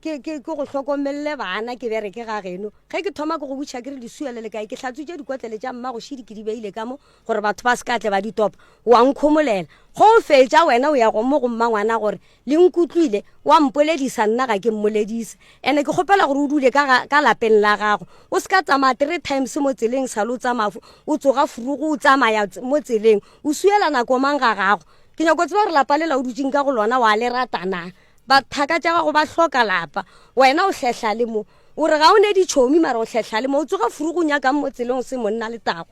ke go hlokomelele bana ke bereke ga geno ge ke thoma ke go butšha ke re disuele le kae ke hlatswitse dikotlele tša mmago šidi ke di beile ka mo gore batho ba se ka tle ba ditopa wa nkgomolela go o fetša wena o ya go mo go mmangwana gore le nkutlwile wa mpoledisa nna ga ke mmoledise ene ke kgopela gore o dule ka lapeng la gago o se ka tsamaya 3 times mo tseleng sa lo tsamaya o tsoga furugo o tsamaya mo tseleng o suela nako mang ga gago ke nyako tseba gore lapa le la o dutseng ka go lona wa le ratana bathaka tša gago ba hloka lapa wena o hlehla le mo o re ga o ne ditšhomi mara o hlehla le mo o tsoga furugo nyaka mo tseleng se monna le tago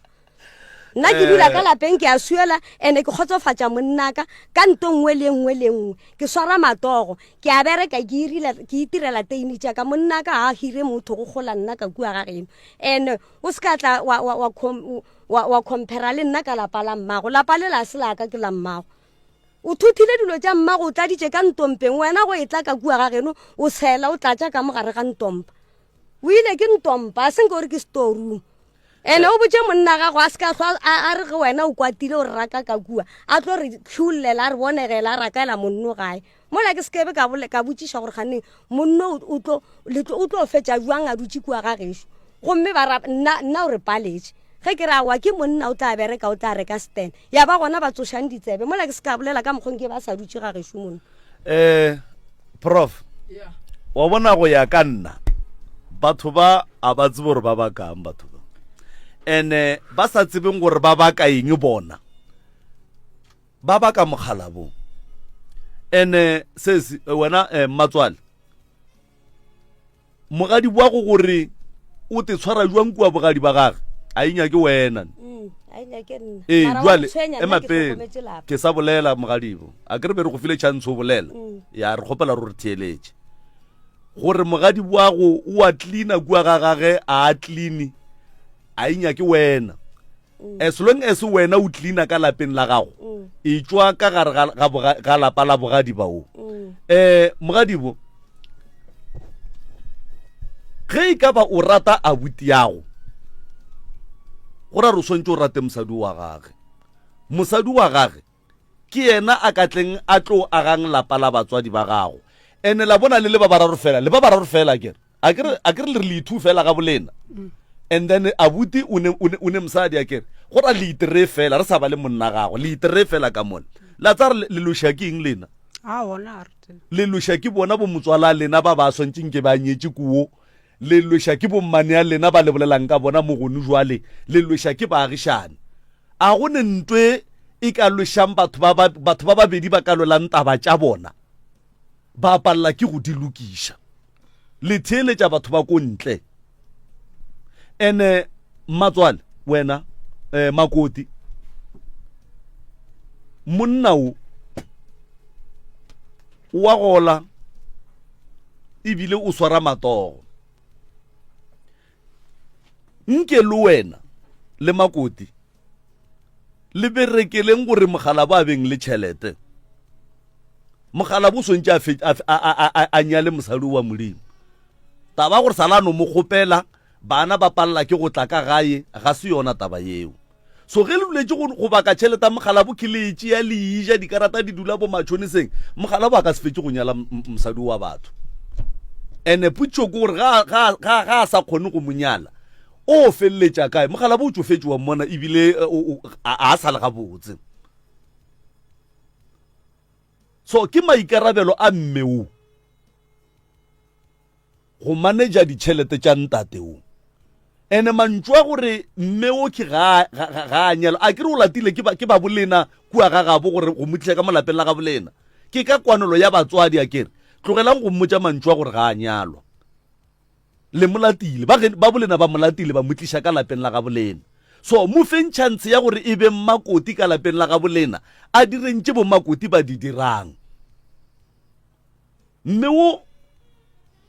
nna ke dula ka lapeng ke a suela ene ke kgotsofatša monnaka ka nto nngwe le nngwe ke swara matogo ke a bereka ke itirela teini tša ka monnaka a hire motho go gola nna ka kua ga geno ene o se ka tla wa compara le nna ka lapa la mmago lapa le la se la ka ke la mmago o thuthile dilo tša mmago o tladitše ka ntompeng wena go e tla ka kua ga geno o tshela o tlatša ka mogare ga ntompa o ile ke ntompa a senke gore ke storeroom ene o botse monna gago a seka a re ge wena o kwatile o re raka ka kua a tlo re khulela a re bonegela a rakaela monno gae mola ke sekebe ka botšiša gore ganeng monno o tlo fetša jwang a dutse kua ga gešo gomme nna o re paletše ge ke ra wa ke monna o tla bereka o tla reka stand ya ba gona ba tsošang ditsebe mola ke se ka bolela ka mokgong ke ba sa dutse ga gešo monna prof wa bona go ya ka nna batho ba a ba tsebe gore ba bakang batho ba ene ba sa tsebeng gore ba baka eng bona ba baka mogala bo ene sesi wena Matswale mogadi bwa go gore o te tshwara jwang kua bogadi ba gage a inya ke wena jwale emapele ke sa bolela mogadibo a ke re be re go file chance o bolela ya re kgopela re theeletše gore mogadi bwago o a cleana kua ga gage a clean a inya ke wena as long as wena o cleana ka lapeng la gago e tswa ka gare ga lapa la bogadi bao mogadibo ge e ka ba o rata abuti yago go ra re swantse o rate mosadi wa gage ke yena a katleng a tlo agang lapa la batswadi ba gago ene la bona le ba bararo fela a kere le le ithu fela ga bolena and then abuti o ne mosadi a kere go ra le itere fela re sa ba le monna gago le itere fela ka mona la tsa re le loša ke eng lena le loša ke bona bo motswala lena ba swantšeng ke ba nyetse kuo le loša ke bommane ya lena ba le bolelang ka bona mogone jwale le loša ke baagišane a go ne ntwe e ka lošang batho ba babedi ba ka lwelang taba tša bona ba palela ke go di lokiša le theeletša batho ba ko ntle ene Matswale wena Makoti monna wa gola ebile o swara matogo nke le wena le Makoti le berekeleng gore mogala ba beng le tšhelete mogala bo sontse a nyale mosadi wa Modimo taba gore salano mo gopela bana ba palla ke go tla ka gae ga se yona taba yeo so ge le duletse go baka tšhelete mogala bo khiletše ya leija dikarata di dula bo matšhoniseng mogala bo a ka se fetse go nyala mosadi wa batho ene putšo ke gore ga a sa kgone go monyala o feleletša kae mogala bo o tsofetse wa mmona ebile a sa le gabotse so ke maikarabelo a mmeo go manager ditšhelete tša ntateo ene mantšwa gore mmeo ke ga anyalo a kere o latile ke ba bolena kua ga gabo gore go motlile ka molapeng la ga bolena ke ka kwanelo ya batswadi a kere tlogelang go mmotša mantšwa gore ga anyalwa le molatile ba bolena ba molatile ba motliša ka lapeng la ga bolena so mo feng chance ya gore e be Makoti ka lapeng la ga bolena a direntše bo Makoti ba di dirang mmeo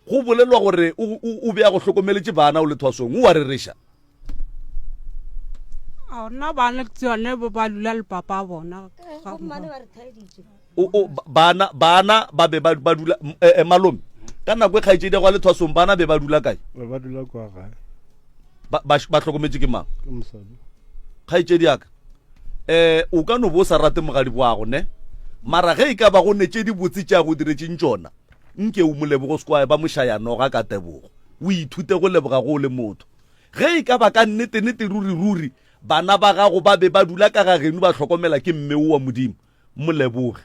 go bolelwa gore o be a go hlokomeletše bana o le thwasong o wa rereša a nna bana tsone ba lula le papa bona bana ba be ba dula malome ka nako e kgaetšedi go le thwasong bana be ba dula kae ba dula kwa gae ba hlokometse ke mang ke mosadi kgaetšedi yaka o ka no bo sa rate mogadi boago ne mara ge e ka ba go netse di botse tša go diretseng tšona nke o molebogo sekwae ba mošaya noga ka tebogo o ithute go leboga go le motho ge e ka ba ka nnete ruri bana ba gago ba be ba dula ka ga geno ba hlokomela ke mmeo wa Modimo moleboge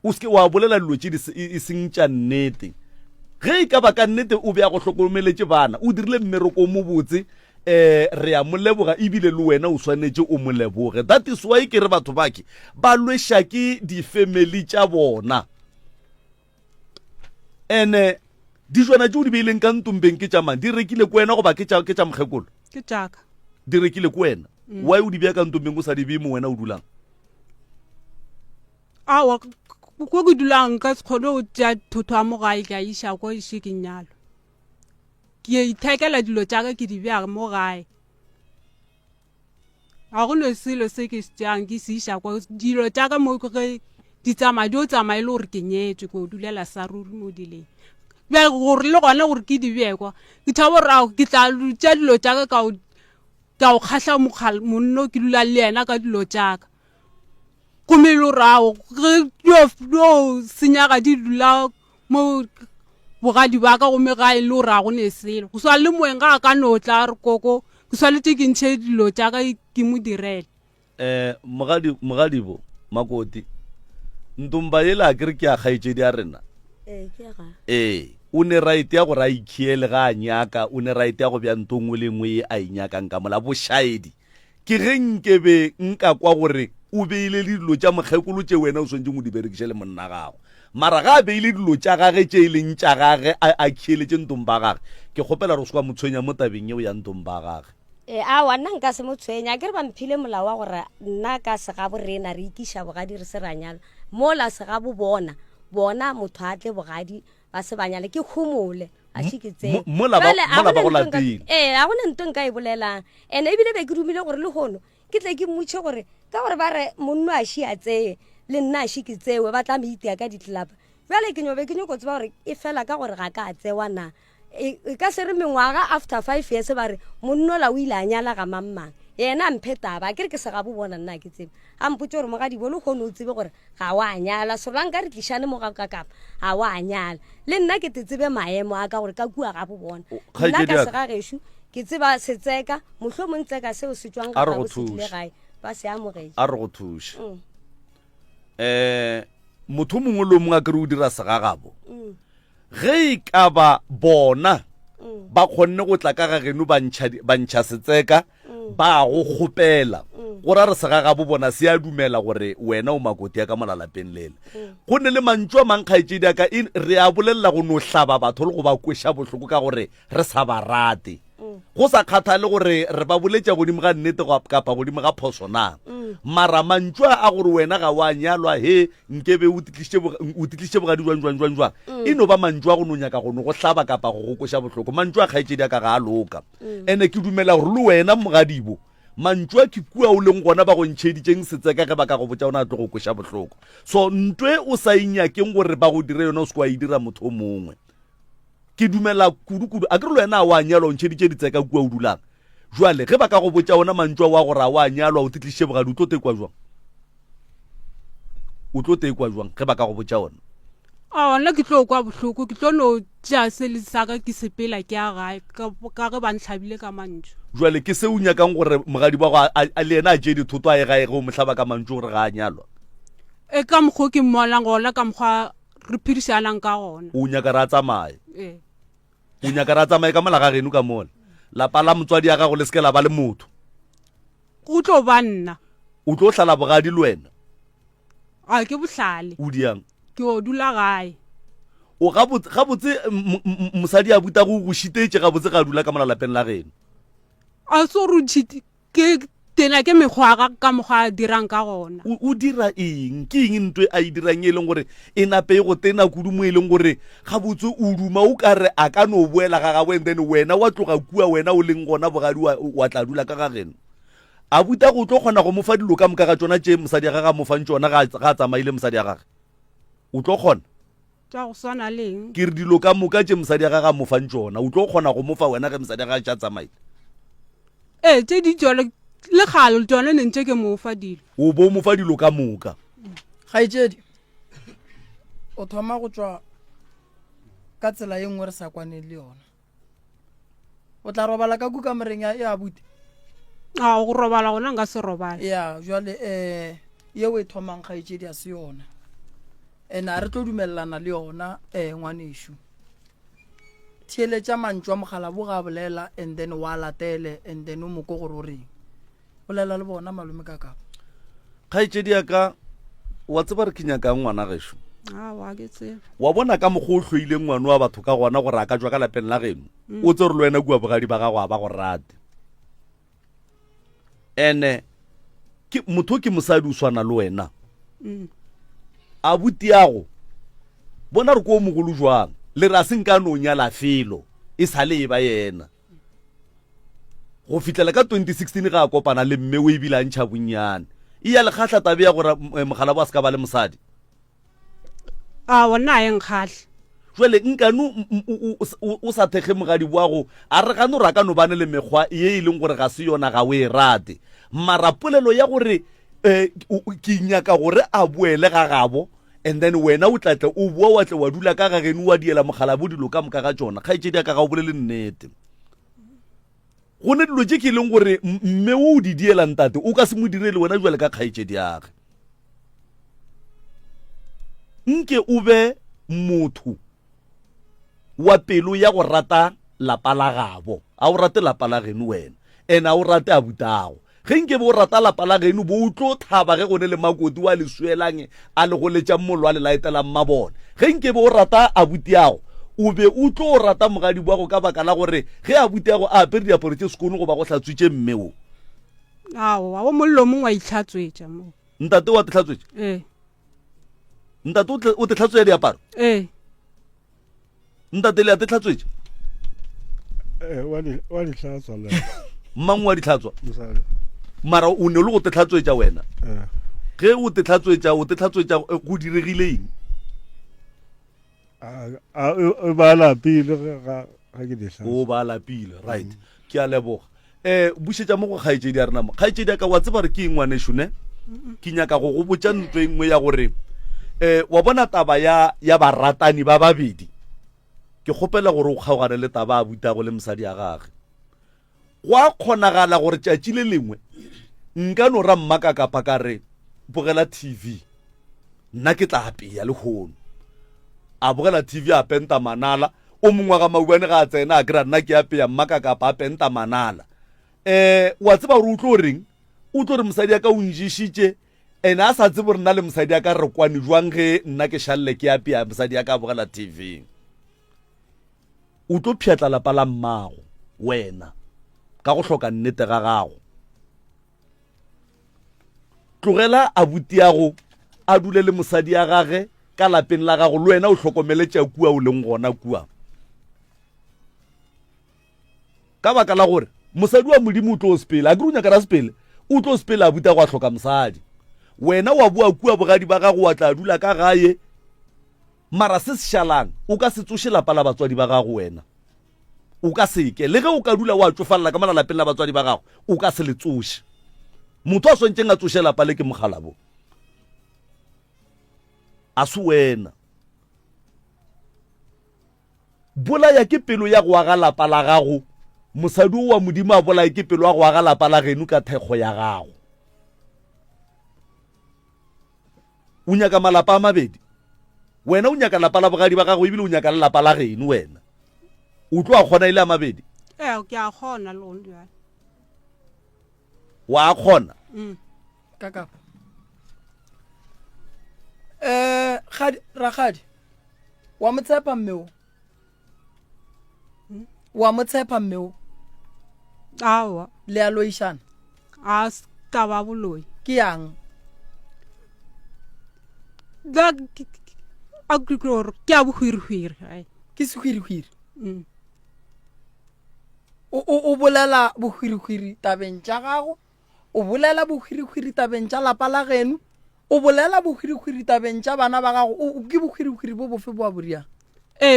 o seke wa bolela dilo tše e seng tša nnete ge e ka ba ka nnete o be a go hlokomeletše bana o dirile mmereko mo botse re a moleboga ebile le wena o swanetše o moleboge that is why ke re batho bake ba lweša ke di-family tša bona ene dijwana tšeo di beileng ka ntompeng ke tša mang di rekile ko wena goba ke tša mokgekolo ke tšaka di rekile ko wena why o di bea ka ntompeng o sa di bee mo wena o dulang awa ko ke dulang ka se kgone go tšea thotho a mo gae ke a iša ko ise ke nyalo ke ithekela dilo tšaka ke di bea mo gae ga go no selo se ke se tšeang ke se iša ko dilo tšaka mo ge di tsamaya di o tsamaya le gore ke nyetswe ko dulela sa ruri mo dileng be gore le gona gore ke di bekwa ke thabo rao ke tla tša dilo tšaka ka o kgahla monno ke dula le yena ka dilo tšaka komelo rao ge yo senyaga di dula mo bogadi ba ka gome gae le gore a go ne selo go swa le moeng ga ka no tla re koko ke swaletse ke ntšhe dilo tšaka ke mo direle mogadi bo Makoti ntumba yela kere ke a kgaetšedi a rena o ne right ya gore a ikhiele ga a nyaka o ne right ya go bja ntongwe le ngwe a inyakang ka mola bošaedi ke ge nkebe nka kwa gore o beile le dilo tša mokgekolo tše wena o swantse go di berekiše le monna gago mara ga a beile dilo tša gage tše e leng tša gage a khieletše ntomba gage ke kgopela re se kwa motshwenya mo tabeng yeo ya ntomba gage awa nna nka se mo tshwenya ke re ba mphile molao wa gore nna ka segabo rena re ikiša bogadi re se ranyala mola segabo bona motho a tle bogadi ba se banyale ke khumole a tshiketse mola ba go latile a gona ntwe nka e bolelang ene ebile be ke dumile gore le gono ke tle ke mmotše gore ka gore ba re monno a šia tseye le nna a šike tsewe ba tla meitea ka ditlelapa jale ke nyobe ke nyoko tseba gore e fela ka gore ga ka a tsewa na e ka se re mengwaga after 5 years ba re monno la o ile a nyala ga mammang yena mphe taba ke re ke se ga bo bona nna ke tsebe a mpotse gore mogadi bone kgone o tsebe gore ga wa nyala solang ka re tlišane mo ga ka kapa ga wa nyala le nna ke tsebe maemo a ka gore ka kua ga bo bona nna ka se ga gešo ke tseba se tseka mohlo mo ntseka seo se tswang ka go se gae ba se amogetse a re go thuša motho mongwe le mongwe a kere o dira segagabo ge e ka ba bona ba kgonne go tla ka ga geno ba ntšha setseka ba go kgopela gore a re segagabo bona se a dumela gore wena o Makoti ya ka molalapeng lele go ne le mantšu a mangkgaetšedi aka re a bolelela go no hlaba batho le go ba kweša bohloko ka gore re sa ba rate go sa kgathale gore re ba boletša godimo ga nnete kapa godimo ga phoso na mara mantšwa a gore wena ga wa nyalwa he nkebe o titliše bogadi jwang e no ba mantšwa go no nyaka go no go hlaba kapa go go koša bohloko mantšwa a kgaetšedi ka ga a loka ene ke dumela gore le wena mogadibo mantšwa ke kua o leng gona ba go ntšheditšeng setseka ge ba ka go botša ona a tlo go koša bohloko so ntwe o sa inyakeng gore ba go dire yona o se kwa e dira motho o mongwe ke dumela kudu a ke re le wena a wa nyalwa o ntšheditše ditseka kua o dulang jwale ge ba ka go botša ona mantšwa wa gore a wa nyalwa o titliše bogadi o tlo tekwa jwang ge ba ka go botša ona nna ke tlo kwa bohloko ke tlo no tšea selesaka ke sepela ke a gae ka ge ba ntlhabile ka mantšho jwale ke se o nyakang gore mogadi wa go a le ena a tšee dithoto a e gae ge o mohlaba ka mantšo gore ga a nyalwa ka mokgwa ke mmolang gona ka mokgwa re phedišanang ka gona o nyaka re a tsamaye ka mola ga geno ka mola lapa la motswadi ya gago le seke la ba le motho go tlo ba nna o tlo hlala bogadi le wena a ke bohlale o diang ke o dula gae o gabotse mosadi a buta go šitetse gabotse ga dula ka mola lapeng la geno a so rutšhite ke tena ke mekgwa ka mokgwa a dirang ka gona o dira eng ke eng ntwe a e dirang e leng gore e nape go tena kudu mo e leng gore gabotse o duma o ka re a ka no boela ga gagwe then wena wa tloga kua wena o leng gona bogadi wa tla dula ka ga geno a buta go tlo kgona go mofa dilo ka moka ga tsona tše mosadi ya gaga mofang tsona ga a tsamaile mosadi ya gage o tlo kgona tša go swana leng ke re dilo ka moka tše mosadi ya gaga mofang tsona o tlo kgona go mofa wena ge mosadi ya gaga tša tsamaile tše di tsone le galo tsone ne ntse ke mofa dilo o bo mofa dilo ka moka kgaetšedi o thoma go tšwa ka tsela ye nngwe re sa kwaneng le yona o tla robala ka kuka moreng ya abuti go robala gona nka se robala ya jwale yeo e thomang kgaetšedi a se yona ene a re tlo dumelelana le yona ngwanešo theeletša mantšwa mogala bo ga bolela and then wa latele and then o moko gore o reng bolela le bona malome ka kapa kgaetšedi ya ka wa tseba re ke nyakang ngwana gešo wa ke tseba wa bona ka mokgwa o hloileng ngwane wa batho ka gona gore a ka jwa ka lapeng la geno o tse gore le wena kua bogadi ba gago a ba go rate ene motho ke mosadi o swana le wena a butiago bona re ko o mogolo jwang le re a se nka no nyala felo e sale e ba yena go fitlela ka 2016 ga a kopana le mme o e bilantšha bonnyane e ya lekgatlha tabe ya gore mogala bo a se ka ba le mosadi wona a enkgatlhe jwale nkano o sa thekge mogadi boago a re gano ra ka no bane le mekgwa ye e leng gore ga se yona ga o e rate mara polelo ya gore ke nyaka gore a boele ga gabo and then wena o tlatla o boa wa tle wa dula ka ga geno wa diela mogala bo dilo ka moka ga tsona kgaetšedi ya ka ga o bolele nnete go ne dilo tše ke leng gore mme o di diela ntate o ka se mo direle wena jwale ka kgaetšedi yage nke o be motho wa pelo ya go rata lapa la gabo a o rate lapa la geno wena ene a o rate a butago ge nke be o rata lapa la geno bo o tlo thaba ge go ne le makoti wa le suelang a le go letša mmolo a le laetelang mabone ge nke be o rata a butiago o be o tlo rata mogadi boago ka baka la gore ge a butiago a apere diaparo tše sekono go ba go hlatswitše mmeo wa mollo mongwe wa itlhatswetša mo ntate wa te hlatswetša ntate o te hlatswetša diaparo ntate le a te hlatswetša wa di hlatswa le mang wa di hlatswa mara o ne le go te hlatswetša wena ge o te hlatswetša go diregileng o ba lapile ga ke di hlatswa o ba lapile right ke a leboga bušetša mo go kgaetšedi ya rena mo kgaetšedi ya ka wa tseba re ke ngwanešo ne ke nyaka go go botša ntlo e nngwe ya gore wa bona taba ya baratani ba babedi ke kgopela gore o kgaogane le taba a butago le mosadi ya gage go a kgonagala gore tšatši le lengwe nka no ra mmaka kapa ka re bogela tv nna ke tla apea le kgono a bogela tv a penta manala o mongwe ga maubane ga a tsena a kry-a nna ke apea mmaka kapa a penta manala wa tseba gore o tlo reng o tlo re mosadi ya ka o njišitše ene a sa tsebe gore nna le mosadi ya ka re kwane jwang ge nna ke šalele ke apea mosadi ya ka a bogela tv o tlo pšhatla lapa la mmago wena ka go hloka nnete ga gago. Tlogela abuti ya go a dule le mosadi ya gage ka lapeng la gago, le wena o hlokomele tša kua o leng gona kua. Ka baka la gore mosadi wa modimo o tlo sepele, a ke runya kana sepele o tlo sepele abuti ya go a hloka mosadi. Wena wa bua kua bogadi ba gago wa tla dula ka gae, mara se se šalang o ka se tsoše lapa la batswadi ba gago. Wena o ka seke le ge o ka dula wa tšofalla ka malalapeng la batswadi ba gago, o ka se le tsoše. Motho a swantšeng a tsoše lapa le ke mogalabo, a se wena. Bolaya ke pelo ya go aga lapa la gago, mosadi wa modimo a bolaya ke pelo ya go aga lapa la geno ka thekgo ya gago. O nyaka malapa a mabedi, wena o nyaka lapa la bogadi ba gago ebile o nyaka le lapa la geno. Wena o tlo a kgona ile a mabedi? ke a kgona le gone wa a kgona Kakapa. Rakgadi wa mo tshepa mmeo, wa mo tshepa mmeo awa le a loishana a ska ba boloi ke yang? da a kutlor ke a bohwirhwiri ai Ke sehwirihwiri. O bolela bohwirihwiri tabeng tša gago, o bolela bohwirihwiri tabeng tša lapa la geno, o bolela bohwirihwiri tabeng tša bana ba gago. Ke bohwirihwiri bo bofe bo a boriang?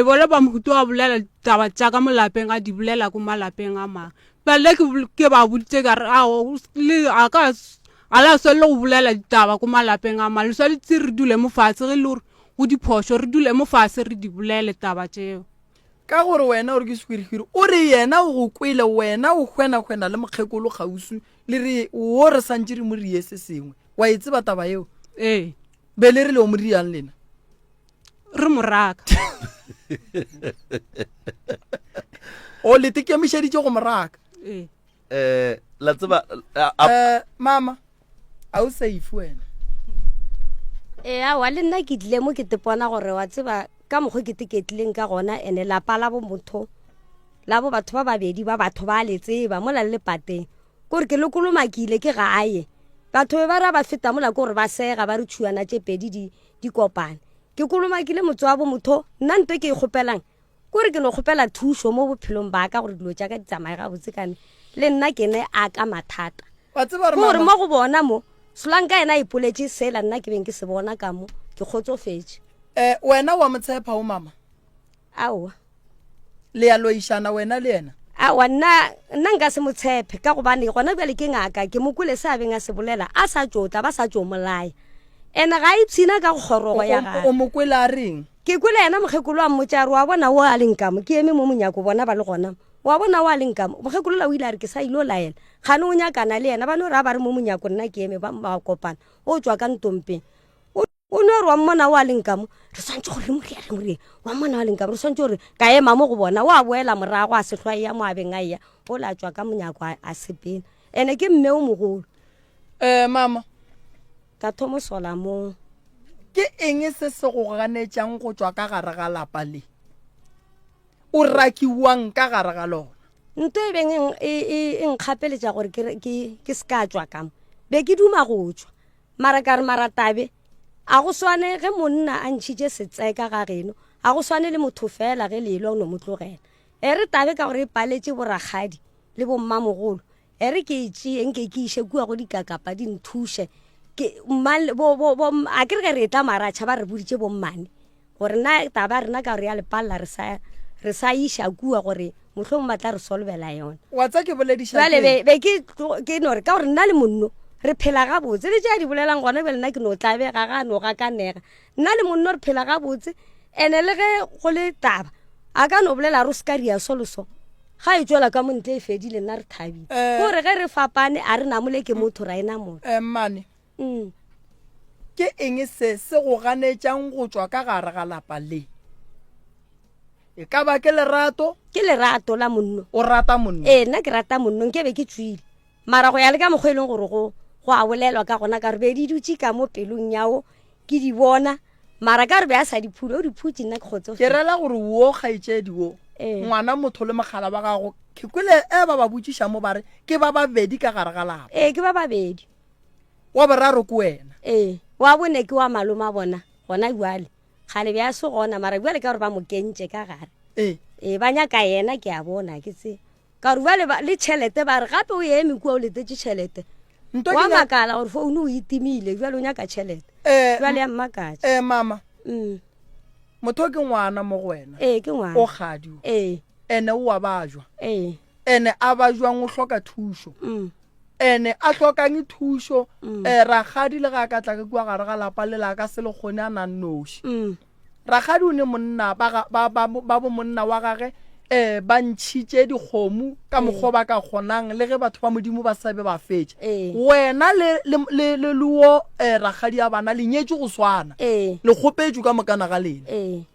bole ba mohuto a bolela taba tša ka molapeng a di bolela ko malapeng a mang. Bale ke ba boditse ka re le a ka a la so le go bolela ditaba ko malapeng a mang. Le so le re dule mo fatshe ge le gore go diphošo re dule mo fatshe re di bolele taba tšeo. Ka gore wena o re ke sehwirihwiri, o re yena o go kwele, wena o hwena le mokgekolo kgausu le re o re santše re mo rie se sengwe. Wa e tseba taba eo? Be le re le o mo riang lena re moraka. o le tekemišeditše go moraka. la tseba Mama a o safe wena? Awa le nna ke tlile mo ke tepona gore wa tseba ka mokgwa ke teketlileng ka gona, ene lapa la bo motho la bo batho ba babedi ba batho ba le tseba mola le pateng gore ke lekolomakile ke gae. Batho ba ra ba feta mola gore ba sega ba re tshuana tše pedi di kopane. Ke kolomakile motho wa bo motho, nna nto ke ikgopelang gore ke no kgopela thušo mo bophelong ba ka gore dilo tša ka di tsamaye ga botse kane le nna ke ne a ka mathata. Wa tseba gore mo go bona mo solanka ena ipoletše sela nna ke beng ke se bona ka mo ke kgotsofetše. Wena wa mo tshepa o mama? Aowa le ya loishana wena le yena? Aowa nna nka se mo tshepe ka gobane gona bjale ke ngaka ke mo kwele se a beng a se bolela a sa tšotla ba sa tšo molaya ene ga ipshina ka go kgorogo ya gae. O mo kwele a reng? Ke kwele yena mokgekolo wa mmotša re wa bona o a leng kamo ke eme mo monyako bona ba le gona wa bona o a leng kamo. Mokgekolo la o ile a re ke sa ile o laela gane o nyakana le yena ba no re a ba re mo monyako nna ke eme ba kopana o tswa ka ntompeng o no re wa mmona o a leng kamo re swantse gore re morie wa mmona o a leng kamo re swantse gore ka ema mo go bona o a boela morago a sehlwa ya mo a beng a ya o la tswa ka monyako a sepena ene ke mme o mogolo. Mama ka thomo sola mo ke eng se se go ganetšang go tswa ka gare ga lapa le o rakiwang ka gare ga lona? nto e beng e nkgapeletša gore ke se ka tswa kamo be ke duma go tswa mara ka re maratabe a go swane ge monna a ntšhitše setseka ga geno a go swane le motho fela ge lelo o no mo tlogela re tabe ka gore e paletše boragadi le bommamogolo re ke itšeeng ke iše kua go dikakapa di nthuše a ke re ge re tla maratšha ba re boditše bommane gore na taba rena ka gore ya lepalela re sa iša kua gore mohlho mo batla re solvela yona. Wa tsa ke bolediša jale be ke no re ka gore nna le monno re phela ga botse le tša di bolelang gona bele nna ke no tlabega ga no ga ka nega nna le monno re phela ga botse ene le ge go le taba a ka no bolela ro ska ria soloso ga e tswela ka montle e fedile nna re thabile gore ge re fapane a re namole ke motho ra ena motho. Mane ke eng se go ganetšang go tswa ka gare ga lapa le? E ka ba ke lerato? Ke lerato la monno. O rata monno? Nna ke rata monno nke be ke tswile mara go ya le ka mokgwa e leng gore go a bolelwa ka gona ka re be di dutse ka mo pelong yao ke di bona mara ka re be a sa diphule o diphutse nna ke kgotsofela. Ke rela gore wo kgaetšedi wo ngwana motho le mogala wa gago ke kwele ba ba botsiša mo bare ke ba babedi ka gare ga lapa ke ba babedi wa boraro ke wena wa bone ke wa maloma bona gona jwale gale bja se gona mara jwale ka gore ba mo kentše ka gare ba nyaka yena ke a bona ke se ka gore jwale le tšhelete ba re gape o eme kua o letetše tšhelete wa makala gore founu o itimile jwale o nyaka tšhelete jwale ya mmakatša mama motho ke ngwana mo go wena ke ngwana o kgadio ene o a bajwa ene a bajwang o hloka thušo ene a tlhokang thušo ragadi le ga ka tla ke kua gare ga lapa le la ka se le kgone a nang noši ragadi o ne monna ba bo monna wa gage ba ntšhitše dikgomo ka mokgwa ba ka kgonang le ge batho ba modimo ba sabe ba fetše wena le luo ragadi ya bana le nyetše go swana le kgopetšwe ka mokana ga lena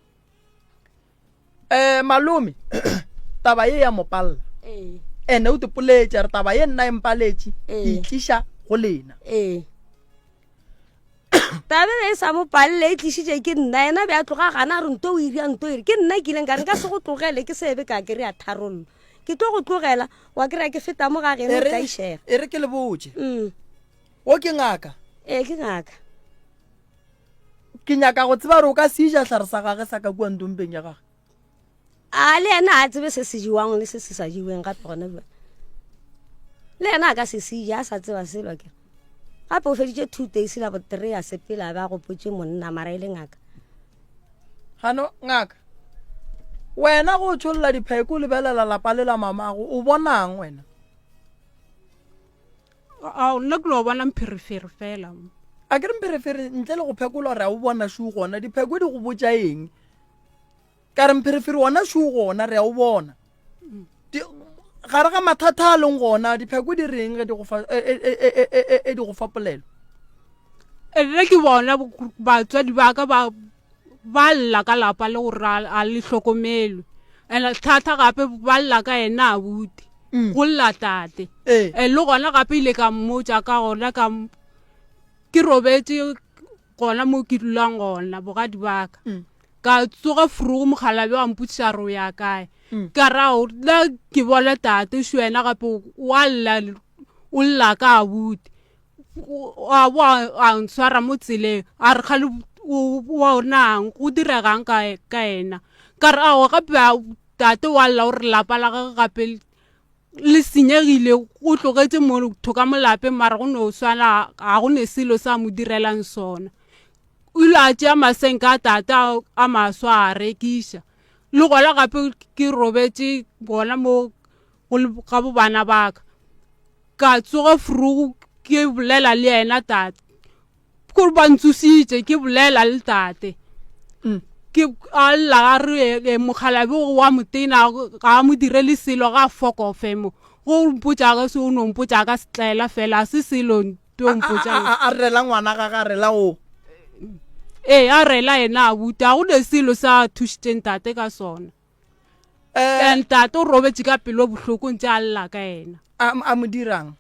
malome taba ye ya mopalla ene o tepoletše re taba ye nna empaletše e tliša go lena tabe e sa mo palle e tlišitše ke nna ena bja tloga gana re nto o iria ke nna ke ileng ka nka se go tlogele ke sebe ka kry a tharollo ke tlo go tlogela wa kry ke feta mo ga geno ka išega e re ke le botse o ke ngaka ke ngaka ke nyaka go tseba re o ka se ija tlhare sa gage sa ka kua ntompeng ya gage a le ena a tsebe se se jiwang le se se sa jiweng gape gona le ena a ka se seja a sa tseba selwa ke gape o feditše 2 days la bo 3 a sepela ba go potše monna mara e le ngaka gano ngaka wena go tšholola dipheko o lebelela lapa le la mamago o bonang wena nna ke lo bona mpherefere fela a ke re mpherefere ntle le go phekola gore a o bona šuu gona dipheko di go botša eng ka re mpherefere wona šuu gona re a o bona gare ga mathata a leng gona dipheko di reng ge di go fa polelo ene ke bona batswadi ba ka ba lla ka lapa le gore a le hlokomelwe ene thata gape ba lla ka ena a buti go lla tate le gona gape ile ka mmotsa ka gona ke robetse gona mo ke dulang gona bogadi baka ka tsoga furugo mogalabe wa mputsa ro ya kae ka rao la ke bona tate shwena gape o lla ka abuti a ntshwara mo tseleng a re kgale wa nang go diregang ka ena ka re ao gape tate wa lla gore lapa la gage gape le senyegile o tlogetse motho ka molape mara go no swana ga go ne selo sa mo direlang sona o ile a tšea masenka a tata a maswa a rekiša le gona gape ke robetse bona mo ga bobana baka ka tsoga furugo ke bolela le yena tate kore ba ntsositše ke bolela le tate ke a lla a re mogalabe wa motena ga a mo direle selo ga a fokofe mo go mpotsa ka se o no mpotsa ka setlaela fela a se selo to mpotsa a rela ngwana ga ga rela o a rela ena a buta go ne selo sa thušitšeng tate ka sona and tate o robetse ka pelo bohloko ntse a lla ka ena a mo dirang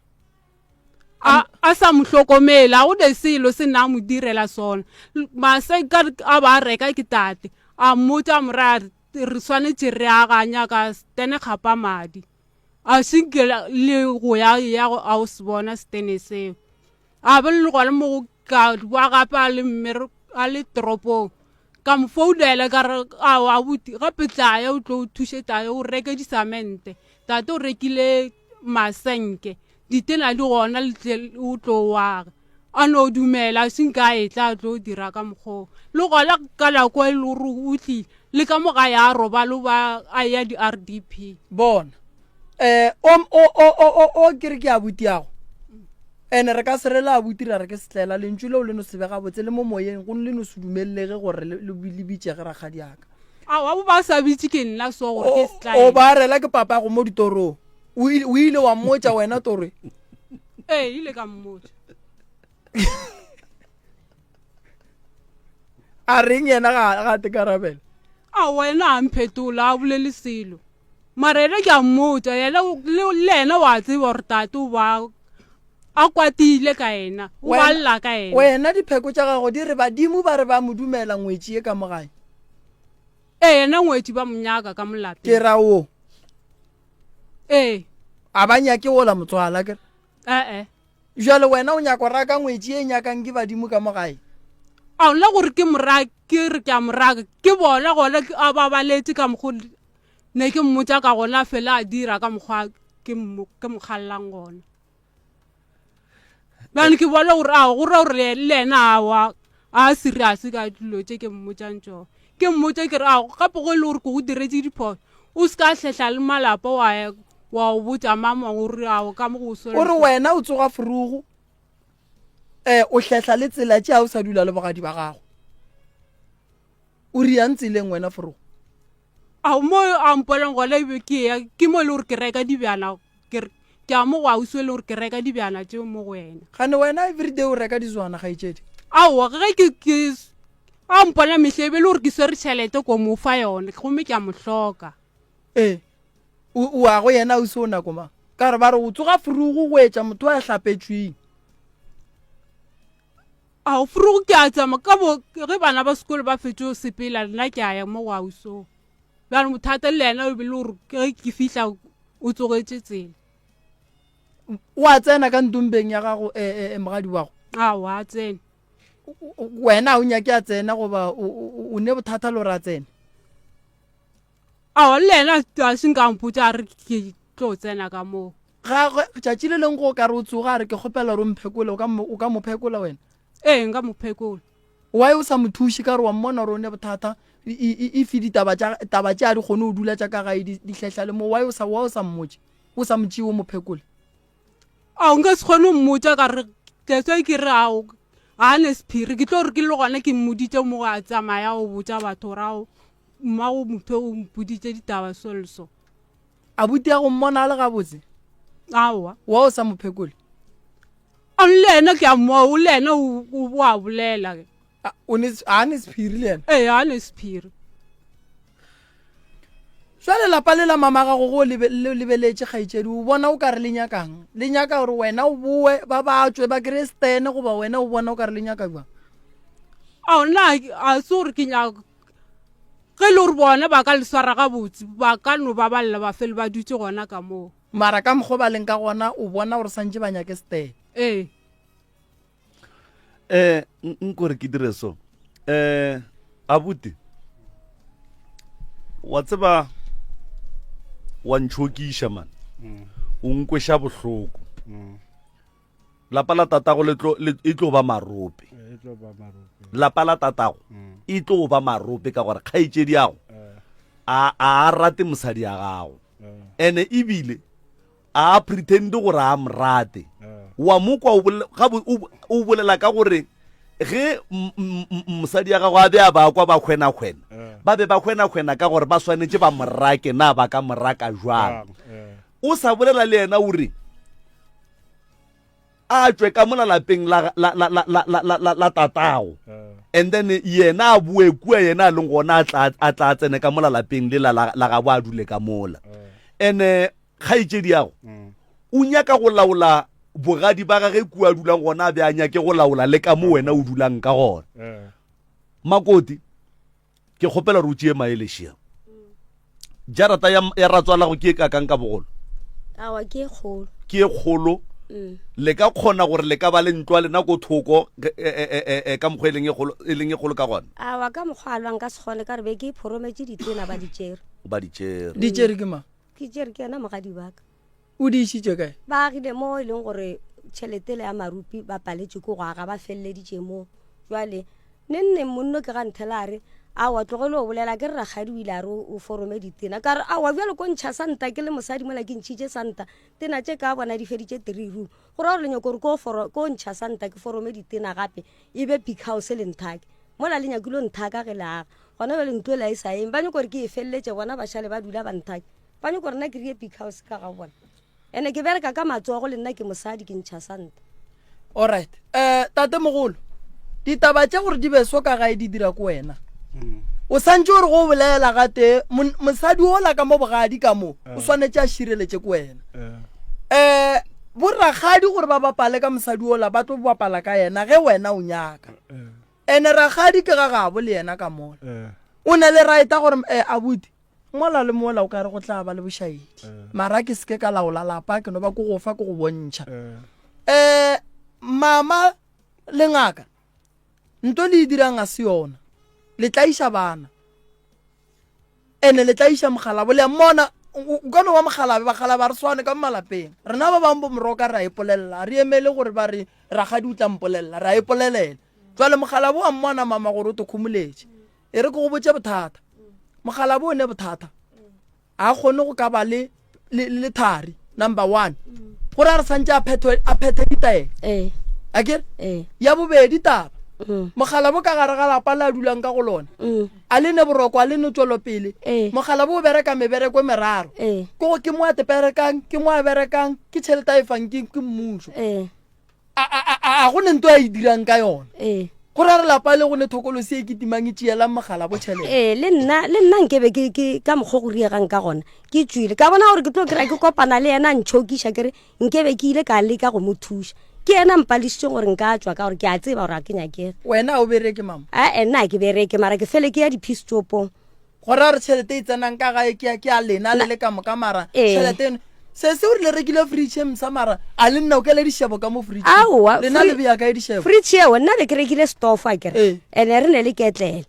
a sa mo hlokomela go ne selo se na mo direla sona masenka a ba reka ke tate a mmotsa mora re swanetse re aganya ka stene kgapa madi a senke le go ya a o se bona stene seo a be le gona mo ka wa gape a le toropong ka mo founela ka re a buti gape tlaya o tlo o thuše tate o reke disamente tate o rekile masenke ditena di gona o tlo waga a no dumela senka e tla tlo dira ka mokgwa le gona ka nako e le gore o tlile le ka moga ya roba le ba a ya di-RDP bona o kere ke abuti yago ene re ka se re le abuti ra re ke setlaela lentšu leo le no se bega botse le mo moyeng go le no se dumelelege gore le bitsege ragadi yaka a bo ba sa bitse ke nna so gore ke setlaela o ba rela ke papa go mo ditorong o ile wa mmotsa wena tore ile ka mmotsa a reng yena ga te karabela a wena a mphetola a bolele selo mara ena ke a mmotsa yena le ena wa tseba gore tate o ba a kwatile ka ena o ba lla ka ena wena dipheko tša gago di re badimo ba re ba mo dumela ngwetši e ka mogae yena ngwetsi ba monyaka ka molapeng ke ra o a ba nyake ola motswala ke jalo wena o nyaka raka ngwetsi e nyakang ke badimo ka mogae a o la gore ke re ke a moraka ke bona gona a babaletse ka mokgo ne ke mmotsa ka gona fela a dira ka mokgwa ke mokgallang gona bane ke bona gore a gore le ena a serious ka dilo tse ke mmotsang tsone ke mmotsa ke re a gape go le gore ke go diretse diphoso o se ka tlhehla le malapa wa o botsa mama gore a o ka mo go o re wena o tsoga furugu o tlhehla le tsela tse a o sa dula le bogadi ba gago o riang tseleng wena furugu a mo a mpolang gona ebe ke mo le gore ke reka dibjana ke a mo go ausi le gore ke reka dibjana tseo mo go wena gane wena everyday o reka dizwana gaitsedi aowa ge ke a mpona metlebe le gore ke swere tšhelete ko mo fa yone gomme ke a mo hloka o a go yena ausi o nako mang ka re ba re o tsoga furugu go etša motho a hlapetsweng ao furugu ke a tsama ge bana ba sekolo ba fetse o sepela nna ke a ya mo go auso bjane mothata le ena o be le gore ge ke fihla o tsogetse tsela o a tsena ka ntumbeng ya gago mogadi wago ao a tsene wena o nyake a tsena goba o ne bothata le gore a tsene ao le ena a senkampotsa a re ke tlo tsena ka moo gagwe tšatši le leng go ka re o tsoga a re ke kgopela gore o mphekole o ka mo phekola wena nka mo phekola why o sa mo thuše ka re wa mmona gore o ne bothata if ditaba tše a di kgone o dula tša ka gae di hlehla le mo why o sa mmotse o sa motšee o mo phekole ao nka se kgone mmotsa ka re ketso ke re ao a ne sephiri ke tlo gore ke le gona ke mmoditse mo a tsamaya o botsa batho gorao mmago motho o mpoditse ditaba solso a buti ya go mmona a le gabotse aowa wa o sa mo phekole le ena ke a mmoa o le ena o a bolela a ne sephiri le ena a ne sephiri jwale lapa le la mama gago go lebeletše kgaitsedi o bona o ka re le nyakang le nyaka gore wena o boe ba batswe ba kry stene goba wena o bona o ka re le nyaka jang ao nna a se gore ke nyaka ge le gore bona ba ka le swara gabotse ba ka no ba balela ba fele ba dutse gona ka moo mara ka mokgwa ba leng ka gona o bona gore santse ba nyake stene nkore ke dire so abuti wa tseba wa ntšhokiša man o nkweša bohloko lapa la tatago e tlo ba marope lapa la tatago e tlo ba marope ka gore kgaitšedi yago a rate mosadi ya gago ene ebile a pretende gore a mrate wa mokwa o bolela ka gore ge mosadi ya gago a be a ba kwa ba kgwena-kgwena ba be ba kgwena-kgwena ka gore ba swanetse ba morake na ba ka moraka jwang o sa bolela le yena ore a tswe ka mola lapeng la tatago and then yena a bue kua yena a leng gona a tla tsene ka mola lapeng le la gabo a dule ka mola ene kgaitšedi yago o nyaka go laola bogadi ba gage kua dulang gona a be a nyake go laola le ka mo wena o dulang ka gona makoti ke kgopela re o tšee maelešia jarata ya ratswala go ke e kakang ka bogolo awa ke e kgolo le ka kgona gore le ka ba le ntwa lena ko thoko ka mokgwa e leng e kgolo ka gona awa ka mokgwa alwang ka segone ka re be ke iphorometse ditena ba ditšere ke ma ke tšere ke ena mogadi baka o di išitše kae ba agile mo e leng gore tšheletele ya marupi ba paletše ko go aga ba feleleditše mo jwale nenne monno ke ga nthela a re awa tlogele o bolela ke re ragadi o ile a re o forome ditena ka re awa bjalo ko ntšha santa ke le mosadi mola ke ntšhitše santa tena tše ka bona di feditše 3 room gore a gore lenyako gore ko ntšha santa ke forome ditena gape e be big house le nthake mola le nyakile nthaka ge le aga gona bjale ntho ela e sa eng ba nyako gore ke e feleletše bona bašale ba dula ba nthake ba nyako gore nna ke rie big house ka ga bona ene ke bereka ka matsogo le nna ke mosadi ke ntšha santa alright tate mogolo ditaba tše gore di beso ka gae di dira ko wena o santse gore go bolela gate mosadi ola ka mo bogadi ka mo o swanetse a šireletše ko wena boragadi gore ba bapale ka mosadi ola ba tlo bapala ka yena ge wena o nyaka ene ragadi ke ga gabo le yena ka mola o ne le raeta gore abuti mola le mola o ka re go tla ba le bošaedi mara ke seke ka laola lapa ke no ba ko go fa ko go bontšha mama le ngaka nto le dirang a se yona le tlaisa bana ene le tlaisa mogala bo le mona ka no wa mogala ba re swane ka malapeng rena ba bang bo moroka ra ipolelela re emele gore ba re ragadi o tla mpolelela ra ipolelela jwale mogala bo a mmona mama gore o to khumuletse e re go botse bothata mogala bo ne bothata a gone go ka ba le thari number 1 gore a re santse a phethe ditaele akere ya bobedi taba mogala bo ka gare ga lapa la dulang ka go lona a le ne boroko a le ne tswelo pele mogala bo bereka mebereko meraro ko ke mo ate berekang ke mo a berekang ke tšhelete e fang ke mmuso a go ne ntwe a e dirang ka yona go ra re lapa le go ne thokolosi e ke timang e tšeelang mogala bo tšhelete le nna nkebe ke ka mokgwa go riegang ka gona ke tswile ka bona gore ke tlo kry-a ke kopana le ena ntšhokiša kere nkebe ke ile ka leka go mo thuša ke ena mpališitšeng gore nka tswa ka gore ke a tseba gore a ke nyakege wena o bereke mama nna ke bereke mara ke fele ke ya di-peace topong go ra re tšhelete e tsenang ka gae ke a lena le le ka moka mara tšhelete eno se o rile rekile fridge msa mara a le nna o kele dišebo ka mo fridge lena le beya kae dišebo fridge eo nna be ke rekile stofo a kere ene re ne le ketlele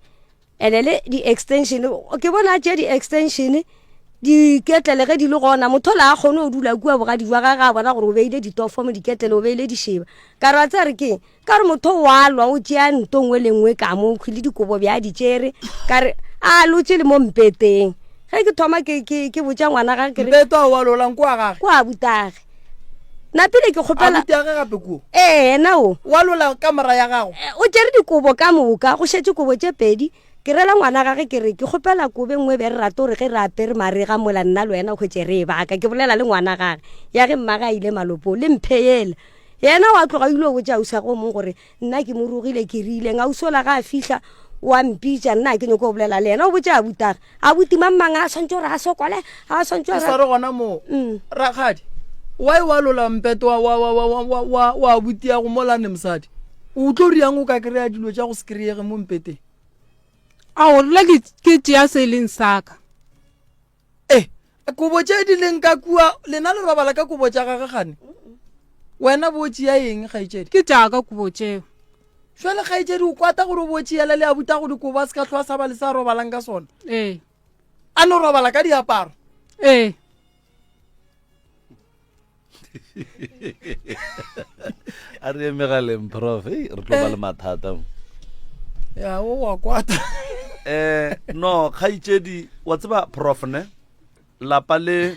ene le di-extension ke bona tše di-extension diketlele ge di le gona motho la a kgone o dula kua bogadi jwa gage a bona gore o beile ditofo mo diketlele o beile dišeba ka re wa tsa re keng ka re motho wa lwa o tšea ntongwe lengwe ka mo kgwile dikobo bja ditšere ka re a lotse le mo mpeteng ge ke thoma ke botša ngwana ga ke mpeto a wa lolang kwa gage kwa butage na pele ke kgopela abuti age gape kuo ena o wa lola kamera ya gago o tšere dikobo ka moka go šetse kobo tše pedi ke rela ngwana gage ke re ke kgopela kobe nngwe be re rata gore ge re apere marega mola nna le wena khwetse re baka ke bolela le ngwana gage ya ge mmaga ile malopo le mpheyela yena wa tloga ile go tša usa go mong gore nna ke mo rogile ke rile nga usola ga a fihla wa mpitša nna ke nyoko bolela le yena o botse a butaga a buti mamang a swantse gore a sokole a swantse gore sa re gona mo rakgadi wa lola mpeto wa buti ya go molane mosadi o tlo riang o ka kry-a dilo tša go se kry-ege mo mpeteng ao la ke tšea se leng saka kobo tše di leng ka kua lena le robala ka kobo tša gage gane wena bo tšea eng kgaetšedi ke tšea ka kobo tšeo jwale kgaetšedi o kwata gore bo tšeela le a buta go dikobo a se ka tlhoa sa ba le sa robalang ka sona a no robala ka diaparo a re emegaleng prof re tlo ba le mathata ya o wa kwata no kgaetšedi wa tseba prof ne lapa le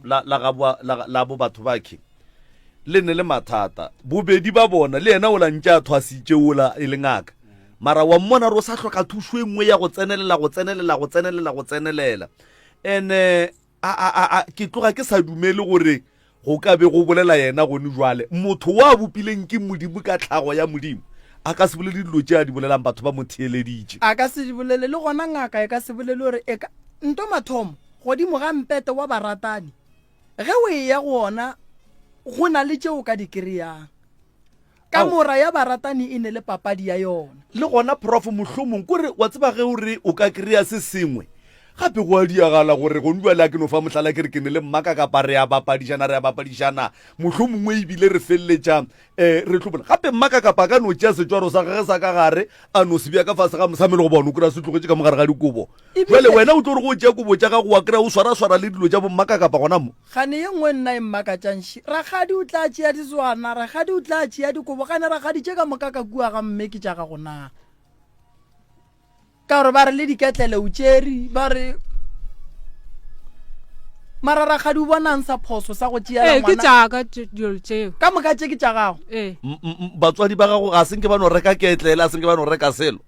la bo batho ba ke le ne le mathata bobedi ba bona le yena o la ntse a thwasitše ola e le ngaka mara wa mmona re o sa tlhoka thuso e nngwe ya go tsenelela ene ke tloga ke sa dumele gore go ka be go bolela yena gone jwale motho wa bopileng ke modimo ka tlhago ya modimo a ka se bolele dilo tše a di bolelang batho ba mo theeleditše a ka se di bolele le gona ngaka e ka se bolele gore nto mathomo godimo ga mpete wa baratani ge o e ya gona go na le tšeo ka di kry-ang ka mora ya baratani e ne le papadi ya yona le gona prof mohlomong kore wa tseba ge ore o ka kry-a se sengwe gape go a diagala gore go nduale a ke no fa motlhala ke re ke ne le mmaka kapa re a bapadišana mohlomongwe ebile re feleletša re tlhobola gape mmaka kapa ka no tšea setšwaro sa gage sa ka gare a no se bja ka fase ga mosamele go bona o kry-a se tlogetse ka mogare ga dikobo jale wena o tlo re go tšea kobo tša gago wa kry-a o swara le dilo tša bommaka kapa gona mo gane ye nngwe nna e mmakatšantši ragadi o tla tšea diswana ragadi o tla tšea dikobo gane ragadi tše ka moka ka kua ga mme ke tša gago na ka gore ba re le diketlele o tšeri ba re mararagadi o bonang sa phoso sa go tšeela ke tšaka dilo tšeo ka moka tše ke tša gago batswadi ba gago ga senke ba no reka ketlele a senke ba no reka selo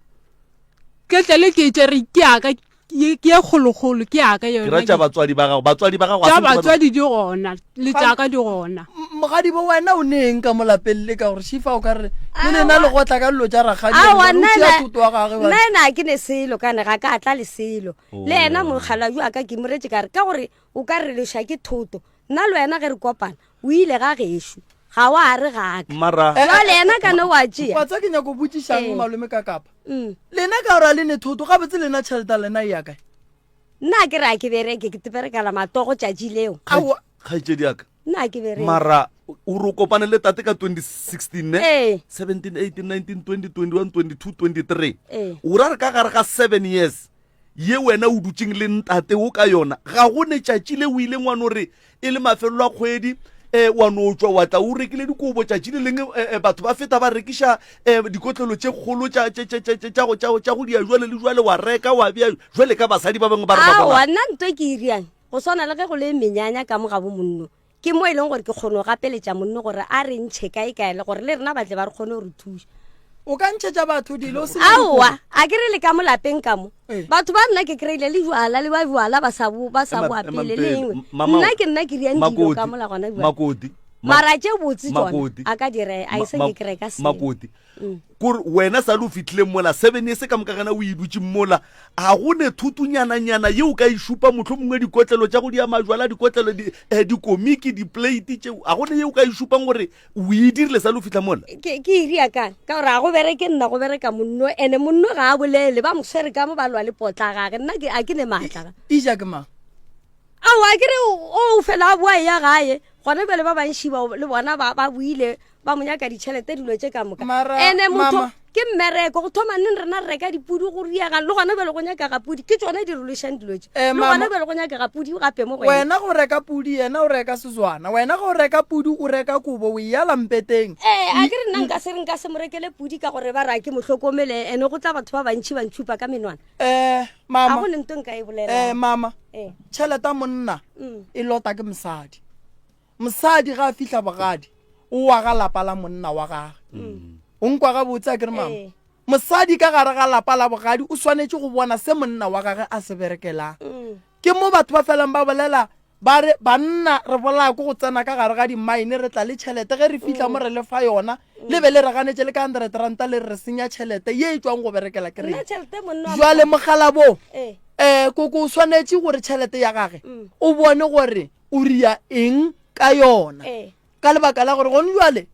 ketlele ke tšere ke aka ke ye kgolokgolo ke aka yona ke ratša batswadi ba gago batswadi di gona le tšaka di gona mogadi bo wena o neng ka molapelele ka gore šifa o ka re le nena le gotla ka dilo tša ragadi nna ke ne selo kane ga ka tla le selo le ena mogala jo aka ke moretse ka re ka gore o ka re leša ke thoto nna le wena ge re kopana o ile ga gešo ga wa re gaka mara jale ena ka ne wa tšea wa tsa ke nyako botsišang Eh. malome ka kapa Mm. lena ka gore a le ne thoto ga botse lena tšhelete lena e yakae nna ke re a ke bereke ke teberekala matogo tšatši leo aowa kgaitsedi yaka nna ke bereke mara o re o kopane le tate ka 2016 ne ee 17 18 19 20 21 22 23 ee o ra re ka gare ga 7 years ye wena o dutseng le ntate o ka yona ga go ne tšatši le o ile ngwane gore e le mafelelo a kgwedi wa no tswa wa tla o rekile dikobo tšatši le leng batho ba feta ba rekiša dikotlelo tše kgolo tša go dia jwale le jwale wa reka wa bea jwale ka basadi ba bangwe ba re ba aowa bona nna nto ke iriang go swana le ge go le menyanya ka mo ga bo monno ke mo e leng gore ke kgone go gapeletša monno gore a re ntšhe kae kaele gore le rena batle ba re kgone go re thuša o ka ntšhetša batho dilo se aowa a ke re le ka mo lapeng ka mo Eh. batho ba nna ke kry-ile le jwala le ba jwala ba sa bo apele le engwe nna ke nna ke riang dilo ka mola gona jwale makoti mara tše botse Makoti. tsona a ka dire a ise ke kry-ka selo makoti kore wena sa le o fitlhileng mola 7 years ka moka gana o edutse mola ga go ne thutunyananyana ye o ka e šupa motlho mongwe dikotlelo tša go dia majwala dikotlelo dikomiki diplate tšeo ga go ne ye o ka e šupang gore o e dirile sa le o fitlha mola ke iria kang ka gore a go bereke nna go bereka monno ande monno ga a bolele ba moswere ka mo ba lwa le potla gage nna a ke ne maatla ija ke mang aowa ke re o fela a boa ya gae gona bele ba banšiba le bona ba buile ba mo nyaka ditšhelete dilo tše ka moka Mara, ene motho mama. ke mmereko go thoma neng rena re reka dipudi go riagang le gona bele go nyaka ga pudi ke tsone di rološang dilo tše le mama. gona bele go nyaka ga pudi gape mo go ene wena go reka pudi yena o reka sezwana wena go reka pudi o reka kobo o eala mpeteng a ke re nna nka se mo rekele pudi ka gore ba ra ke motlhokomele ene go tla batho ba bantšhi ba ntšhupa ka menwana a mama go ne nto nka e bolela mama Eh. tšhelete ya monna Mm. e lota ke mosadi ga a fitlha bogadi o wa ga lapa la monna wa gage o nkwa ga botse a ke re mama Eh. mosadi ka gare ga lapa la bogadi o swanetse go bona se monna wa gage a se berekelang Mm. ke mo batho ba felang ba bolela ba re banna re bolaya ko go tsena ka gare ga dimaine re tla le tšhelete ge re fitlha mo re lefa yona le be le re ganetse le ka 100 ranta le re senya tšhelete ye e tswang go berekela ke nna re tšhelete monna wa jwale mogala bo Eh. koko o tshwanetse gore tšhelete ya gage Mm. o bone gore o ria eng ka yona Eh. ka lebaka la gore gone jwale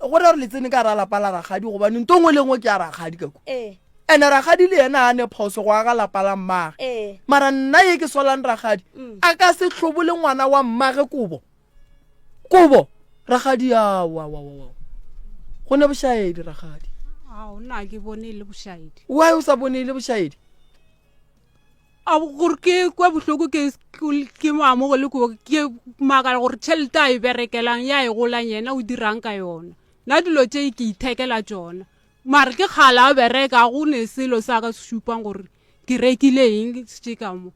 gore gore le tsene ka ra lapa la ragadi gobane nto ngwe le ngwe ke a ragadi kako Eh. ene ragadi le ena a ne phoso go aga lapa la mmage Eh. mara nna ye ke solang ragadi a ka se tlhobole ngwana wa mmage kobo ragadi wa go ne bošaedi ragadi ao nna ke bone e le bošaedi wa o sa bone e le bošaedi a gore ke kwa bohloko ke maamogo le ke makala gore tšhelete a e berekelang ya e golang yena o dirang ka yona nna dilo tše ke ithekela tšona mare ke kgala a bereka go ne selo sa ka se šupang gore ke rekile eng tše ka mo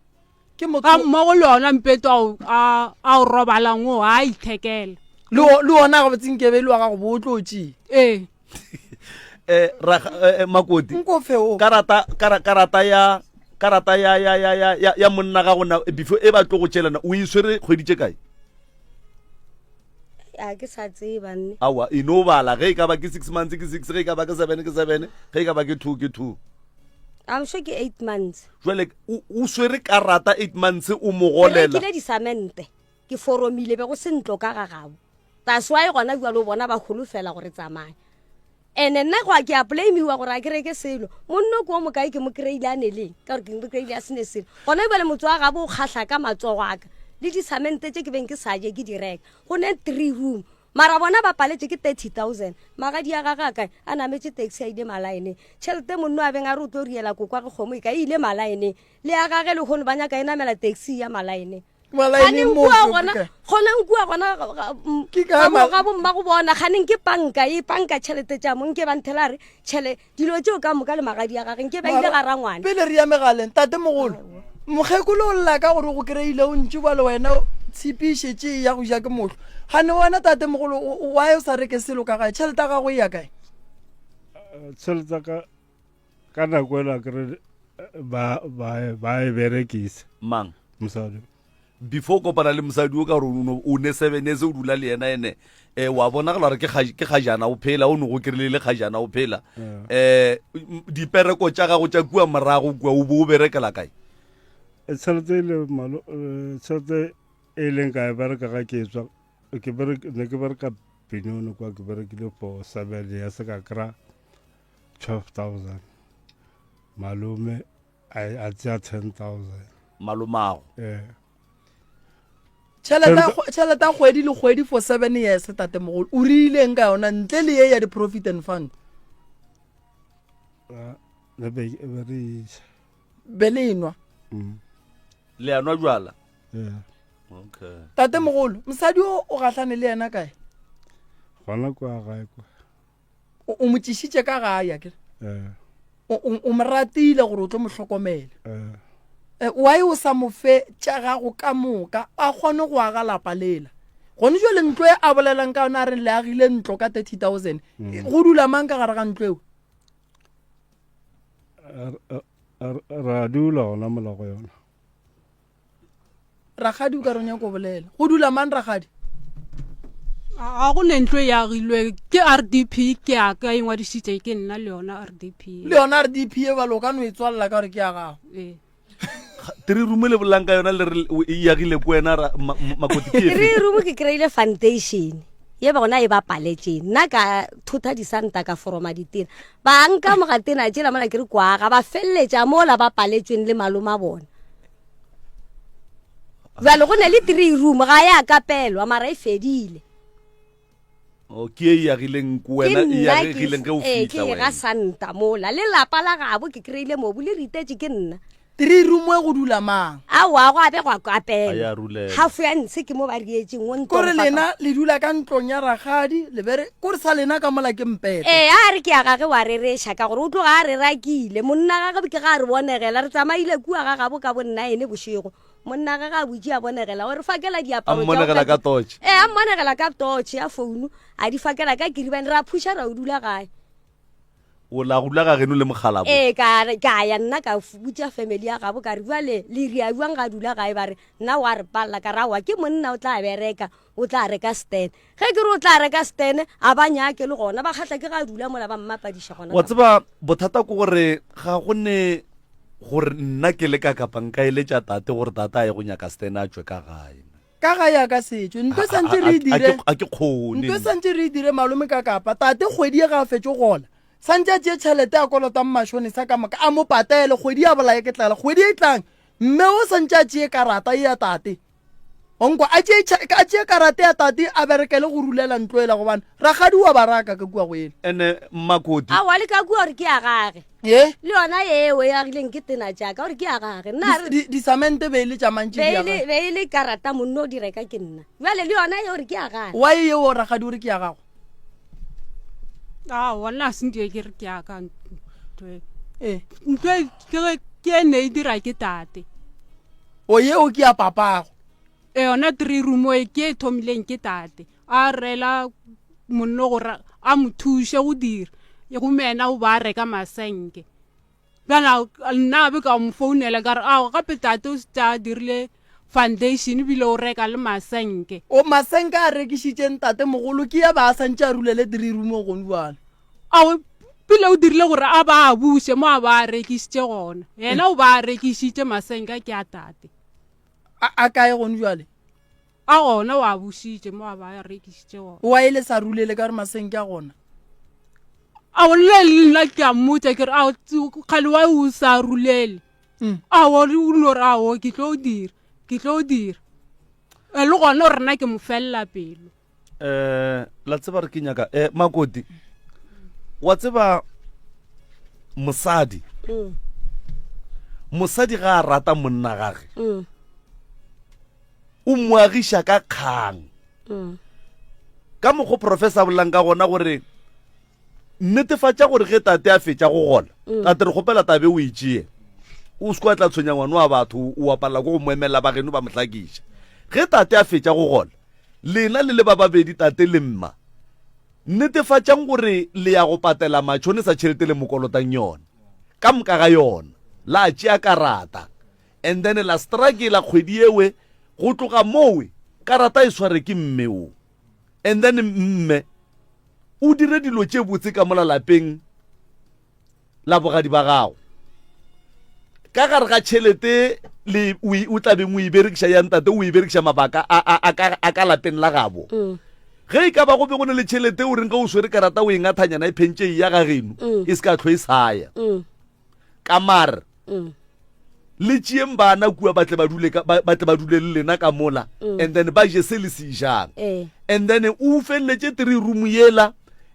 ke ka motho mmogo le yona mpeto a o robalang o a ithekela le ona go botsenkebe le wa gago bo o tlotšee ee makoti nko feo karata ya monna ga gona before e ba tlo go tšhelana o e swere kgweditše kae a ke sa tseba nne awa e no bala ge e ka ba ke 6 months ke 6 ge e ka ba ke 7 ke 7 ge e ka ba ke 2 ke 2 I'm sure ke 8 months jwale o swere karata 8 months o mo ke golela rekile disamente ke foromile be go se ntlo ka ga gago that's why gona bjalo bona ba golofela gore tsamaya ene nna go a ke a blame-iwa gore a ke reke selo monno ko mo kae ke mo kry-ile a neleng ka gore ke mo kry-ile a sene selo gona ebale motho wa gabe o kgatlha ka matsogo aka le disamente tse ke beng ke sa je ke di reka go ne 3 room mara bona ba paletse ke 30,000 magadi ya gaga kae a nametse taxi a ile malaene tšhelete monno a beng a re o tlo riela kokwa ge kgomo e ka ile malaene le ya gage le kgone ba nyaka e namela taxi ya malaene malaene mo gona nkua gona Ke ka ma- ga bomma go bona ganeng ke panka e panka tšhelete tša mo nke ba nthela re tšhele dilo tseo ka moka le magadi ya gage nke ba ile ga rangwane pele re ya megaleng tate mogolo mokgekolo o lla ka gore go kry-ile o ntse bale wena tshepišetse ya go ja ke motlho gane wena tate mogolo wa o sa reke selo ka gae tšhelete ya gago e ya kae tšhelete ka nako ela kere ba e berekisa mang mosadi before kopana le mosadi o ka gore o ne 7 years o dula le ena ene wa bona gore ke kgajana o phela o ne go kry-ile le kgajana o phela dipereko tša gago tša kua morago kua o bo o berekela kae tšhelete e leng ka e bereka ga ke tswa ne ke bereka Benoni kwa ke berekile for 7 years ka kra 12,000 malume a tsaya 10,000 malumago tšhelete a kgwedi le kgwedi for 7 years tate mogolo o riileng ka yona ntle le ye ya di-profit and fund be le enwa le anwa jwala okay tate mogolo mosadi o gatlhane le yena kae gona kwa gae kwa o mo tšešitše ka gae akere o mo ratile gore o tlo mo hlokomele why o sa mo fe tša gago ka moka a kgone go aga lapa lela gone jo le ntlo e a bolelang ka yona a re le agile ntlo ka 30,000 go dula mang ka gare ga ntlo eo ra dula gona molago yona ragadi o ka re o nyako bolela go dula mang ragadi a go ne ntlo e agilwe ke RDP ke a ka engwadisitse ke nna le yona RDP le yona RDP e balo ka no e tswalela ka gore ke ya gago tiri rumo le bolang ka yona le e agile ko wena makoti ke re rumo ke kreile foundation ye ba gona e ba paletšeng nna ka thutha disanta ka foroma ditena ba nka mogatena tšela mola ke re kwaga ba feleletša mola ba paletšweng le maloma bona jale go ne le 3 room ga ya kapelwa mara e fedile ke e agileng ko wena e agileng ke o fitla wena ke ga santa mola le lapa la gabo ke kreile mobu le ritetše ke nna 3 room e go dula mang a wa go abe go kapela ya rulela hafu ya ntse ke mo ba rietšeng o ntlo kore lena le dula ka ntlong ya ragadi le bere kore sa lena ka mola ke mpete a re ke ya gage wa rereša ka gore o tloga a re rakile monna gage ke ga re bonegela re tsamaile kua ga gabo ka bonna ene bošego monna ga ga botši a bonegela o re fakela diaparo ammonegela ka torch a mmonegela ka torch ya founu a di fakela ka kiribane ra phusha ra o dula gae o la go dula ga geno le mogala bo ka ya nna ka botša family ya gabo ka re bale le ria buang ga dula gae ba re nna wa re palla ka rawa ke monna o tla bereka o tla reka stand ge ke re o tla reka stand a ba nyake le gona ba kgatla ke ga dula mola ba mmapadiša gona wa tseba bothata ko gore ga go ne gore nna ke le ka kapang ka ile tša tate gore tata ye go nyaka stand a tšwe ka gae ka ga ya ka setšo ntwe santse re e dire a ke kgone ntwe santse re e dire malome ka kapa tate kgwedi e ga fetše gola santse a tšee tšhelete a kolotang mašonisa ka moka a mo patele kgwedi ya bolae ke tlala kgwedi e tlang mme o santse a tšee karata e ya tate onko a tšee karata ya tate a berekele go rulela ntlo ela gobane ragadi wa baraka ka kua go ele ene makoti a wa le ka kua gore ke ya gage ye le yona eo e agileng ke tena jaaka gore ke ya gage disamente be ile tša mantši be ile karata monno o di reka ke nna jale le yona eo gore ke ya gage wa eo ragadi ore ke ya gago wala sentse ke re ke ya ka ntwe ke ne e dira ke tate o yeo ke ya papago yona 3 room e ke thomileng ke tate a rela monno gore a mo thuše go dira e go mena o ba reka masenke bana nna be ka mo founela ka re gape tate o tsa dirile foundation bile o reka le masenke o masenke a rekišitšeng tate mogolo ke ya ba a santše a rulele 3 room gone bjale ao pele o dirile gore a ba a buse mo a ba a rekišitše gona yena o ba a rekišitše masenke ke a tate a kae gone bjale a gona wa bušitše mo a ba a rekišitše gona wa ile sa rulele ka re masenke a gona a o le nna ke a mmotsa ke re a kgale wa o sa rulele a o no re a o ke tlo dira le gona o rena ke mo felela pelo la tseba re ke nyaka makoti wa tseba mosadi ga a rata monna gage o moagiša ka kgang ka mokgo professor bolang ka gona gore netefatša gore ge tate a fetša go gola tate re kgopela tabe o itšee o se kwa tla tshwenya ngwane wa batho o apala ko go moemela ba geno ba mohlakiša ge tate a fetša go gola lena le ba babedi tate le mma netefatšang gore le ya go patela matšhone sa tšhelete le mokolotang yona ka moka ga yona la tšea karata and then la struggle kgwedi ewe go tloga mowe karata e sware ke mme o and then mme o dire dilo tše botse ka mola lapeng la bogadi ba gago ka gare ga tšhelete le o tlabeng o e berekiša yang tate o e berekiša mabaka a ka lapeng la gabo ge e ka ba go be go ne le tšhelete o reng ka o swere karata o e ngathanyana e pentsei ya ga geno e se ka tlho e saya ka mare le tšeeng bana kua ba tle ba dule le lena ka mola and then ba je se le se ijang and then o feleletse 3 room yela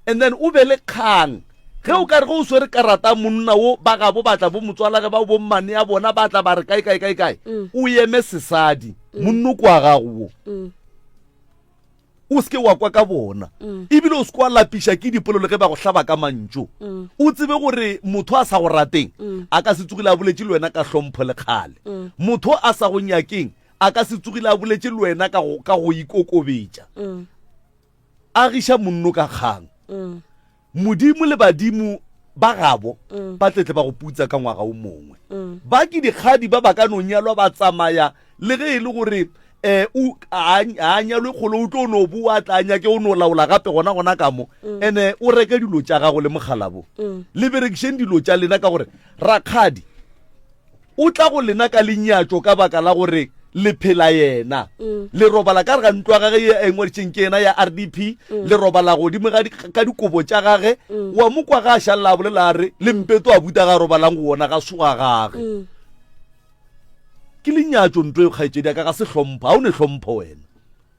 and then o be le kgang ge o ka re go o swere karata monna o ba ga bo batla bo motswala ge ba bo mmane ya bona ba tla ba re kae o eme sesadi monno kwa gago o ske wa kwa ka bona ebile o se kwa lapisha ke dipolelo ge ba go hlaba ka mantšo o tsebe gore motho a sa go rateng a ka se tsogile a boletse le wena ka hlompho le kgale motho a sa go nyakeng a ka se tsogile a boletse le wena ka go ikokobetša a giša monno ka kgang modimo le badimo ba gabo ba tletle ba go putsa ka ngwaga o mongwe ba ke dikgadi ba ba ka no nyalwa ba tsamaya le ge e le gore a nyalwe kgolo o tlo no bua tla nyake o no laola gape gona ka mo ene o reke dilo tša gago le mogalabo le berekisheng dilo tša lena ka gore rakgadi o tla go lena ka lenyatšo ka baka la gore le phela yena le robala ka re ga ntwa gage ye engweditšeng ke ena ya RDP le robala godimo ka dikobo tša gage wa mo kwa ga a šalela bolela re le mpeto a buta ga robalang go ona ga soga gage ke lenyatšo ntho e kgaetšedi ka ga se hlompho a o ne hlompho wena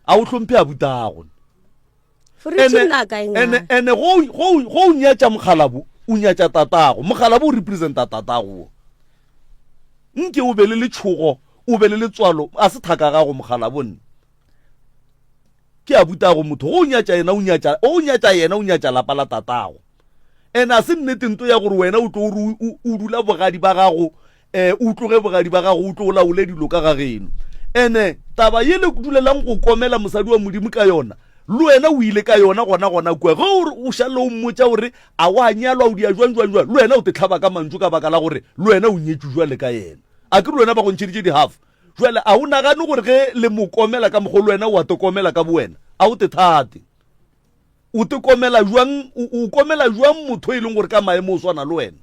a o hlomphe a butago ene go o nyatša mogalabo o nyatša tatago mogalabo o representa tatago nke o be le letšhogo o be le letswalo a se thaka gago mogalabo nne ke a butago motho go o nyatša yena o nyatša lapa la tatago ene a se nnete nto ya gore wena o tlo o dula bogadi ba gago o tloge bogadi ba gago o tlo o laole dilo ka ga geno ene taba ye le dulelang go komela mosadi wa modimo ka yona le wena o ile ka yona gona kua ge o šale o mmotša gore a wa nyalwa o dia jwang le wena o te tlhaba ka mantšu ka baka la gore le wena o nyetšwe jwale ka yena a ke re wena ba go ntšheditše di-half jwale a o nagane gore ge le mo komela ka mogolo wena wa te komela ka bowena a o te thate o te komela jwang o komela jwang motho e leng gore ka maemo o swana le wena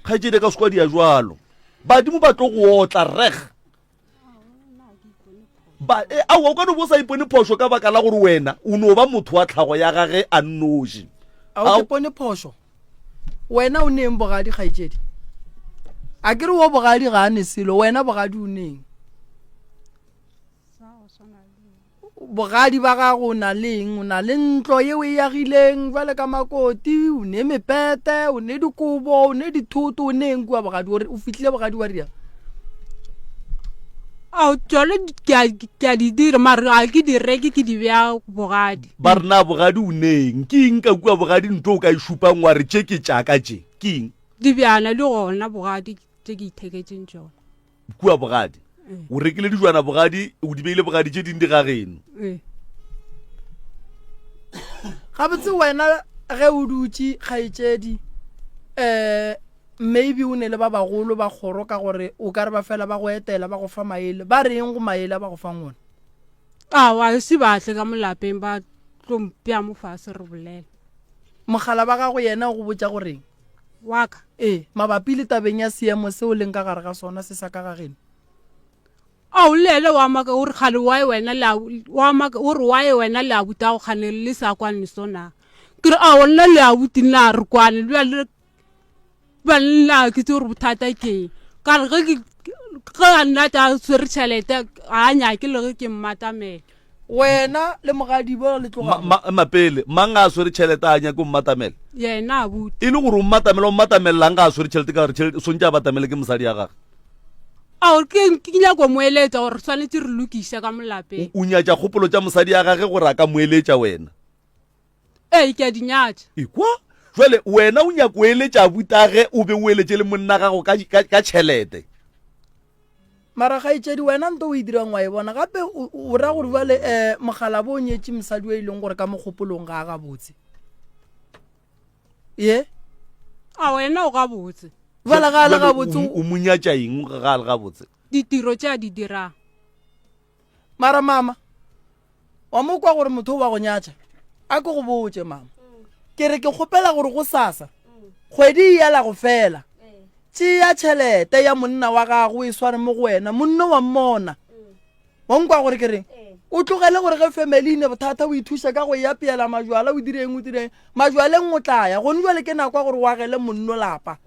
kgaetšedi ka sekwa dia jwalo badimo ba tlo go otla reg ao o ka no bo sa ipone phošo ka baka la gore wena o no ba motho wa tlhago ya gage a nnoši a o ke pone phošo wena o neng bogadi kgaetšedi a ke re wo bogadi ga a ne selo wena bogadi o neng bogadi ba gago o na leng o na le ntlo ye o e yagileng jwale ka makoti o ne mepete o ne dikobo o ne dithoto o neng kua bogadi o fitlhile bogadi wa ria ao tsole ke a di dira mare a ke di reke ke di bea bogadi ba re na bogadi o neng ke eng ka kua bogadi ntho o ka e šupang wa re tše ke tšaka tše ke eng di beana le gona bogadi tše ke itheketseng tšona kua bogadi o rekile dijwana bogadi o di beile bogadi tše ding di ga geno gabotse wena ge o dutse kgaetšedi maybe o ne le ba bagolo ba kgoro ka gore o ka re ba fela ba go etela ba go fa maele ba reng go maele ba go fang ona awa se batle ka molapeng ba tlompea mo fase re bolela mogala ba gago yena go botša goreng waka mabapi le tabeng ya seemo se o leng ka gare ga sona se sa ka ga geno ao lele wa maka o re kgale wae wena le a butago kgane le sa kwane sona ke re ao nna le a buteng le a re kwane banna ke tse gore bothata keng ka re ge a nna ta swere tšhelete a nyake le ge ke mmatamela wena le mogadi bo le tloga mapele mang a swere tšhelete a nyake o mmatamela yena a bute e le gore o mmatamelang ga a swere tšhelete ka gore sontse a batamele ke mosadi ya gage ao ke nyako moeletša gore tshwanetse re lokisa ka molapeng o nyatša kgopolo tša mosadi ya gage gore a ka moeletša wena ke a di nyatša ekwa jwale wena o nyako eletša butage o be o eletše le monna gago ka tšhelete mara kgaetšedi wena nto o e dirang wa e bona gape o ra gore bale mogala bo o nyetše mosadi o e leng gore ka mogopolong ga a gabotse ye a wena o gabotse bala ga a le gabotse o monyatša eng ga a le gabotse ditiro tše a di dirang mara mama wa mo kwa gore motho o ba go nyatša a ke go botse mama ke re ke kgopela gore go sasa kgwedi ya la go fela tšea tšhelete ya monna wa gago e sware mo go wena monno wa mmona wa nkwa gore ke reng o tlogele gore ge family ne bothata o ithuša ka go yapeela majwala o direng o direng majwaleng o tlaya gone jwale ke nakwa gore o agele monno lapa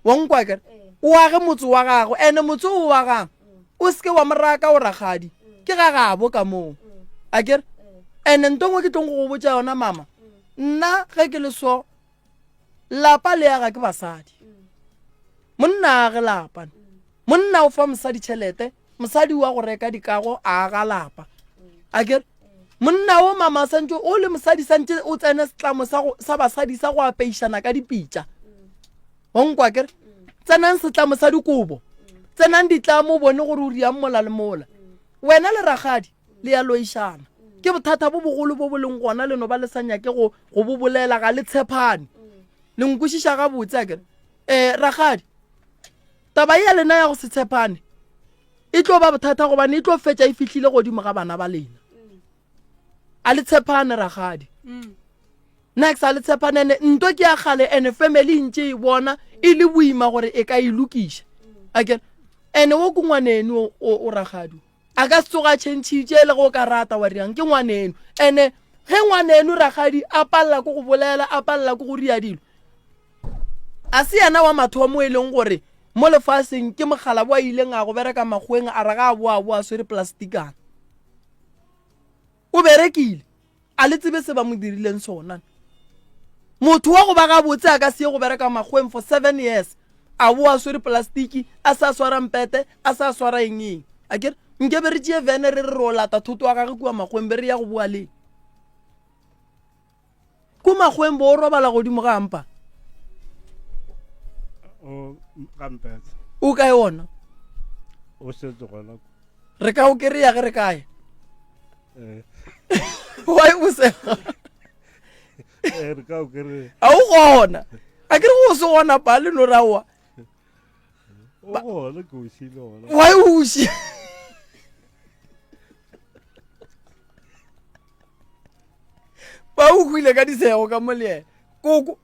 wa nkwa kere o age motse wa gago ene motse o wa gang o seke wa moraka o ragadi ke ga gabo ka moo a kere ene ntongwe ke tlong go botsa yona mama nna ge ke le so lapa le aga ke basadi monna age lapa monna o fa mosadi tšhelete mosadi wa go reka dikago a aga lapa a kere monna o mama santse o le mosadi santse o tsene setlamo sa basadi sa go apeišana ka dipitša wa nkwa kere tsenang setlamo sa dikobo tsenang ditlamo o bone gore o riang mola le mola wena le ragadi le ya loišana ke bothata bo bogolo bo bo leng gona leno ba le sa nyake go bobolela ga le tshepane le nkwešiša gabotse a kere ragadi taba ya lena ya go se tshepane e tlo ba bothata gobane e tlo fetša e fihlile godimo ga bana ba lena a le tshepane ragadi next a le tshepanene nto ke ya gale ene family ntse e bona e le boima gore e ka e lokiša akere ene wo ke ngwaneno o ragadi a ka se tsoga tšhentšhitše le go ka rata wa riang ke ngwaneno ene ge ngwaneno ragadi a palela ko go bolela a palela ko go ria dilo a se yana wa mathomo e leng gore mo lefaseng ke mogala bo a ileng a go bereka magweng a raga a boa swere plastikana o berekile a le tsebe se ba mo dirileng sona motho wa go ba ga botse a ka se go bereka magweng for 7 years a boa swere plastiki a sa swara mpete a sa swara engeng a kere nke be re tšee vene re ro lata thoto wa gage kua magweng be re ya go boa le ko magweng bo o robala godimo ga mpa o kae ona re ka o kry-a ge re kae wa o sega a o gona a kere go se gona pa le no raoa wa o uši ba o huile ka disego ka mo le ene koko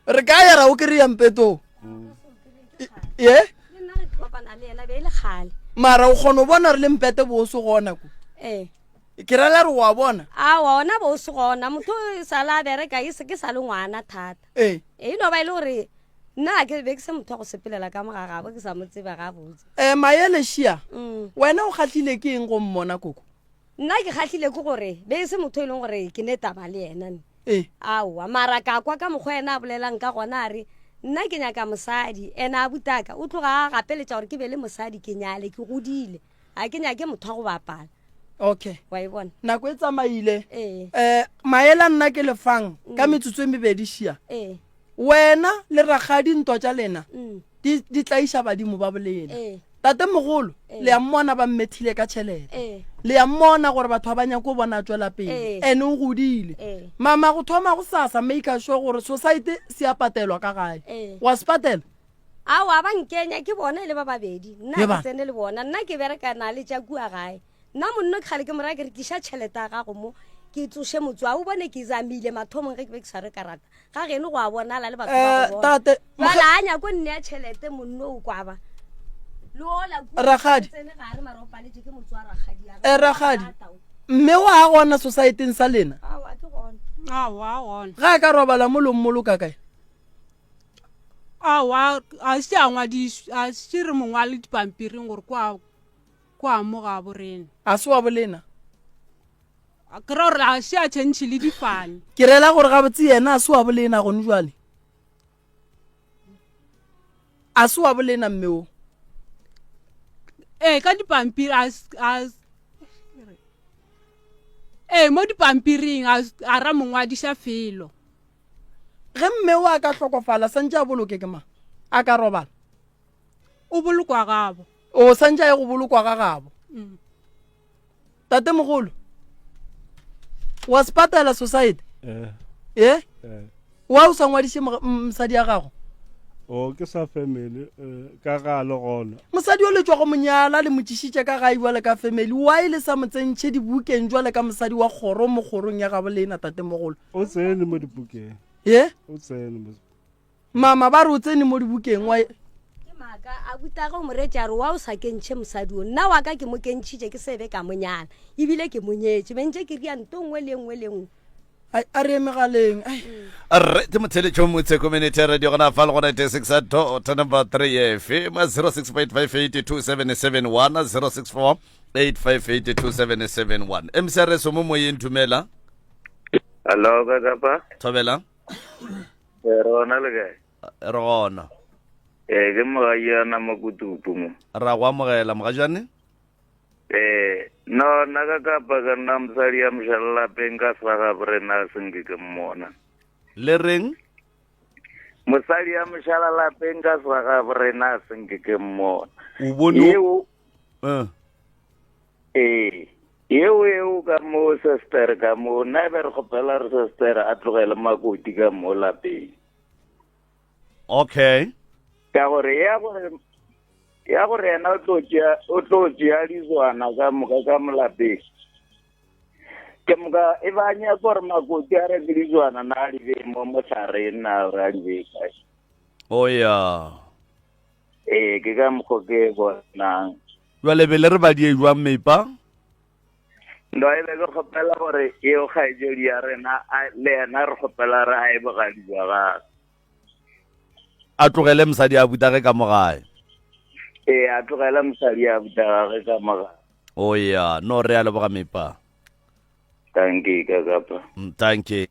re ka ya ra o kry-a mpeto ye mara o kgona o bona re le mpete bo o se gona ko ke rela re wa bona a wona bo se gona motho sala bereka e se ke sa le ngwana thata e no ba ile gore nna ke be ke se motho go sepelela ka mogaga bo ke sa motseba ga botse maele shia wena o kgatlile ke eng go mmona koko nna ke kgatlile ke gore be se motho e leng gore ke neta ba le ena aowa mara ka kwa ka mokgwa ena a bolelang ka gona re nna ke nyaka mosadi ena a butaka o tloga a gapeletša gore ke be le mosadi ke nyale ke godile a ke nyake motho wa go bapala okay wa e bona nako e tsamaile maela nna ke lefang ka metsotso e mebedi šia wena le ragadi ntwa tša lena di tlaiša badimo ba bolena tate mogolo le ya mmona ba mmethile ka tšhelete le ya mmona gore batho ba nyako bona tswela pele ene o godile mama go thoma go sasa make sure gore society se a patelwa ka gae wa se patela awa ba nkenya ke bona le ba babedi nna ke tsene le bona nna ke berekana le tša kua gae nna monno ke gale ke mora ke re kiša tšhelete ya gago mo ke tsoše motswa o bone ke zamile mathomong ge ke be ke sa re karata ga geno go a bonala le batho ba go bona bala a nyako nne ya tšhelete monno o kwaba ragadi ragadi mme wa gona society sa lena ga ka robala mo lo mmolo ka kae awa a se a ngwadiswa a se re mongwa le dipampiring gore kwa mo ga borena a se wa bolena a kra gore a se a tšhentšhe le difane ke rela gore ga botse yena a se wa bolena gone jwale a se wa bolena mme o ka dipampiri mo dipampiring a ra mongwadiša felo ge mme o a ka hlokofala santse a boloke ke mang a ka robala o bolokwa gabo o santse a go bolokwa ga gabo tate mogolo wa se patela society wa o sa ngwadiše mosadi ya gago o ke sa family ka ga le gona mosadi o le tswa go monyala le motšišitše ka gae jwale ka family wa ile sa motsentšhe dibukeng jwale ka mosadi wa kgoro mo kgorong ya gabo lena tate mogolo o tsene mo dibukeng ye o tsene mama ba re o tsene mo dibukeng wa ka a buta go moretša re wa o sa kentšhe mosadi o nna wa ka ke mo kentšhitše ke sebe ka monyana ebile ke monyetše bentše ke ria nto nngwe le nngwe le nngwe a re emegaleng re te motheletšo motse community radio gona fa le go 96 dot number 3 fm 0658582771 0648582771 mcrs mo moyeng thumela Hello, Kakapa. thobela Rona le kae? re gona Ke mogayana Makutupu mo. ra go amogela mogajane No, na Kakapa ka nna mosadi ya mošalalapeng ka swaga borena senke ke mmona. le reng Mosadi ya mošalalapeng ka swaga borena senke ke mmona. o bone Yeo, yeo ka mo sister ka mo na be re kgopela re sister a tlogele makoti ka mo lapeng. okay Ka gore ya gore yena o tlo tšea dizwana ka moka ka molapeng ke moka e ba nya gore makoti a reke dizwana na di be mo motlhareng na ra di be kae o ya ke ka mokgo ke bonang jwale be le re ba die jwang meipa ndo e be ke kgopela gore eo kgaetsedi ya rena le yena re kgopela re a e bogadi jwa gage a tlogele mosadi a butage ka mogae a tlogela mosadi a buta gage ka moga o ya no re a leboga meipa tanke ka kapa thank you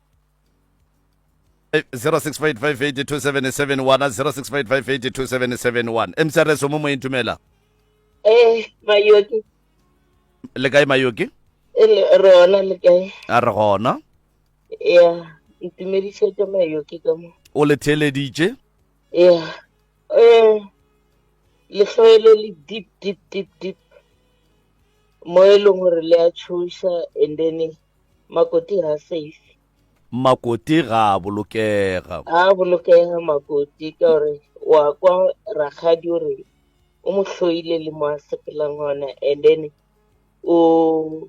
0658582771 0658582771 mcrs mo moyeng thumela Mayoki le kae mayoki rona le kae a re gona ya itumedišetše Mayoki ka mo o le theeleditše ya lehlwele le deep mo e leng gore le a thuša and then makoti ga safe makoti ga a bolokega a bolokega makoti ka gore wa kwa ragadi gore o mo hloile le mo a sepelang gona and then o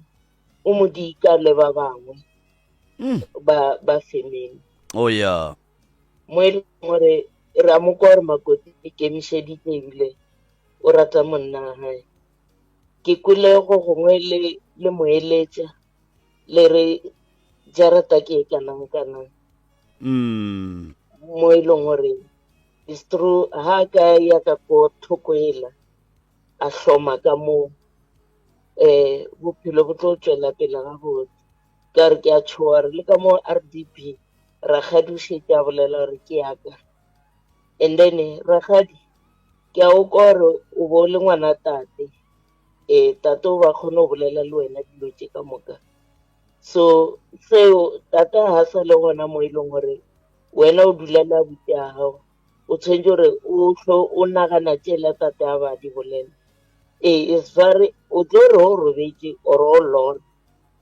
mo dika le ba bangwe ba family o ya mo e leng gore ra mo kwa gore makoti e kemišeditše ebile o rata monna wa gae ke kwele go gongwe le moeletša le re jarata ke e kanang mo e leng gore is true ha ka ya ka ko thokoela a hloma ka mo bophelo bo tlo tšwela pele ga botse ka re ke a tshoa re le ka mo RDP ragadi o šetse a bolela gore ke yaka and then ragadi ke a o kore o bo le ngwana tate tate o ba kgone go bolela le wena dilo tše ka moka so seo tata ha sa le gona mo e leng gore wena o dulela bute ya gago o tshwentse gore o nagana tšela tate a ba di bolela is very o tlo re o robetse or o lora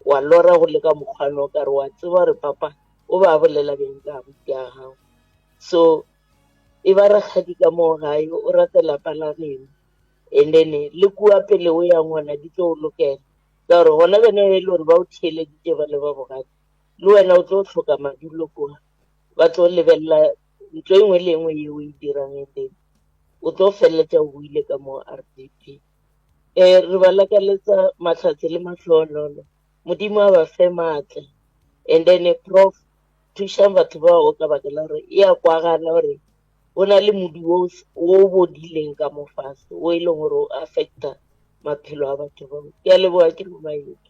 wa lora go le ka mokgwana o kare wa tseba gore papa o ba bolela beng ka bute ya gago so e ba ragadi ka mo gae o rata lapa la geno and then le kua pele o yang gona di tlo o lokela ka gore gona bene e le gore ba o theeleditše ba le ba bogadi le wena o tlo tlhoka madulo kua ba tlo lebelela ntlo e nngwe le nngwe yeo e dirang e teng o tlo feleletša o buile ka mo RDP re ba lakaletsa matlhatsi le matlhoonolo modimo a ba fe maatla and then prof thušang batho bao ka baka la gore e a kwagala gore go na le modi o bodileng ka mo fase o e leng gore o affecta maphelo a batho bao ke a leboga ke Mayoki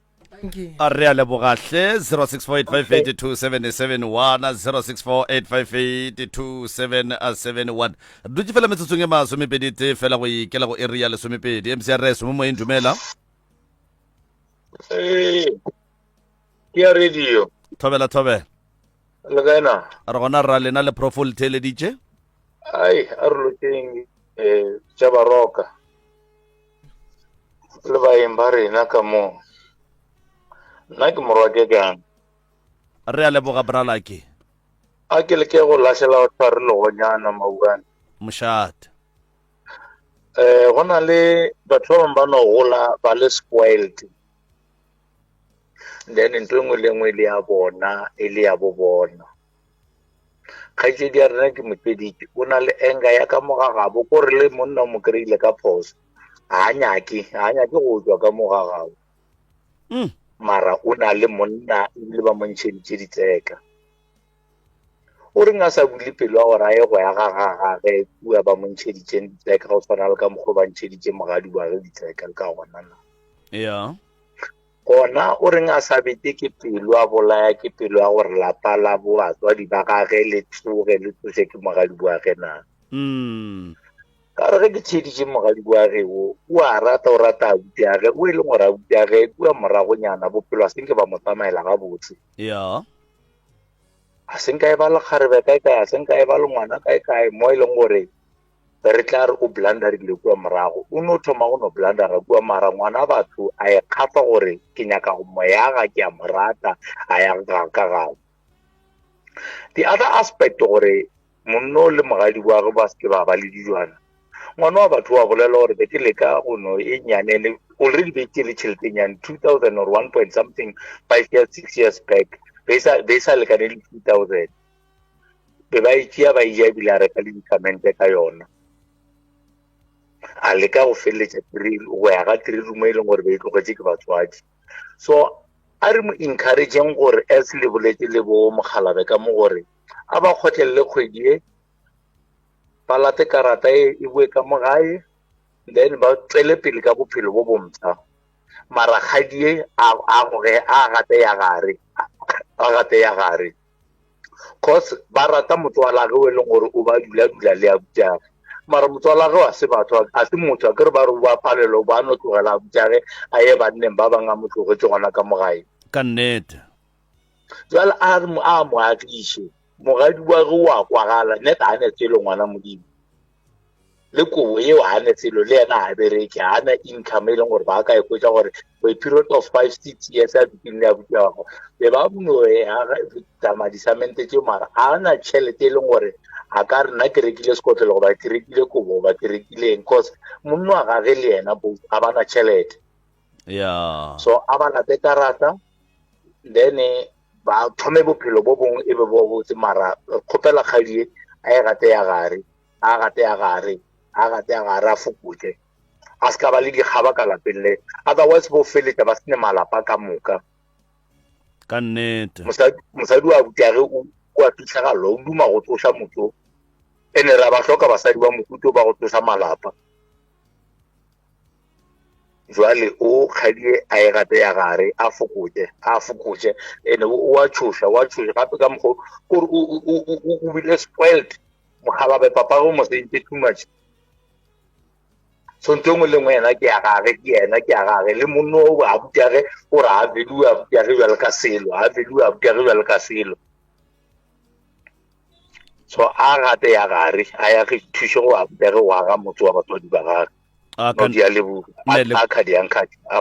a re a lebogahle 0648582771 0648582771 re dutse fela metsotsong e masomepedite fela go ikela go area lesomepedi mcrs mo moyeng dumela ke ya radio thobela le kaena re gona ra lena le profo le theeleditše ai a re lokeng tša baroka le baeng ba rena ka mo nna ke morwa ke kang re a leboga bralake a ke le ke go lahlela go tshware legonyana maubane mošate go na le batho ba bangwe ba no gola ba le spoiled then ntho engwe le engwe le ya bona e le ya bo bona kgaitsedi ya rena ke mopedike o na le enga ya ka mogagabo ko re le monna mo kry-ile ka phoso ga nyake go tswa ka mogagabo mara o na le monna ebile ba montšheditše ditseka o reng a sa bule pelo a gore a ye go ya gagagage kua ba montšheditšeng ditseka go tshwana le ka mokgwa ba ntšheditše mogadi wa ge ditseka le ka gonana gona o reng a sa bete ke pelo a bolaya ke pelo ya gore lapa la batswadi ba gage le tsoge le tsose ke mogadi wa ge na ka re ge ke tšheditše mogadi wa ge o a rata o rata abuti ya ge o e leng gore abuti ya ge kua moragonyana bophelo a senke ba mo tsamaela gabotse a senka e ba le kgarebe kae-kae a senka e ba le ngwana kae-kae mo e leng gore re tla re o blanderile kua morago o no thoma go no blandera kua mara ngwana batho a e kgapa gore ke nyaka go moyaga ke a morata a ya ka gago the other aspect gore monno le mogadi wa ge ba seke ba ba le dijwana ngwana wa batho wa bolela gore be ke leka go no e nyanene already be ke le tšheletenyane 2000 or 1 point something 5 years 6 years back be sa lekane le 2000 be ba itšea ba ija ebile a reka le dikamente ka yona a leka go feleletša go ya ga 3 room e leng gore be e tlogetse ke batswadi so a re mo encourageng gore as le boletse le bo mogalabe ka mo gore a ba kgotlelele kgwedi e ba late karata e bue ka mo gae then ba tswele pele ka bophelo bo bomtsa mara kgadi e a gate ya gare cause ba rata motswalage o e leng gore o ba dula le abutjage mara motswalage wa se batho a se motho a kere ba re ba palelo ba no tlogela abutjage a ye banneng ba banga mo tlogetse gona ka mogae ka nnete jwale a mo agiše mogadi wa ge wa kwagala net a ne tselo ngwana modimo le kobo eo a ne tselo le yena a bereke a na income e leng gore ba ka e kwetša gore for a period of 5-6 years a dipin le abuti ya gago be ba bono tamadisamente tšeo mara a na tšhelete e leng gore a ka re nna ke rekile sekotlelo goba ke rekile kobo goba ke rekileng cause monno a gage le yena a bana tšhelete so a ba late karata then ba thome bophelo bo bongwe e be bo botse mara kgopela kgadi e a e gate ya gare a fokotse a se ka ba le dikgaba ka lapeng le otherwise bo feletša ba sene malapa ka moka ka nnete mosadi wa butiage o a fitlha ga lo o duma go tsoša motho ene ra ba hloka basadi ba mokuto ba go tsoša malapa jwale o kgadi a e gate ya gare a fokotse ene o a tšhoša gape ka mokgwa kore o bile spoiled mogalabe papa go mo sentse too much so ntho ngwe le ngwe yena ke ya gage le monno o abutiage gore a value abutiage jwale ka selo so a gate ya gare a ya ge thuše go abutiage wa ga motho wa batswadi ba gage no dia lebu a khadi a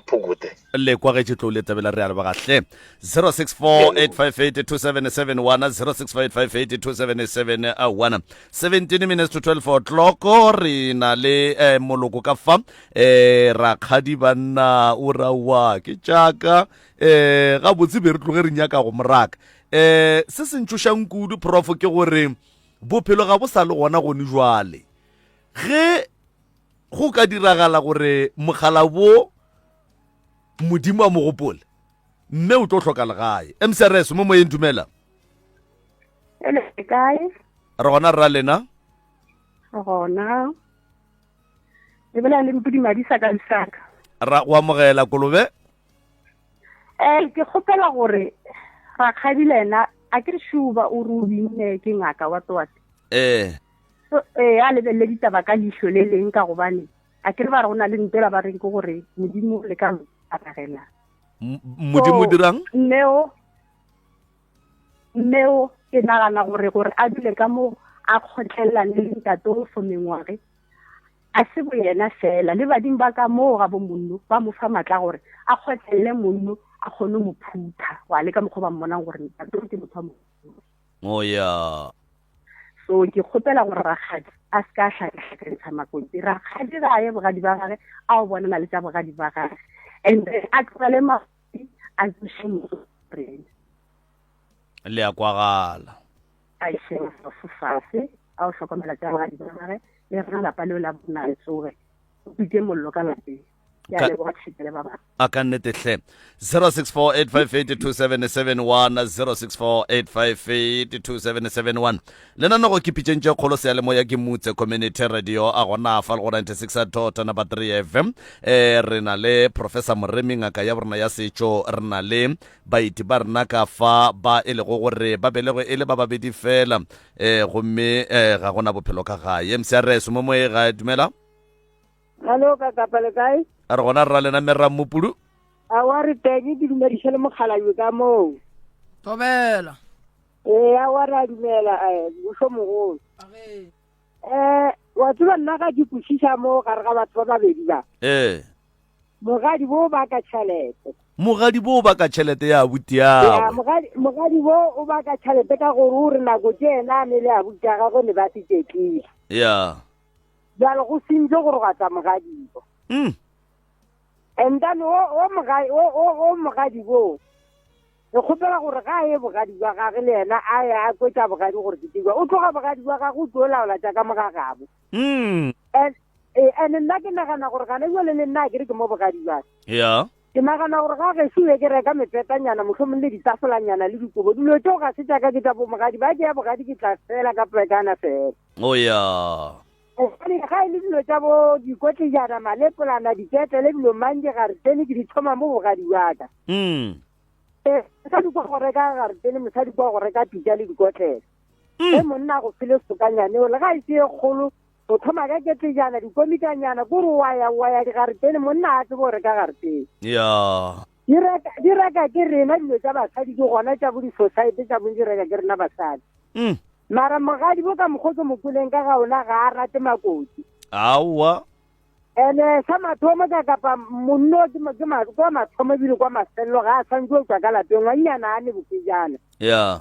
phugote le kwa ge tlo le tabela re a ba gahle 0648582771 0658582771 17 minutes to 12 o'clock re na le moloko ka fa ra khadi banna o rawa ke tšaka ga botse be re tloge re nyaka go moraka se se ntšhošang kudu prof ke gore bophelo ga bo sa le gona gone jwale ge go ka diragala gore mogala bo modimo a mogopole mme o tlo hloka legae mcrs mo moyeng dumela ele kae re gona rra lena gona le bela le mpudi madisa ka nsaka ra go amogela kolobe ke kgopela gore ra kgabilena a ke shuba o rubine ke ngaka wa twat so a lebelle ditaba ka leihlo le leng ka gobane a ke re ba re gona le ntela ba reng ke gore modimo le ka aragela modimo dirang mmeo ke nagana gore a dule ka mo a kgotlhelelane le ntato for mengwage a se bo yena fela le badimo ba ka moo ga bo monno ba mo fa matla gore a kgotlhelele monno a kgone mo phutha wa le ka mokgwa ba mmonang gore ntato ke motho mo so ke kgopela gore rakgadi a se ka tlhakatlhakantsha makoti rakgadi ga ye bogadi ba gage a o bonana le tsa bogadi ba gage and then a tlogele madi a tsoše motsore le ya kwagala a isheng fase a o hlokomela tsa bogadi ba gage le rena lapa leo la bona le tsoge o pitse mollo ka lapeng ya le go tshitele ba ba a ka nnete hle 0648582771 0648582771 le nna go ke pitšentše kgolo se ya le moya ke mutse community radio a gona fa le go 96.3 FM re na le professor Moremi ngaka ya borena ya setšo re na le baiti ba rena ka fa ba e lego gore ba belego e le ba babedi fela gomme ga gona bophelo ka gae MCRS mo moe ga dumela Hello ka kapale kae a re gona rra lena merra mopulu a wa re teng di dumediše le mokgalayo ka moo tobela a wa ra dumela bušo mogolo wa tseba nna ga ke kwešiša mo gare ga batho ba babedi ba mogadi bo ba ka tšhelete mogadi bo ba ka tšhelete ya abuti yago mogadi bo o ba ka tšhelete ka gore o re nako tše ena a ne le abuti ya gago ne ba seketlile ya jalo go sentse gore ga tsa mogadibo and then o mogadi bo re kgopela gore ga ye bogadi ba gage le yena a ya a kwetsa bogadi gore ke tiwa o tloga bogadi ba gage o tlo laola jaaka mogagabo and nna ke nagana gore gana ebile le nna ke re ke mo bogadi ba ya ke nagana gore ga gešoe ke reka mepetanyana mohlomong le ditafolanyana le dikobo dilo teo ga se jaaka ke tla bo mogadi ba ke ya bogadi ke tla fela ka pekana fela o ya ga e le dilo tsa bo dikotlejana malepolana diketele dilo manje ga re tene ke di thoma mo bogadi wa ka mosadi kwa go reka ga re tene mosadi kwa go reka pija le dikotlele ge monna go fele sokanyane o le ga e se e kgolo go thoma ka ketlejana dikomitanyana kore wa ya ga re tene monna a tsebo go reka ga re tene di reka ke rena dilo tsa basadi ke gona tsa bo di-society tsa bo di reka ke rena basadi mara mogadi bo ka mokgotso mopuleng ka gaona ga a rate makoti aowa ene sa mathomo ka kapa monno kwa mathomo ebile kwa mafelelo ga a santse o tswa ka lapeng ngwannyana a ne bokejana ya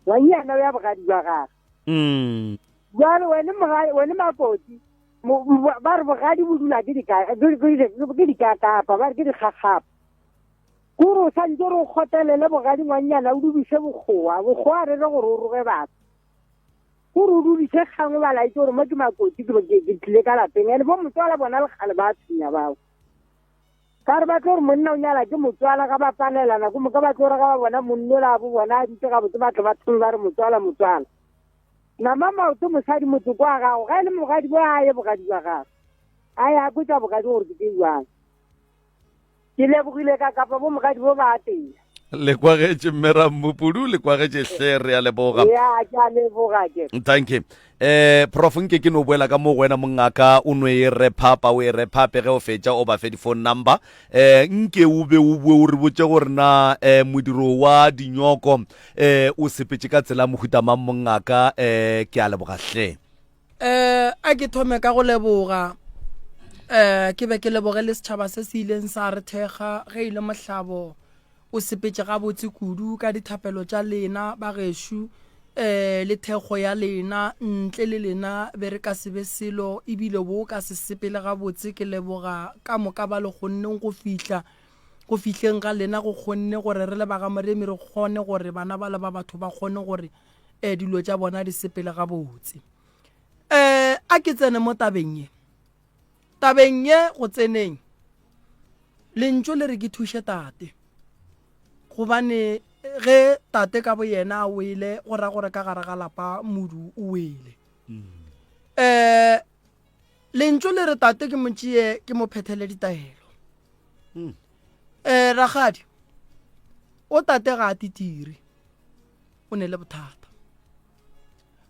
ngwannyana o ya bogadi ba gage jalo wene makoti ba re bogadi bo dula ke dikakapa ba re ke dikgakgapa kore o santse re o kgotelele bogadi ngwannyana o dubise bokgowa re re gore o roge batho kore o dubise kgangwe ba laetse gore mo ke makoti ke tlile ka lapeng ene bo motswala bona legale ba thunya bao ka re batlo gore monna o nyala ke motswala ka ba palelana ko moka batlo gore ka ba bona monno la bo bona a ditse ga botse batlo ba thome ba re motswala nama maoto mosadi motho kwa gago ga e le mogadi bo a ye bogadi ba gago a ya kwetsa bogadi gore ke jwang ke lebogile ka kapa bo mogadi bo ba teng le kwagetše mmera mmopudu le kwagetše hle re ya leboga ke a leboga ke thank you prof nke ke no boela ka mo wena mongaka o no e repapa o e repape ge o fetša o ba fe di-phone number nke o be o bue o re botse gore na modiro wa dinyoko o sepetše ka tsela mohuta mang mongaka ke a leboga hle a ke thome ka go leboga ke be ke leboge le setšhaba se se ileng sa re thekga ge ile mohlabo o sepetše ga botse kudu ka dithapelo tša lena ba gešo le thekgo ya lena ntle le lena be re ka sebe selo ebile bo ka se sepele ga botse ke leboga ka moka ba le kgonneng go fihleng ga lena go kgonne gore re le ba ga Moremi re kgone gore bana ba le ba batho ba kgone gore dilo tša bona di sepele ga botse a ke tsene mo tabeng ye go tseneng lentso le re ke thuše tate gobane ge tate ka bo yena a wele go ra gore ka gare ga lapa modu o wele lentso le re tate ke motšee ke mo phethele ditaelo ragadi o tate ga a titire o ne le bothata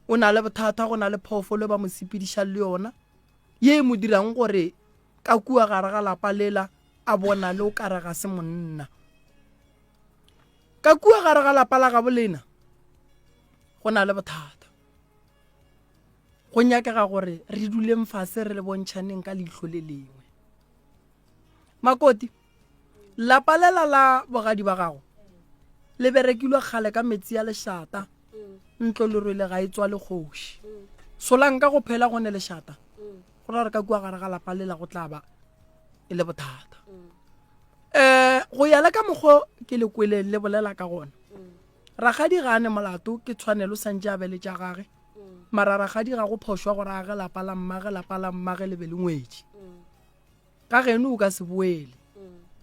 go na le phoofolo ba mo sepediša le yona ye mo dirang gore ka kua gare ga lapa lela a bona le o kare ga se monna ka kua gare ga lapa la ga bolena go na le bothata go nyakega gore re duleng fase re le bontšhaneng ka leihlo le lengwe makoti lapa lela la bogadi ba gago le berekilwe kgale ka metsi ya lešata ntlo le rwele ga e tswa le kgoši solang ka go phela go ne lešata go ra re ka kua gare ga lapa lela go tla ba e le bothata go ya le ka mokgwa ke le kwele le bolela ka gona ragadi ga ane molato ke tshwanelo santse a bele tša gage mara ragadi ga go phošwa gore a ge lapa la mmage le be le ngwedi ka geno o ka se boele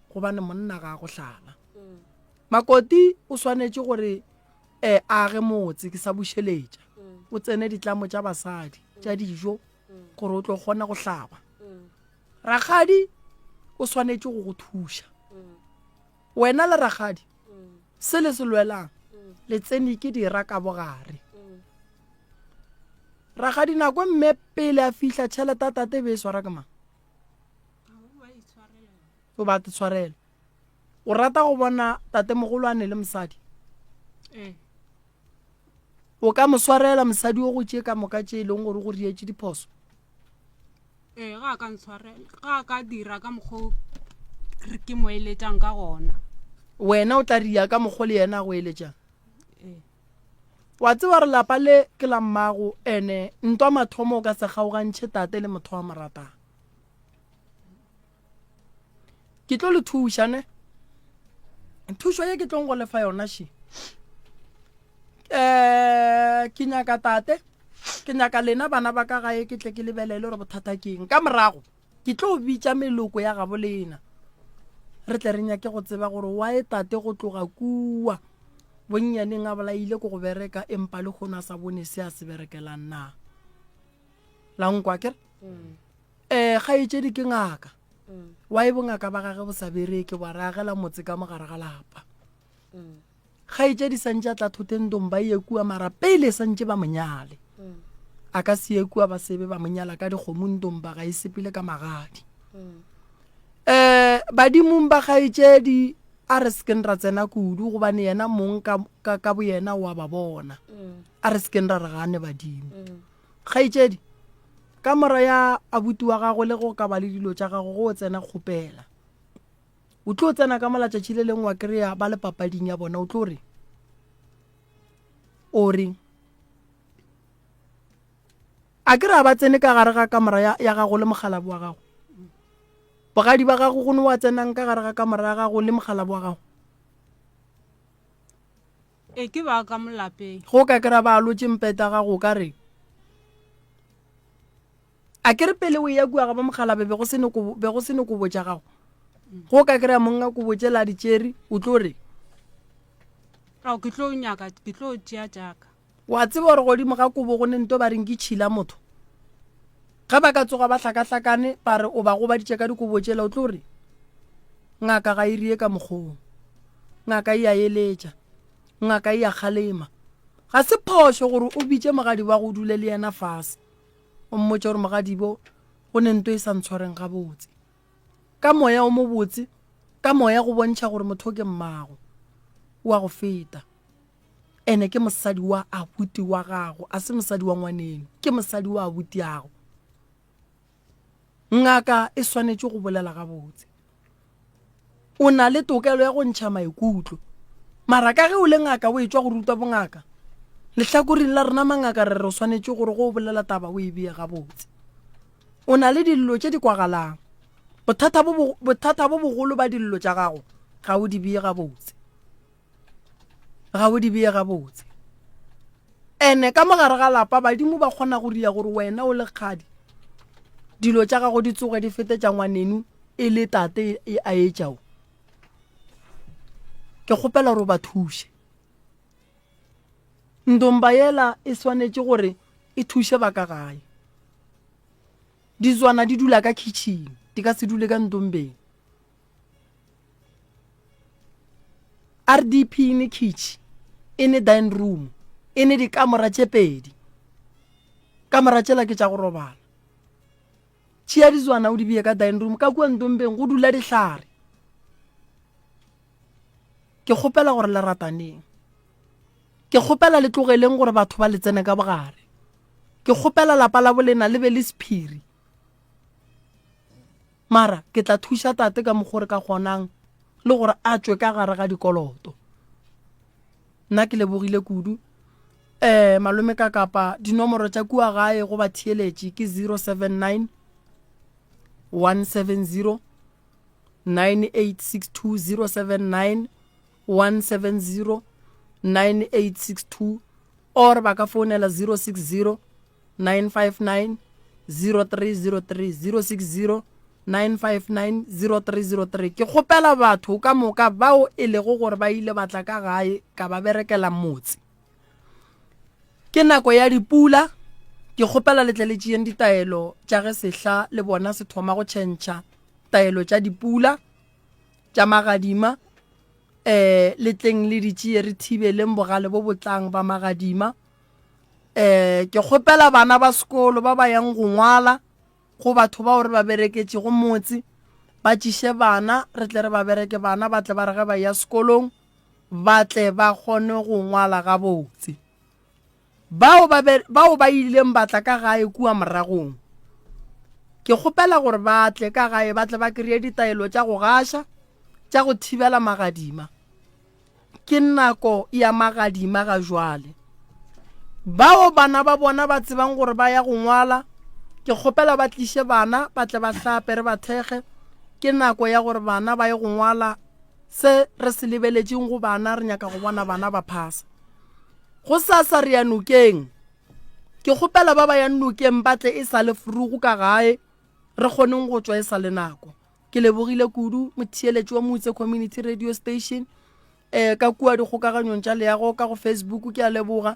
gobane monna ga go hlala makoti o swanetše gore a ge motse ke sa bušeletša o tsene ditlamo tša basadi tša dijo gore o tlo kgona go hlaba ragadi o swanetše go go thuša wena le ragadi se le se lwelang le tsene ke dira ka bogare ragadi nako mme pele a fihla tšhelete a tate be e swara ke mang o ba te tshwarela o rata go bona tate mogolwane le mosadi o ka mo swarela mosadi o go tšee ka moka tše e leng gore go rietše diphoso ga ka ntshwarela ga ka dira ka mokgwa re ke mo eletšang ka gona wena o tla ria ka mokgwa le yena go eletšang wa tseba re lapa le ke la mmago ene ntwa mathomo o ka se kgaogantšhe tate le motho wa moratang ke tlo le thušane thušo ye ke tlong go lefa yona še ke nyaka tate ke nyaka lena bana ba ka gae ke tle ke lebelele gore bothata keng ka morago ke tlo bitša meloko ya gabo lena re tle re nyake go tseba gore wae tate go tloga kua bonnyaneng a bolaile ko go bereka empa le kgona sa bone se a se berekelang na la nkwa kere ga itšedi ke ngaka wae bongaka ba gage bo sa bereke ba ragela motse ka mogare ga lapa ga itšedi santse a tla thoteng domba ye kua mara pele santse ba monyale a ka se ye kua ba sebe ba monyala ka dikgomong domba ga e sepile ka magadi badimong ba gaitšedi a re seken ra tsena kudu gobane yena mong ka bo yena wa ba bona a re seken ra re gane badimo gaitšedi ka mora ya abuti wa gago le go ka ba le dilo tša gago go tsena kgopela o tlo tsena ka molatšatši le lengwe wa kry-a ba le papading ya bona o tlo re o reng a ke re a ba tsene ka gare ga kamera ya gago le mogalabi wa gago bogadi ba gago go ne wa tsenang ka gare ga kamera ya gago le mogalabi wa gago ke ba ka molapeng go ka kry-a ba alotše mpeta gago ka re a ke re pele o ya kua ga ba mogalabe be go se ne kobo tša gago go ka kry-a monga kobo tšela ditšeri o tlo re ke tlo nyaka ke tlo tšea jaaka wa tseba gore godimo ga kobo go ne nto ba reng ke tšhila motho ga ba ka tsoga ba hlakahlakane ba re o ba go baditše ka dikobo tšela o tlo re ngaka ga e rie ka mokgong ngaka e a eletša ngaka e a kgalema ga se phošo gore o bitše mogadi wa go dule le yena fase o mmotse gore mogadibo go ne nto e sa ntshwareng gabotse ka moya o mo botse ka moya go bontšha gore motho ke mmago wa go feta ene ke mosadi wa abuti wa gago a se mosadi wa ngwaneno ke mosadi wa abuti yago ngaka e swanetše go bolela gabotse o na le tokelo ya go ntšha maikutlo mara ka ge o le ngaka o e tšwa go rutwa bongaka lehlakoring la rena mangaka re re swanetše gore go bolela taba o e bee gabotse o na le dillo tše di kwagalang bothata bo bogolo ba dillo tša gago ga o di bee gabotse ene ka mogare ga lapa badimo ba kgona go ria gore wena o le kgadi dilo tša gago di tsoge di fete tša ngwaneno e le tate a etšao ke kgopela gore o ba thuše ndomba yela e swanetše gore e thuše ba ka gae dizwana di dula ka kitchen di ka se dule ka ndombeng RDP ne kitchen e ne dining room e ne dikamora tše pedi kamora tšela ke tša go robala tšea dizwana o di bee ka dining room ka kua ndombeng go dula dihlare ke kgopela gore le rataneng ke kgopela le tlogeleng gore batho ba le tsene ka bogare ke kgopela lapa la bolena le be le sephiri mara ke tla thuša tate ka mogore ka kgonang le gore a tswe ka gare ga dikoloto nna ke lebogile kudu malome ka kapa dinomoro tša kua gae go ba theeletše ke 079 170 9862 079 170 9862 or ba ka founela 060 959 0303 060 959 0303. Ke kgopela batho ka moka bao e lego gore ba ile batla ka gae ka ba berekela motse. Ke nako ya dipula, ke kgopela letleletšeng ditaelo tša ge sehla le bona se thoma go tšhentšha taelo tša dipula tša magadima, letleng le ditšee re thibeleng bogale bo botlang ba magadima. Ke kgopela bana ba sekolo ba ba yang go ngwala go batho ba gore ba bereketse go motse ba tšiše bana, re tle re ba bereke bana ba tle ba re ge ba ya sekolong ba tle ba kgone go ngwala ga botse. Bao ba ileng batla ka gae kua moragong, ke kgopela gore ba tle ka gae ba tle ba kry ditaelo tša go gaša tša go thibela magadima. Ke nako ya magadima ga jwale. Bao bana ba bona ba tsebang gore ba ya go ngwala, ke kgopela ba tliše bana ba tle ba hlape re ba thege. Ke nako ya gore bana ba ye go ngwala, se re se lebeletšeng go bana re nyaka go bona bana ba phasa. Go sasa re ya nokeng, ke kgopela ba ba yang nokeng ba tle e sa le furugu ka gae, re kgoneng go tšwa e sa le nako. Ke lebogile kudu motheeletši wa Motse Community Radio Station ka kua dikgokaganyong tša leago ka go Facebook. Ke a leboga,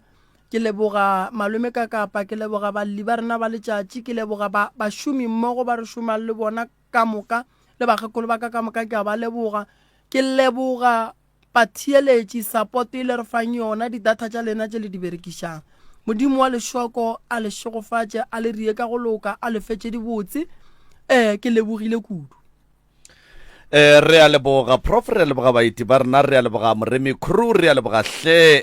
ke leboga malome ka kapa, ke leboga balli ba rena ba letšatši, ke leboga ba šomi mmogo ba re šomang le bona ka moka le bagekolo ba ka moka, ke a ba leboga. Ke leboga batheeletši support le re fang yona di-data tša lena tše le di berekišang. Modimo wa lešoko a le šogofatše, a le rie ka go loka, a le fetše dibotse. Ke lebogile kudu. Re a leboga prof, re a leboga baiti ba rena, re a leboga moremi crew, re a leboga hle.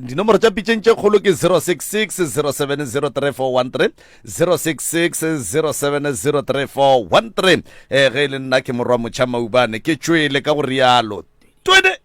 Dinomoro tša pitšeng tše kgolo ke 066 0703 066 0703 ge le nna ke morwa motšha maubane ke tšwele ka go rialo 20